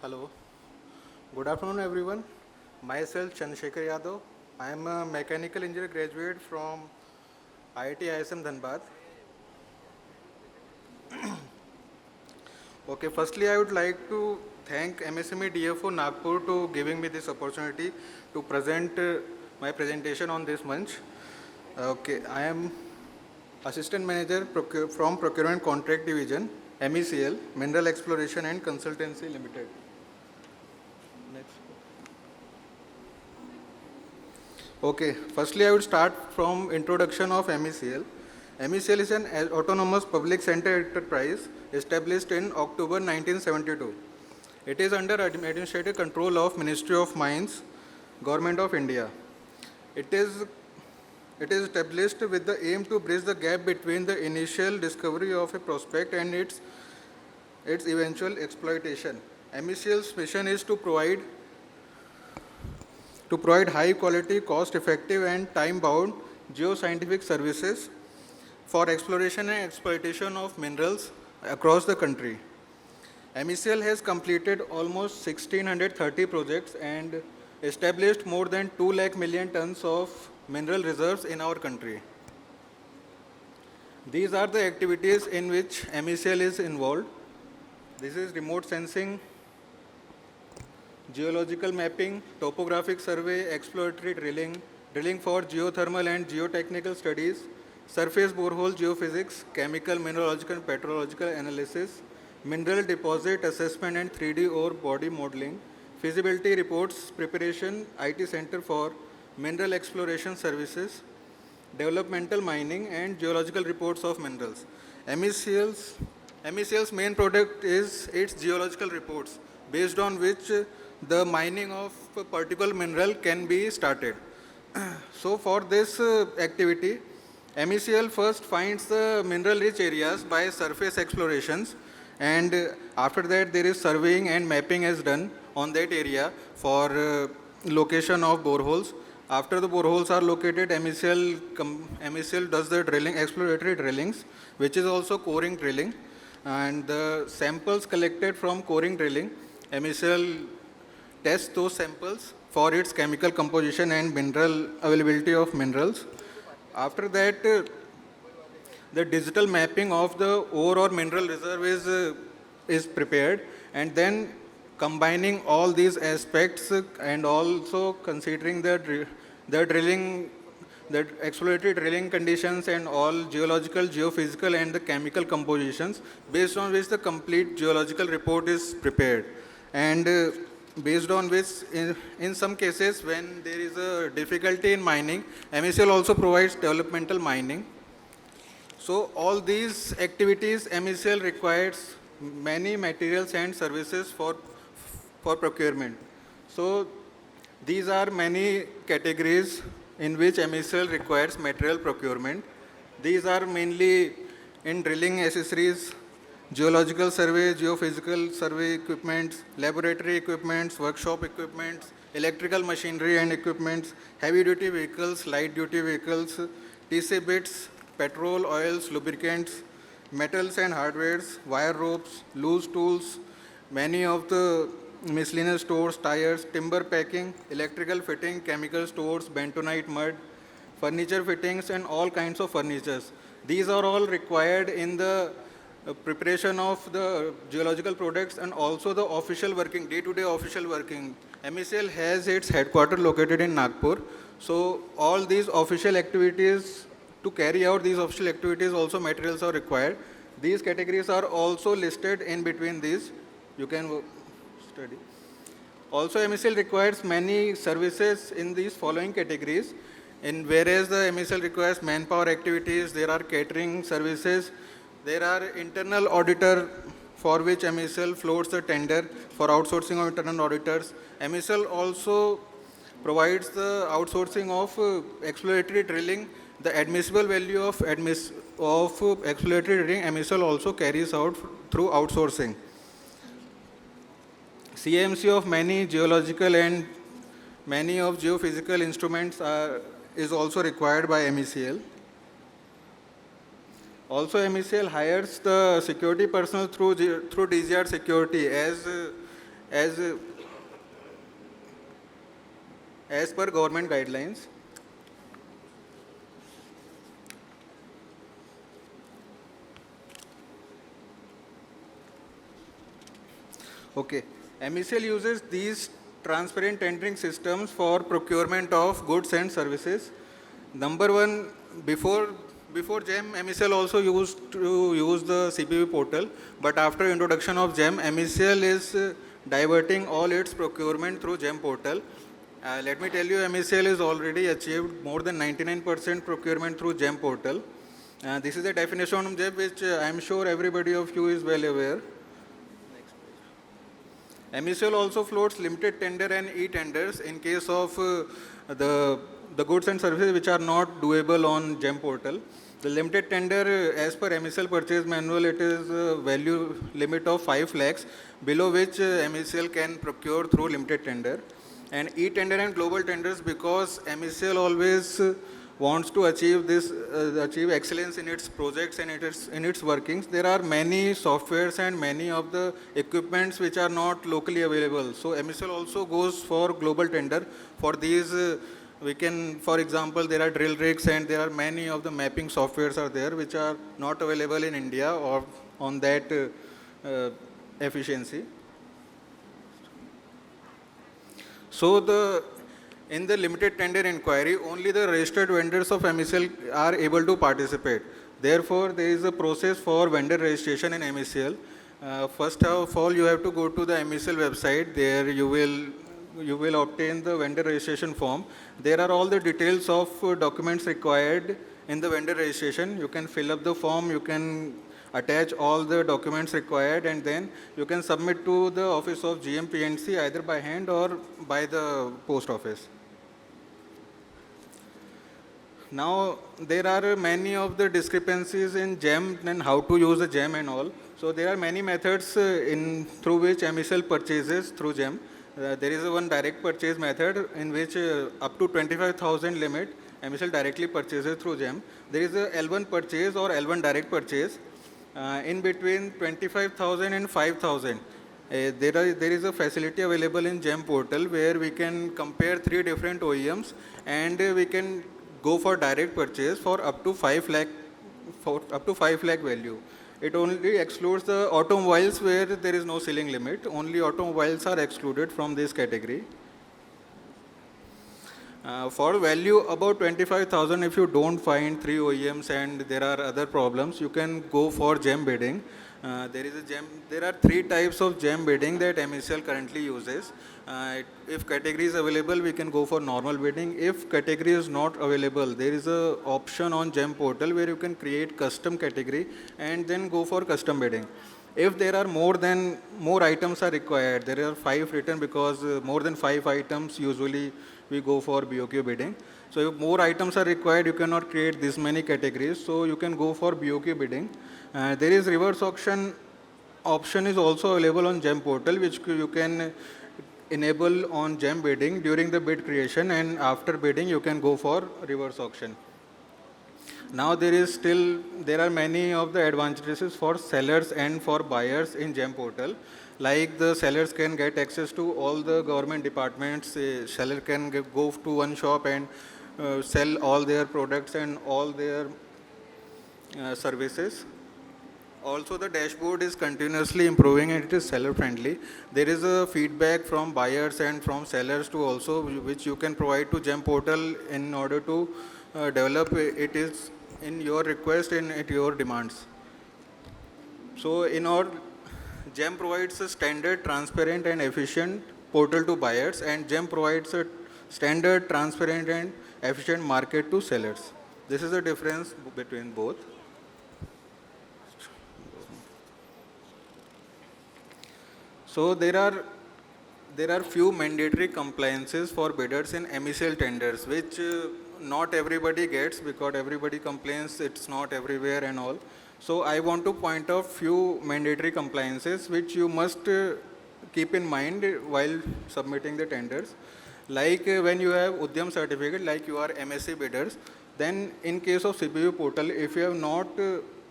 Hello, good afternoon everyone. Myself Chandrasekhar Yadav. I am a mechanical engineer graduate from IIT ISM Dhanbad. Okay, firstly I would like to thank MSME DFO Nagpur to giving me this opportunity to present my presentation on this month. Okay, I am Assistant Manager from Procurement Contract Division, MECL, Mineral Exploration and Consultancy Limited. Next. Okay, firstly I would start from introduction of MECL. MECL is an autonomous public sector enterprise established in October 1972. It is under administrative control of Ministry of Mines, Government of India. It is established with the aim to bridge the gap between the initial discovery of a prospect and its eventual exploitation. MECL's mission is to provide high quality, cost effective and time bound geoscientific services for exploration and exploitation of minerals across the country. MECL has completed almost 1630 projects and established more than 2 lakh million tons of mineral reserves in our country. These are the activities in which MECL is involved. This is remote sensing, geological mapping, topographic survey, exploratory drilling, drilling for geothermal and geotechnical studies, surface borehole geophysics, chemical, mineralogical and petrological analysis, mineral deposit assessment and 3D ore body modeling, feasibility reports preparation, IT center for mineral exploration services, developmental mining and geological reports of minerals. MECL's main product is its geological reports, based on which the mining of a particular mineral can be started. So for this activity, MECL first finds the mineral rich areas by surface explorations, and after that there is surveying and mapping is done on that area for location of boreholes. After the boreholes are located, MECL does the drilling, exploratory drillings, which is also coring drilling, and the samples collected from coring drilling, MECL tests those samples for its chemical composition and mineral availability of minerals. After that, the digital mapping of the ore or mineral reserve is is prepared, and then combining all these aspects and also considering the drilling, the exploratory drilling conditions and all geological, geophysical and the chemical compositions, based on which the complete geological report is prepared. And based on which in some cases when there is a difficulty in mining, MECL also provides developmental mining. So all these activities, MECL requires many materials and services for procurement. So these are many categories in which MECL requires material procurement. These are mainly in drilling accessories, geological survey, geophysical survey equipments, laboratory equipments, workshop equipments, electrical machinery and equipments, heavy duty vehicles, light duty vehicles, TC bits, petrol, oils, lubricants, metals and hardwares, wire ropes, loose tools, many of the miscellaneous stores, tires, timber packing, electrical fitting, chemical stores, bentonite mud, furniture fittings and all kinds of furnitures. These are all required in the preparation of the geological products and also the official working, day-to-day official working. MECL has its headquarters located in Nagpur. So all these official activities, to carry out these official activities, also materials are required. These categories are also listed in between these. You can study. Also, MECL requires many services in these following categories. In whereas the MECL requires manpower activities, there are catering services, there are internal auditor for which MECL floats the tender for outsourcing of internal auditors. MECL also provides the outsourcing of exploratory drilling. The admissible value of exploratory drilling, MECL also carries out through outsourcing. CMC of many geological and many of geophysical instruments is also required by MECL. Also, MECL hires the security personnel through DGR security as per government guidelines. Okay. MECL uses these transparent tendering systems for procurement of goods and services. Number one, before GEM, MECL also used to use the CPP portal, but after introduction of GEM, MECL is diverting all its procurement through GEM portal. Let me tell you, MECL has already achieved more than 99% procurement through GEM portal. This is the definition of GEM, which I am sure everybody of you is well aware. MECL also floats limited tender and e-tenders in case of the goods and services which are not doable on GEM portal. The limited tender, as per MECL purchase manual, it is a value limit of 5 lakhs, below which MECL can procure through limited tender. And e-tender and global tenders, because MECL always wants to achieve achieve excellence in its projects and in its workings. There are many softwares and many of the equipments which are not locally available. So MECL also goes for global tender. For these, we can, for example, there are drill rigs and there are many of the mapping softwares are there which are not available in India or on that efficiency. So in the limited tender inquiry, only the registered vendors of MECL are able to participate. Therefore, there is a process for vendor registration in MECL. First of all, you have to go to the MECL website. There you will obtain the vendor registration form. There are all the details of documents required in the vendor registration. You can fill up the form, you can attach all the documents required, and then you can submit to the office of GMPNC either by hand or by the post office. Now, there are many of the discrepancies in GEM and how to use the GEM and all. So there are many methods through which MECL purchases through GEM. There is one direct purchase method in which up to 25,000 limit MECL directly purchases through GEM. There is a L1 purchase or L1 direct purchase. In between 25,000 and 5,000. There is a facility available in GEM portal where we can compare 3 different OEMs and we can go for direct purchase for up to 5 lakh value. It only excludes the automobiles where there is no ceiling limit. Only automobiles are excluded from this category. For value above 25,000, if you don't find 3 OEMs and there are other problems, you can go for gem bidding. There are 3 types of gem bidding that MECL currently uses. If category is available, we can go for normal bidding. If category is not available, there is a option on gem portal where you can create custom category and then go for custom bidding. If there are more items are required, there are 5 written because more than 5 items usually we go for BOQ bidding. So if more items are required, you cannot create this many categories, so you can go for BOQ bidding. There is reverse auction option is also available on GEM portal, which you can enable on GEM bidding during the bid creation, and after bidding you can go for reverse auction. Now there are many of the advantages for sellers and for buyers in GEM portal. Like the sellers can get access to all the government departments. Seller can go to one shop and sell all their products and all their services. Also, the dashboard is continuously improving and it is seller friendly. There is a feedback from buyers and from sellers too also, which you can provide to GEM portal in order to develop it is in your request and at your demands. So GEM provides a standard, transparent and efficient portal to buyers, and GEM provides a standard, transparent and efficient market to sellers. This is the difference between both. So there are few mandatory compliances for bidders in MECL tenders, which not everybody gets because everybody complains it's not everywhere and all. So I want to point out few mandatory compliances which you must keep in mind while submitting the tenders. Like when you have Udyam certificate, like you are MSc bidders, then in case of CPU portal, if you have not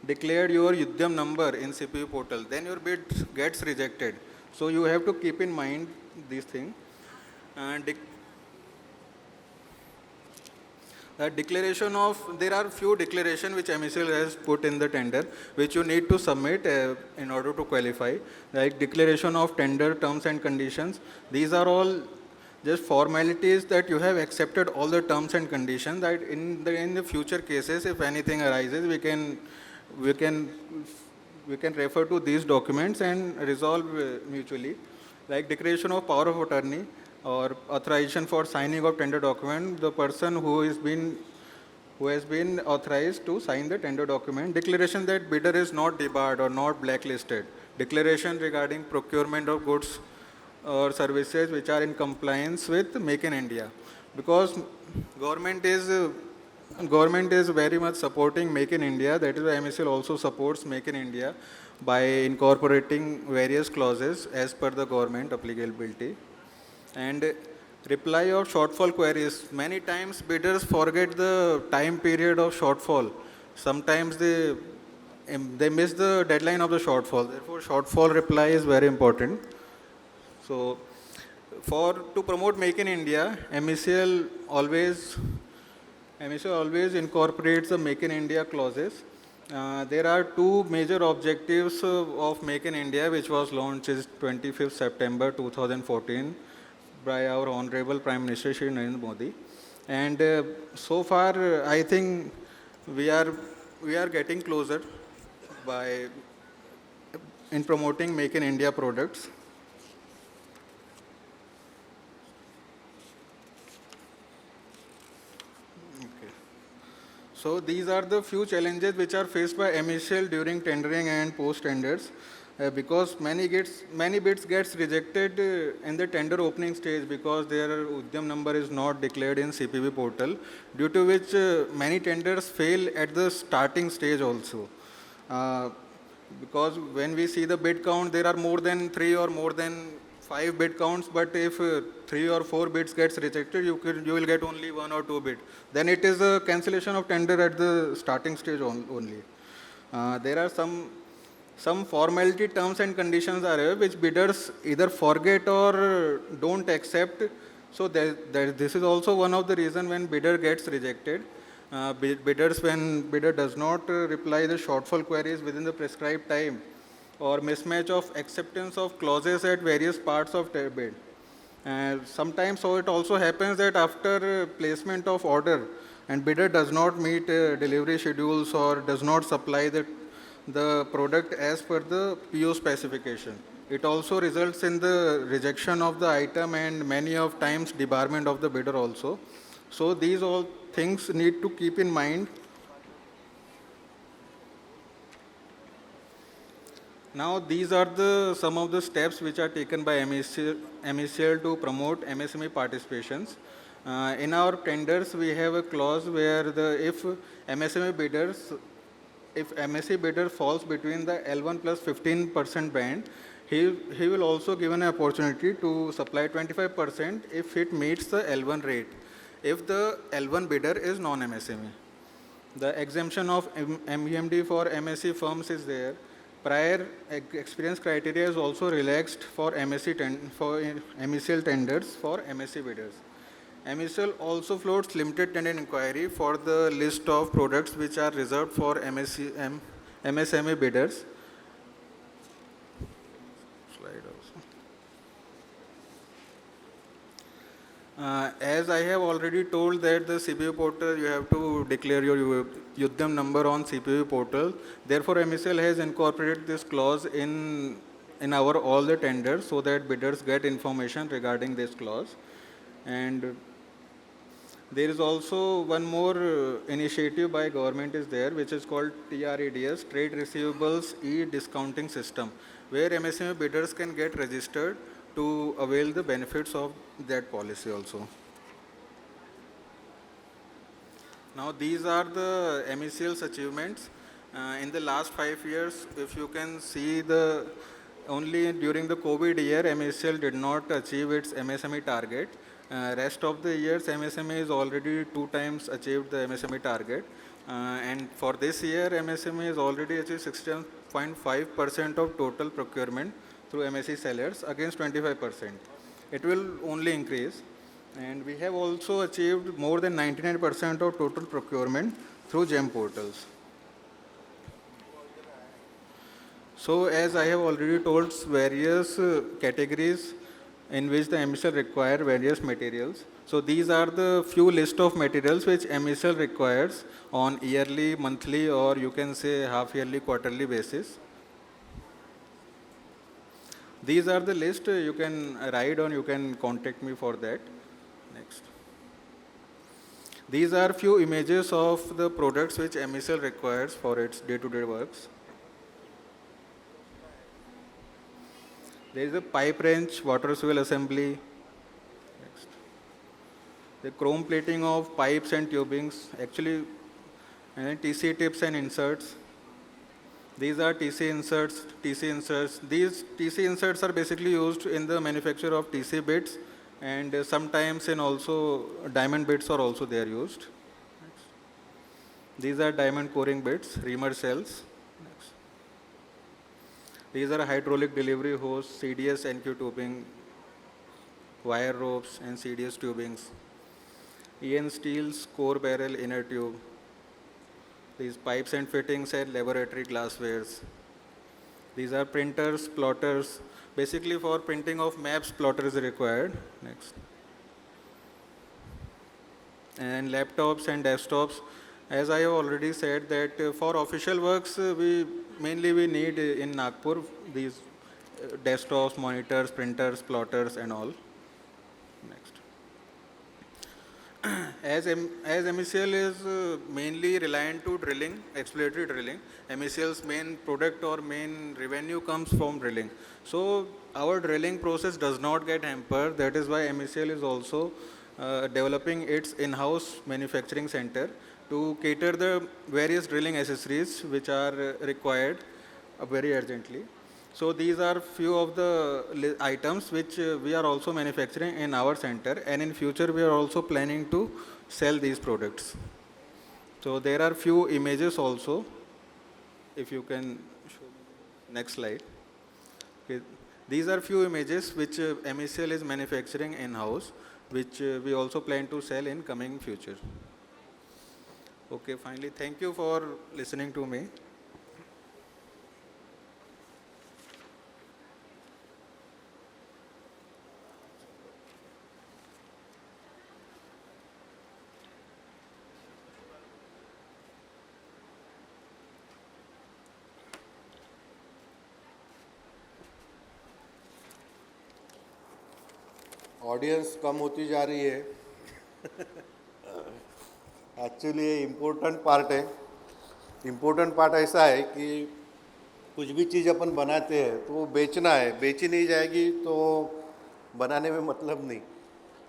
declared your Udyam number in CPU portal, then your bid gets rejected. So you have to keep in mind these things. And there are few declarations which MECL has put in the tender, which you need to submit in order to qualify, like declaration of tender terms and conditions. These are all just formalities that you have accepted all the terms and conditions, that in the future cases, if anything arises, we can refer to these documents and resolve mutually, like declaration of power of attorney or authorization for signing of tender document, the person who has been authorized to sign the tender document, declaration that bidder is not debarred or not blacklisted, declaration regarding procurement of goods or services which are in compliance with Make in India, because government is very much supporting Make in India. That is why MECL also supports Make in India by incorporating various clauses as per the government applicability. And reply of shortfall queries. Many times bidders forget the time period of shortfall. Sometimes they miss the deadline of the shortfall. Therefore, shortfall reply is very important. So, to promote Make in India, MECL always incorporates the Make in India clauses. There are 2 major objectives of Make in India, which was launched is 25th September 2014 by our Honorable Prime Minister Shri Narendra Modi. And so far, I think we are getting closer in promoting Make in India products. So these are the few challenges which are faced by MECL during tendering and post-tenders, because many bids gets rejected in the tender opening stage because their Udyam number is not declared in CPB portal, due to which many tenders fail at the starting stage also. Because when we see the bid count, there are more than 3 or more than 5 bid counts, but if 3 or 4 bids gets rejected, you will get only 1 or 2 bid. Then it is a cancellation of tender at the starting stage only. There are some formality terms and conditions are which bidders either forget or don't accept. So this is also one of the reasons when bidder gets rejected. bidders when bidder does not reply the shortfall queries within the prescribed time, or mismatch of acceptance of clauses at various parts of the bid. Sometimes so it also happens that after placement of order and bidder does not meet delivery schedules or does not supply the product as per the PO specification. It also results in the rejection of the item and many of times debarment of the bidder also. So these all things need to keep in mind. Now these are some of the steps which are taken by MECL to promote MSME participations. In our tenders, we have a clause where if MSME bidder falls between the L1 plus 15% band, he will also given an opportunity to supply 25% if it meets the L1 rate, if the L1 bidder is non-MSME. The exemption of MEMD for MSE firms is there. Prior experience criteria is also relaxed for MECL tenders for MSE bidders. MECL also floats limited tender inquiry for the list of products which are reserved for MSME bidders. Slide also. As I have already told that the CPU portal, you have to declare your Yuddham number on CPU portal. Therefore, MECL has incorporated this clause in our all the tenders so that bidders get information regarding this clause. And there is also one more initiative by government is there, which is called TREDS, Trade Receivables E-Discounting System, where MSME bidders can get registered to avail the benefits of that policy also. Now these are the MECL's achievements. In the last 5 years, if you can see only during the COVID year, MECL did not achieve its MSME target. Rest of the years, MSME is already 2 times achieved the MSME target. And for this year, MSME has already achieved 16.5% of total procurement through MSE sellers against 25%. It will only increase. And we have also achieved more than 99% of total procurement through GEM portals. So as I have already told, various categories in which the MECL require various materials. So these are the few list of materials which MECL requires on yearly, monthly, or you can say half-yearly, quarterly basis. These are the list. You can write on, you can contact me for that. Next. These are few images of the products which MECL requires for its day-to-day works. There is a pipe wrench, water swell assembly. Next. The chrome plating of pipes and tubings, actually, and then TC tips and inserts. These are TC inserts. These TC inserts are basically used in the manufacture of TC bits, and sometimes in also diamond bits are also there used. Next. These are diamond coring bits, reamer cells. Next. These are hydraulic delivery hose, CDS NQ tubing, wire ropes and CDS tubings. EN steels, core barrel, inner tube. These pipes and fittings and laboratory glasswares. These are printers, plotters. Basically for printing of maps, plotter is required. Next. And laptops and desktops. As I have already said that for official works, we need in Nagpur these desktops, monitors, printers, plotters and all. Next. As MECL is mainly reliant to drilling, exploratory drilling, MECL's main product or main revenue comes from drilling. So our drilling process does not get hampered. That is why MECL is also developing its in-house manufacturing center to cater the various drilling accessories which are required very urgently. So these are few of the items which we are also manufacturing in our center, and in future we are also planning to sell these products. So there are few images also, if you can show next slide. Okay. These are few images which MECL is manufacturing in-house, which we also plan to sell in coming future. Okay, finally, thank you for listening to me. Audience कम होती जा रही है। Actually ये important part है। Important part ऐसा है कि कुछ भी चीज़ अपन बनाते हैं तो वो बेचना है, बेची नहीं जाएगी तो बनाने में मतलब नहीं,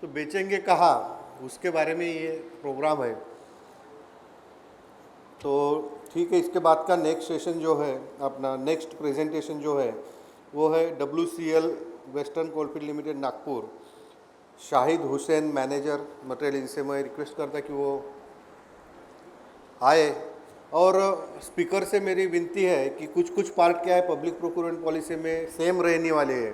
तो बेचेंगे कहाँ, उसके बारे में ये प्रोग्राम है। तो ठीक है, इसके बाद का नेक्स्ट सेशन जो है, अपना नेक्स्ट प्रेजेंटेशन जो है वो है WCL western coalfield limited Nagpur. Shahid Hussain manager material, इनसे मैं रिक्वेस्ट करता कि वो आए। और स्पीकर से मेरी विनती है कि कुछ पार्ट क्या है पब्लिक प्रोक्योरमेंट पॉलिसी में सेम रहने वाले हैं,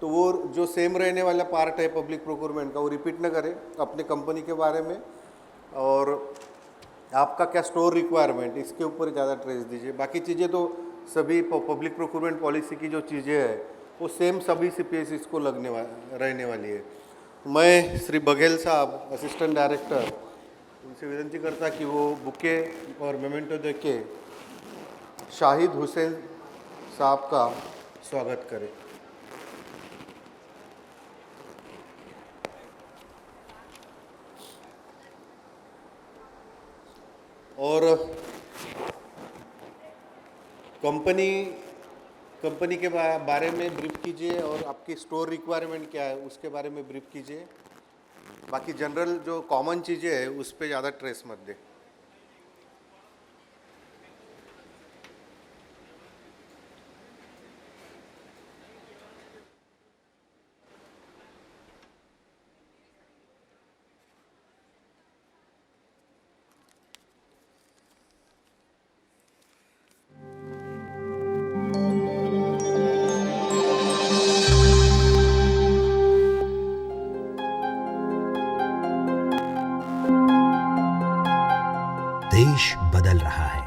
तो वो जो सेम रहने वाला पार्ट है पब्लिक प्रोक्योरमेंट का वो रिपीट न करें अपने कंपनी के बारे में, और आपका क्या स्टोर रिक्वायरमेंट इसके ऊपर ज़्यादा ट्रेस दीजिए। बाकी चीज़ें तो सभी पब्लिक प्रोक्योरमेंट पॉलिसी की जो चीज़ें हैं वो सेम सभी CPSEs को रहने वाली है। मैं श्री बघेल साहब असिस्टेंट डायरेक्टर, उनसे विनती करता कि वो बुके और मेमेंटो दे के शाहिद हुसैन साहब का स्वागत करें। और कंपनी के बारे में ब्रीफ कीजिए, और आपकी स्टोर रिक्वायरमेंट क्या है उसके बारे में ब्रीफ कीजिए। बाकी जनरल जो कॉमन चीज़ें हैं उस पर ज़्यादा ट्रेस मत दें। देश बदल रहा है,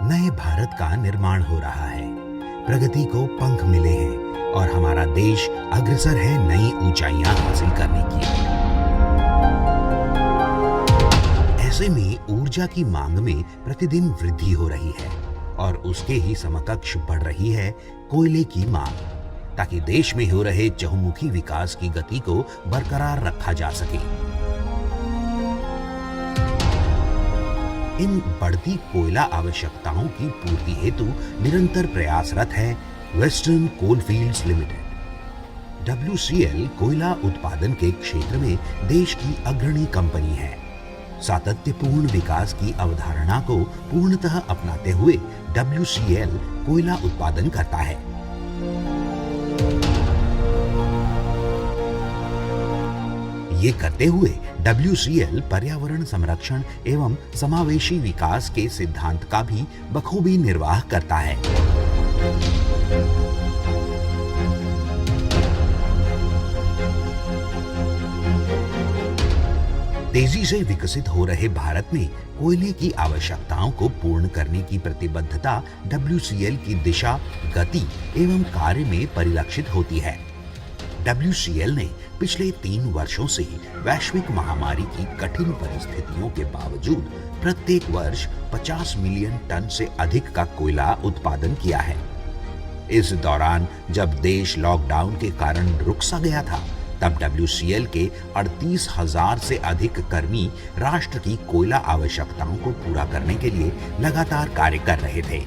नए भारत का निर्माण हो रहा है, प्रगति को पंख मिले हैं और हमारा देश अग्रसर है नई ऊंचाइयां हासिल करने की। ऐसे में ऊर्जा की मांग में प्रतिदिन वृद्धि हो रही है और उसके ही समकक्ष बढ़ रही है कोयले की मांग, ताकि देश में हो रहे चहुमुखी विकास की गति को बरकरार रखा जा सके। इन बढ़ती कोयला आवश्यकताओं की पूर्ति हेतु निरंतर प्रयासरत है वेस्टर्न कोलफील्ड्स लिमिटेड। WCL कोयला उत्पादन के क्षेत्र में देश की अग्रणी कंपनी है। सातत्यपूर्ण विकास की अवधारणा को पूर्णतः अपनाते हुए WCL कोयला उत्पादन करता है। ये करते हुए WCL पर्यावरण संरक्षण एवं समावेशी विकास के सिद्धांत का भी बखूबी निर्वाह करता है। तेजी से विकसित हो रहे भारत में कोयले की आवश्यकताओं को पूर्ण करने की प्रतिबद्धता WCL की दिशा, गति एवं कार्य में परिलक्षित होती है। WCL ने पिछले 3 वर्षों से वैश्विक महामारी की कठिन परिस्थितियों के बावजूद प्रत्येक वर्ष 50 मिलियन टन से अधिक का कोयला उत्पादन किया है। इस दौरान जब देश लॉकडाउन के कारण रुक सा गया था, तब WCL के 38,000 से अधिक कर्मी राष्ट्र की कोयला आवश्यकताओं को पूरा करने के लिए लगातार कार्य कर रहे थे।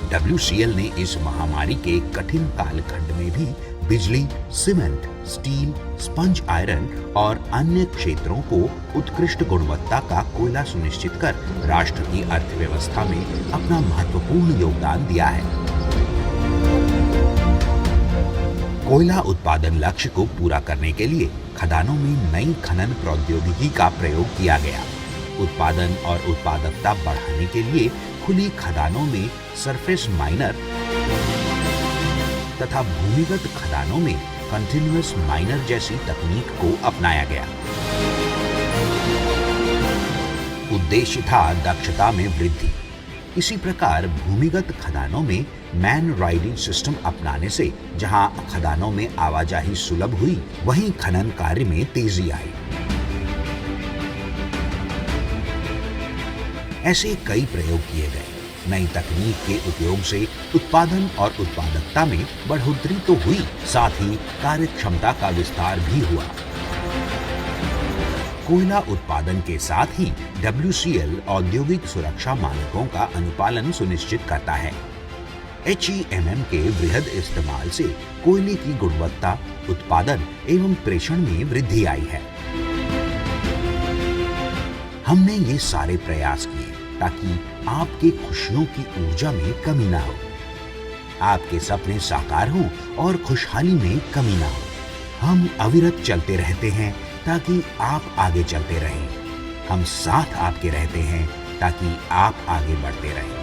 WCL ने इस महामारी के कठिन कालखंड में भी बिजली, सीमेंट, स्टील, स्पंज आयरन और अन्य क्षेत्रों को उत्कृष्ट गुणवत्ता का कोयला सुनिश्चित कर राष्ट्र की अर्थव्यवस्था में अपना महत्वपूर्ण योगदान दिया है। कोयला उत्पादन लक्ष्य को पूरा करने के लिए खदानों में नई खनन प्रौद्योगिकी का प्रयोग किया गया। उत्पादन और उत्पादकता बढ़ाने के लिए खुली खदानों में सरफेस माइनर तथा भूमिगत खदानों में कंटिन्यूअस माइनर जैसी तकनीक को अपनाया गया। उद्देश्य था दक्षता में वृद्धि। इसी प्रकार भूमिगत खदानों में मैन राइडिंग सिस्टम अपनाने से जहां खदानों में आवाजाही सुलभ हुई, वहीं खनन कार्य में तेजी आई। ऐसे कई प्रयोग किए गए। नई तकनीक के उपयोग से उत्पादन और उत्पादकता में बढ़ोतरी तो हुई, साथ ही कार्यक्षमता का विस्तार भी हुआ। कोयला उत्पादन के साथ ही WCL औद्योगिक सुरक्षा मानकों का अनुपालन सुनिश्चित करता है। HEMM के वृहद इस्तेमाल से कोयले की गुणवत्ता, उत्पादन एवं प्रेषण में वृद्धि आई है। हमने ये सारे प्रयास किए ताकि आपके खुशियों की ऊर्जा में कमी ना हो, आपके सपने साकार हों और खुशहाली में कमी ना हो। हम अविरत चलते रहते हैं ताकि आप आगे चलते रहें। हम साथ आपके रहते हैं ताकि आप आगे बढ़ते रहें।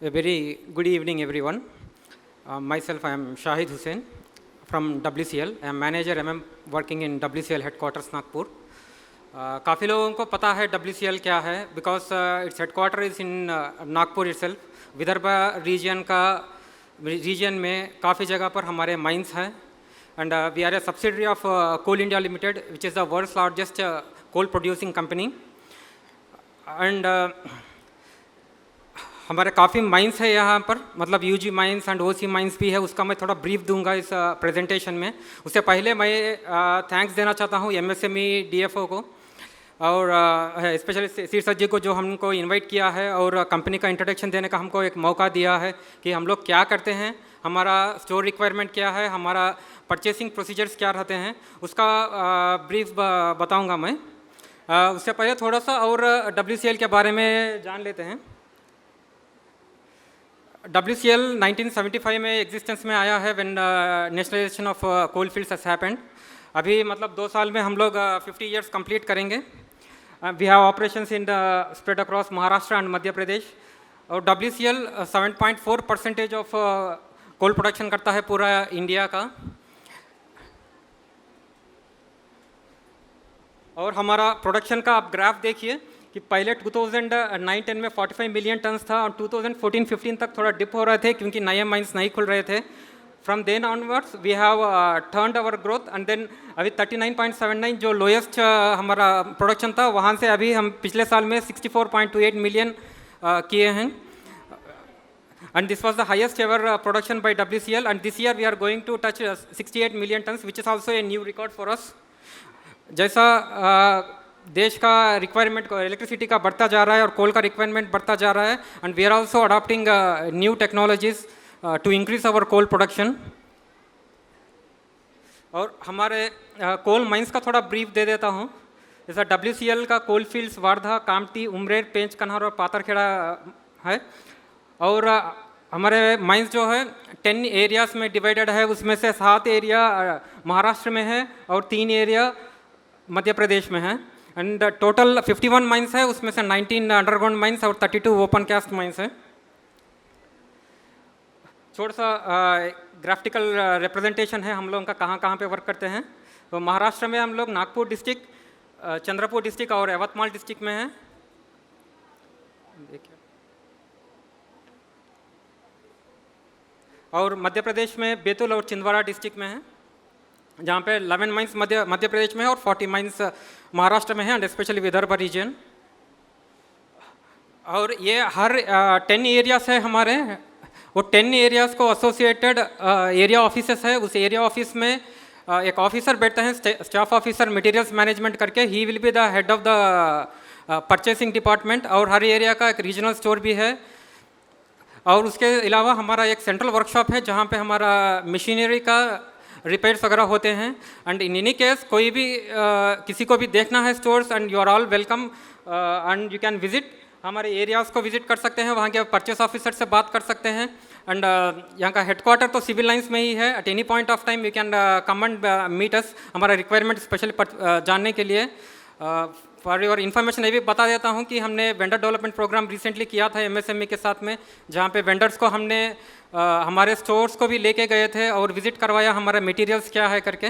A very good evening, everyone. Myself, I am Shahid Hussain from WCL. I am manager working in WCL headquarters, Nagpur. काफ़ी लोगों को पता है WCL क्या है, because its headquarter is in Nagpur itself. Vidarbha region में काफ़ी जगह पर हमारे mines हैं, and we are a subsidiary of Coal India Limited, which is the world's largest coal producing company. And हमारे काफ़ी माइंस है यहाँ पर, मतलब UG mines and OC mines भी है, उसका मैं थोड़ा ब्रीफ दूंगा इस प्रेजेंटेशन में। उससे पहले मैं थैंक्स देना चाहता हूँ MSME DFO को और स्पेशली शीर्षक जी को, जो हमको इनवाइट किया है और कंपनी का इंट्रोडक्शन देने का हमको एक मौका दिया है कि हम लोग क्या करते हैं, हमारा स्टोर रिक्वायरमेंट क्या है, हमारा परचेसिंग प्रोसीजर्स क्या रहते हैं, उसका ब्रीफ बताऊँगा मैं। उससे पहले थोड़ा सा और WCL के बारे में जान लेते हैं। WCL 1975 में एग्जिस्टेंस में आया है when nationalization of coal fields has happened. अभी मतलब 2 साल में हम लोग 50 इयर्स कंप्लीट करेंगे। We have operations in spread across Maharashtra and Madhya Pradesh. और WCL 7.4% ऑफ कोल प्रोडक्शन करता है पूरा इंडिया का। और हमारा प्रोडक्शन का आप ग्राफ देखिए कि पहले 2009-10 में 45 मिलियन टन्स था और 2014-15 तक थोड़ा डिप हो रहे थे क्योंकि नए माइंस नहीं खुल रहे थे। From then onwards we have turned our growth and then अभी 39.79 जो लोएस्ट हमारा प्रोडक्शन था, वहाँ से अभी हम पिछले साल में 64.28 मिलियन किए हैं। And this was the highest ever production by WCL and this year we are going to touch 68 million tons which is also a new record for us. जैसा देश का रिक्वायरमेंट इलेक्ट्रिसिटी का बढ़ता जा रहा है और कोल का रिक्वायरमेंट बढ़ता जा रहा है, and we are also adopting new technologies to increase our coal production. और हमारे कोल माइंस का थोड़ा ब्रीफ दे देता हूँ। जैसा WCL का कोल फील्ड्स वारधा, कामठी, उमरेर, पेंच, कन्हार और पाथरखेड़ा है। और हमारे माइंस जो है 10 एरियाज़ में डिवाइडेड है, उसमें से 7 एरिया महाराष्ट्र में है और 3 एरिया मध्य प्रदेश में है। एंड टोटल 51 माइंस है, उसमें से 19 अंडरग्राउंड माइंस और 32 ओपन कास्ट माइंस है। थोड़ा सा ग्राफिकल रिप्रेजेंटेशन है हम लोगों का कहाँ कहाँ पे वर्क करते हैं। तो महाराष्ट्र में हम लोग नागपुर डिस्ट्रिक्ट, चंद्रपुर डिस्ट्रिक्ट और यवतमाल डिस्ट्रिक्ट में हैं। देखिए, और मध्य प्रदेश में बैतूल और छिंदवाड़ा डिस्ट्रिक्ट में है, जहाँ पे 11 माइंस मध्य प्रदेश में है और 40 माइंस महाराष्ट्र में है एंड स्पेशली विदर्भा रीजन। और ये हर 10 एरियाज है हमारे, वो 10 एरियाज़ को एसोसिएटेड एरिया ऑफिसेस है। उस एरिया ऑफिस में एक ऑफिसर बैठते हैं, स्टाफ ऑफिसर मटेरियल्स मैनेजमेंट करके, he will be the head of the purchasing department. और हर एरिया का एक रीजनल स्टोर भी है। और उसके अलावा हमारा एक सेंट्रल वर्कशॉप है जहाँ पे हमारा मशीनरी का रिपेयर्स वगैरह होते हैं. एंड इन एनी केस कोई भी किसी को भी देखना है stores, and you are all welcome and you can visit. हमारे एरियाज़ को विजिट कर सकते हैं, वहाँ के परचेस ऑफिसर से बात कर सकते हैं. एंड यहाँ का हेडक्वार्टर तो सिविल लाइंस में ही है. At any point of time you can come and meet us. हमारा रिक्वायरमेंट स्पेशली जानने के लिए फॉर योर इन्फॉर्मेशन ये भी बता देता हूँ कि हमने वेंडर डेवलपमेंट प्रोग्राम रिसेंटली किया था MSME के साथ में, जहाँ पे वेंडर्स को हमने हमारे स्टोर्स को भी लेके गए थे और विजिट करवाया हमारा मटेरियल्स क्या है करके.